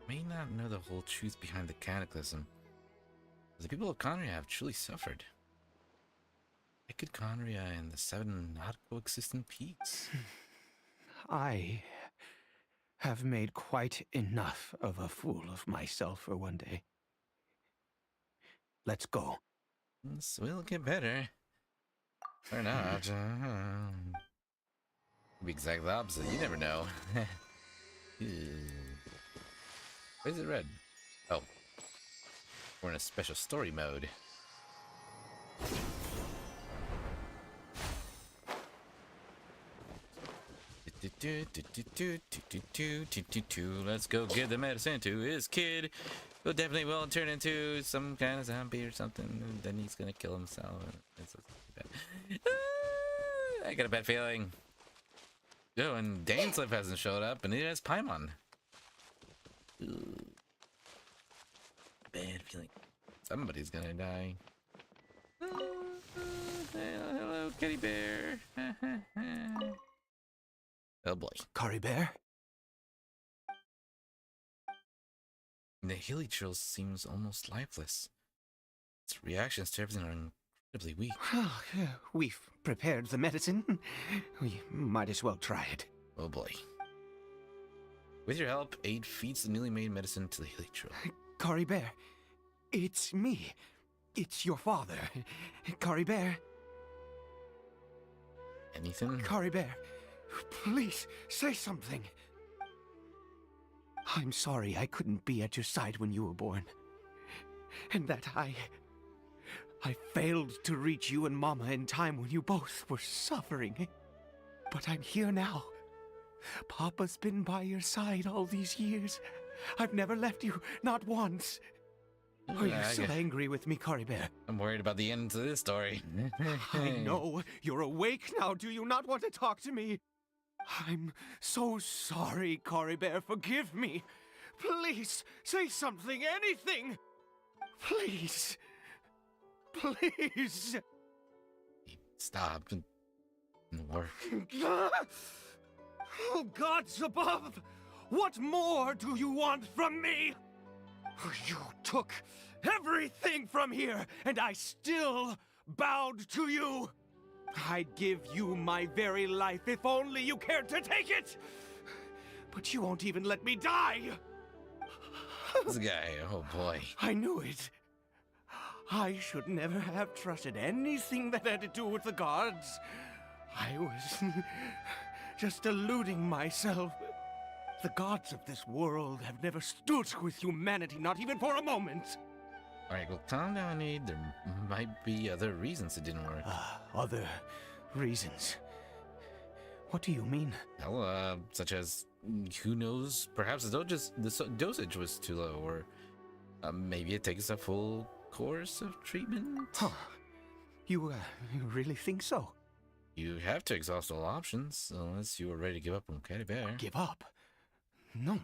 May not know the whole truth behind the cataclysm. The people of Conria have truly suffered. Why could Conria and the Seven not coexist in peace? I have made quite enough of a fool of myself for one day. Let's go. This will get better. Or not. Be exactly the opposite. You never know. Why is it red? Oh. We're in a special story mode. Let's go give the medicine to his kid, who definitely will turn into some kind of zombie or something, and then he's gonna kill himself. It's so bad. I got a bad feeling. Oh, and Daneslip hasn't showed up, and neither has Paimon. Ooh. Bad feeling. Somebody's gonna die. Hello, Kitty Bear. Oh boy. Kari Bear? The Hilichurl seems almost lifeless. Its reactions to everything are incredibly weak. We've prepared the medicine. We might as well try it. Oh boy. With your help, Aid feeds the newly made medicine to the Hilichurl. Kari Bear, it's me. It's your father. Kari Bear. Anything? Kari Bear, please say something. I'm sorry I couldn't be at your side when you were born. And that I failed to reach you and Mama in time when you both were suffering. But I'm here now. Papa's been by your side all these years. I've never left you, not once. Are you still angry with me, Kari Bear? I'm worried about the end to this story. I know. You're awake now. Do you not want to talk to me? I'm so sorry, Kari Bear. Forgive me. Please, say something, anything. Please. Please. Stop and work. Oh, gods above! What more do you want from me? You took everything from here, and I still bowed to you. I'd give you my very life if only you cared to take it. But you won't even let me die. This guy, oh boy. I knew it. I should never have trusted anything that had to do with the gods. I was just deluding myself. The gods of this world have never stood with humanity, not even for a moment. Alright, well, calm down, Aid. There might be other reasons it didn't work. Other reasons? What do you mean? Well, such as, who knows, perhaps the dosage was too low, or maybe it takes a full course of treatment? Huh. You really think so? You have to exhaust all options, unless you are ready to give up on Caddy Bear. Give up? No,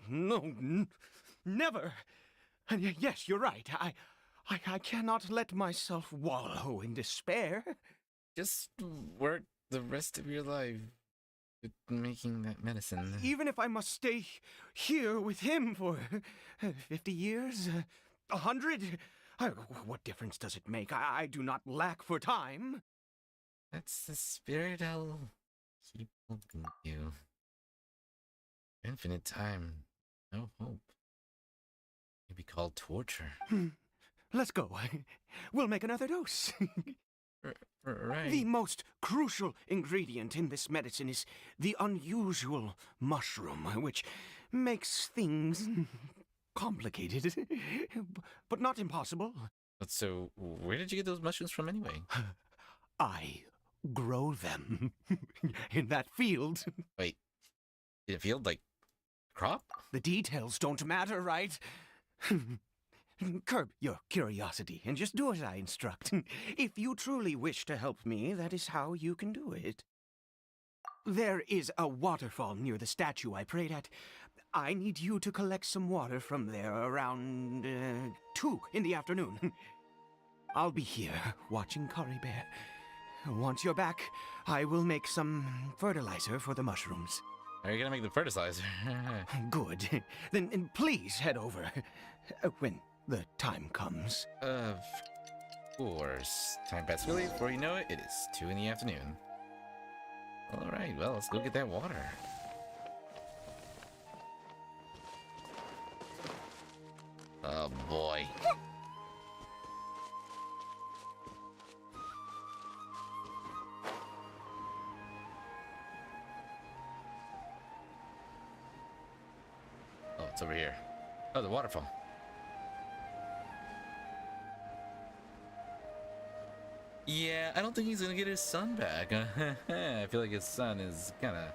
never. And yes, you're right. I cannot let myself wallow in despair. Just work the rest of your life with making that medicine. Even if I must stay here with him for 50 years, 100, what difference does it make? I do not lack for time. That's the spirit I'll keep helping you. Infinite time, no hope. Maybe called torture. Let's go. We'll make another dose. Right. The most crucial ingredient in this medicine is the unusual mushroom, which makes things complicated, but not impossible. But so, where did you get those mushrooms from anyway? I grow them in that field. Wait, in a field like crop? The details don't matter, right? Curb your curiosity and just do as I instruct. If you truly wish to help me, that is how you can do it. There is a waterfall near the statue I prayed at. I need you to collect some water from there around 2 in the afternoon. I'll be here watching Kari Bear. Once you're back, I will make some fertilizer for the mushrooms. Are you gonna make the fertilizer? Good. Then please head over when the time comes. Of course. Time passed quickly. Before you know it, it is 2 in the afternoon. Alright, well, let's go get that water. Oh boy. Oh, it's over here. Oh, the waterfall. Yeah, I don't think he's gonna get his son back. I feel like his son is kind of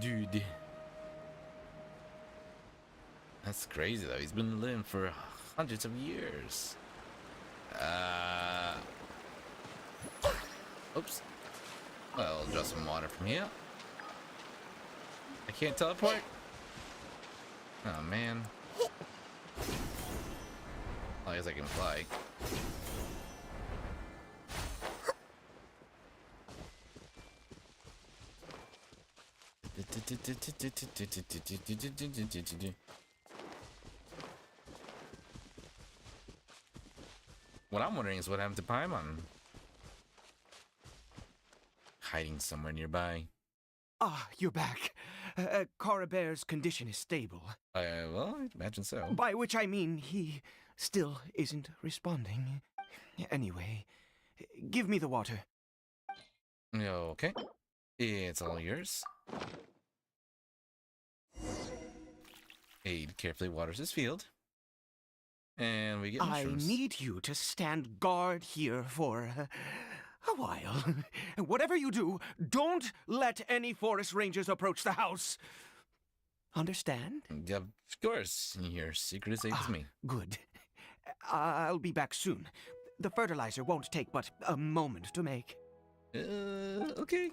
Dude. That's crazy though. He's been living for hundreds of years. Oops. Well, I'll draw some water from here. I can't teleport? Oh man. I guess I can fly. What I'm wondering is what happened to Paimon. Hiding somewhere nearby. Ah, you're back. Carabear's condition is stable. Well, I imagine so. By which I mean he still isn't responding. Anyway, give me the water. Okay. It's all yours. Aid carefully waters his field. And we get mushrooms. I need you to stand guard here for a while. Whatever you do, don't let any forest rangers approach the house. Understand? Yeah, of course. Your secret is safe with me. Good. I'll be back soon. The fertilizer won't take but a moment to make. Okay.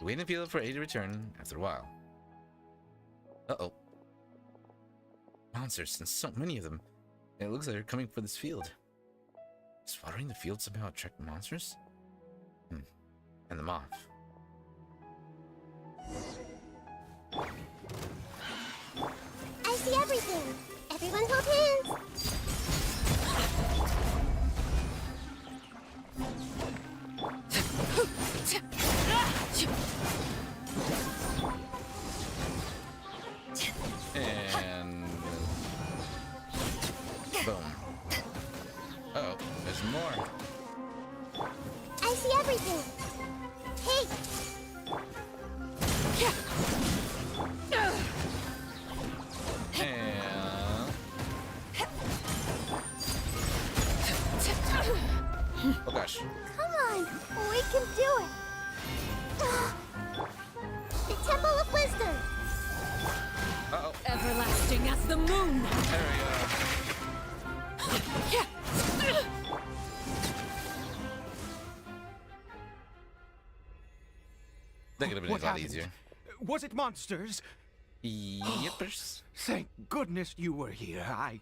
Wait in the field for aid to return after a while. Uh-oh. Monsters, and so many of them. It looks like they're coming for this field. Is watering the field somehow attract monsters? And the moth. I see everything. Everyone hold hands. And boom. Uh-oh, there's more. I see everything. Hey. And oh gosh. Come on, we can do it. The Temple of Wisdom. Uh-oh. Everlasting as the moon. There we go. That could have been a lot easier. Was it monsters? Yippers. Thank goodness you were here. I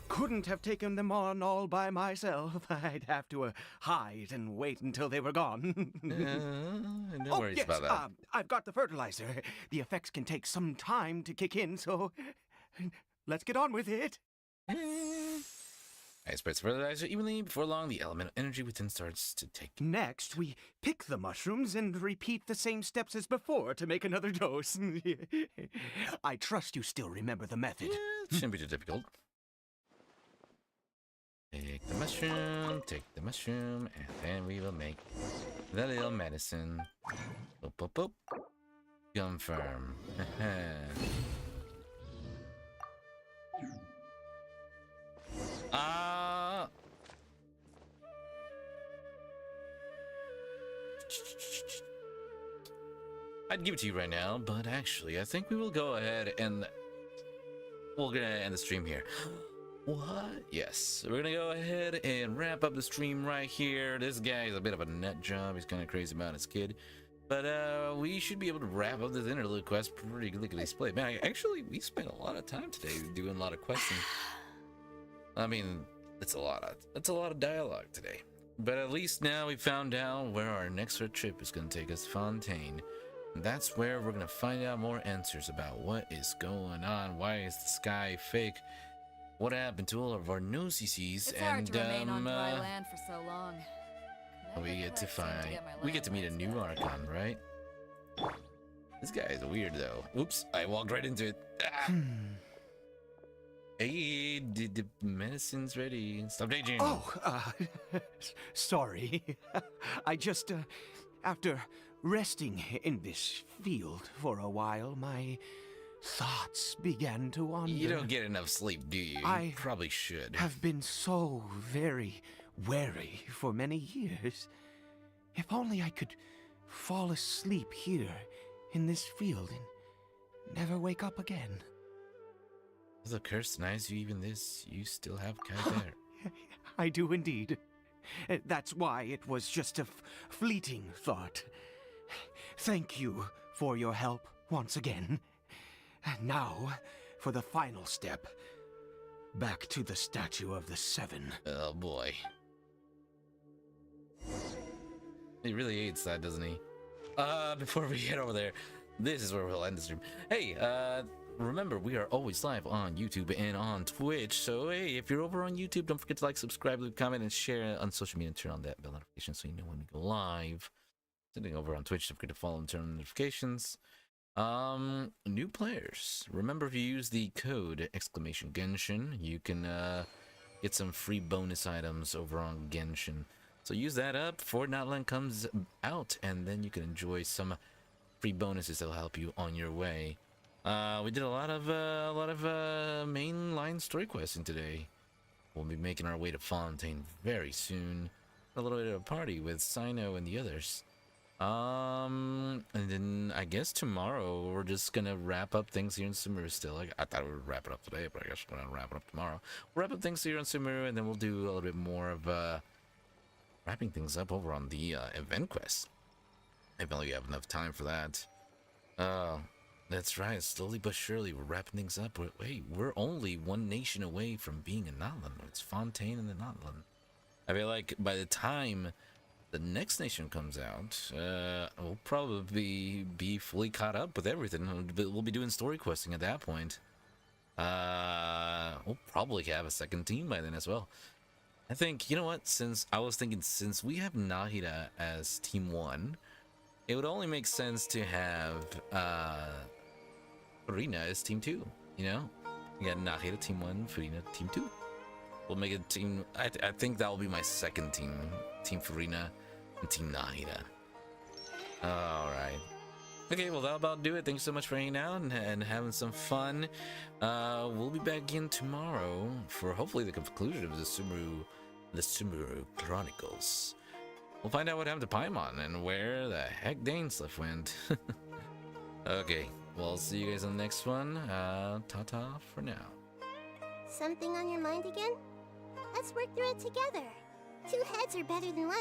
couldn't have taken them on all by myself. I'd have to hide and wait until they were gone. No worries about that. I've got the fertilizer. The effects can take some time to kick in, so let's get on with it. I spread fertilizer evenly. Before long, the elemental energy within starts to take. Next, we pick the mushrooms and repeat the same steps as before to make another dose. I trust you still remember the method. Yeah, it shouldn't be too difficult. Take the mushroom, and then we will make the little medicine. Boop, boop, boop. Confirm. I'd give it to you right now, but actually, I think we will go ahead and we're gonna end the stream here. What? Yes, we're gonna go ahead and wrap up the stream right here. This guy is a bit of a nut job. He's kind of crazy about his kid, but we should be able to wrap up this interlude quest pretty lickety split. Man, actually, we spent a lot of time today doing a lot of questing. I mean, it's a lot of dialogue today. But at least now we found out where our next trip is going to take us, Fontaine. And that's where we're going to find out more answers about what is going on. Why is the sky fake? What happened to all of our new CCs? It's hard to remain on dry land for so long. We get to meet a new Archon, right? This guy is weird though. Oops, I walked right into it. Ah. Hey, the medicine's ready. Stop daydreaming. Oh, sorry. I just, after resting in this field for a while, my thoughts began to wander. You don't get enough sleep, do you? You probably should. Have been so very wary for many years. If only I could fall asleep here in this field and never wake up again. The curse denies you even this. You still have Kai there. I do indeed. That's why it was just a fleeting thought. Thank you for your help once again. And now, for the final step. Back to the Statue of the Seven. Oh boy. He really hates that, doesn't he? Before we get over there, this is where we'll end the stream. Hey, remember, we are always live on YouTube and on Twitch. So, hey, if you're over on YouTube, don't forget to like, subscribe, leave a comment, and share on social media and turn on that bell notification so you know when we go live. Sitting over on Twitch, don't forget to follow and turn on notifications. New players. Remember, if you use the code !Genshin, you can get some free bonus items over on Genshin. So use that up before Notland comes out, and then you can enjoy some free bonuses that'll help you on your way. We did a lot of mainline story questing today. We'll be making our way to Fontaine very soon. A little bit of a party with Sino and the others. And then I guess tomorrow we're just gonna wrap up things here in Sumeru still. I thought we would wrap it up today, but I guess we're gonna wrap it up tomorrow. We'll wrap up things here in Sumeru, and then we'll do a little bit more of wrapping things up over on the event quest. If only we have enough time for that. That's right. Slowly but surely we're wrapping things up. We're only one nation away from being in Notland. It's Fontaine and the Notland. I feel like by the time the next nation comes out, we'll probably be fully caught up with everything. We'll be doing story questing at that point. We'll probably have a second team by then as well. I think, you know what, since we have Nahida as team 1, it would only make sense to have Furina as team 2, you know? You got Nahida team 1, Furina team 2. We'll make a team. I think that will be my second team. Team Furina and Team Nahida. Alright. Okay, well, that'll about do it. Thanks so much for hanging out and having some fun. We'll be back again tomorrow for hopefully the conclusion of the Sumeru Chronicles. We'll find out what happened to Paimon and where the heck Dainsliff went. Okay, well, I'll see you guys on the next one. Ta-ta for now. Something on your mind again? Let's work through it together. 2 heads are better than 1.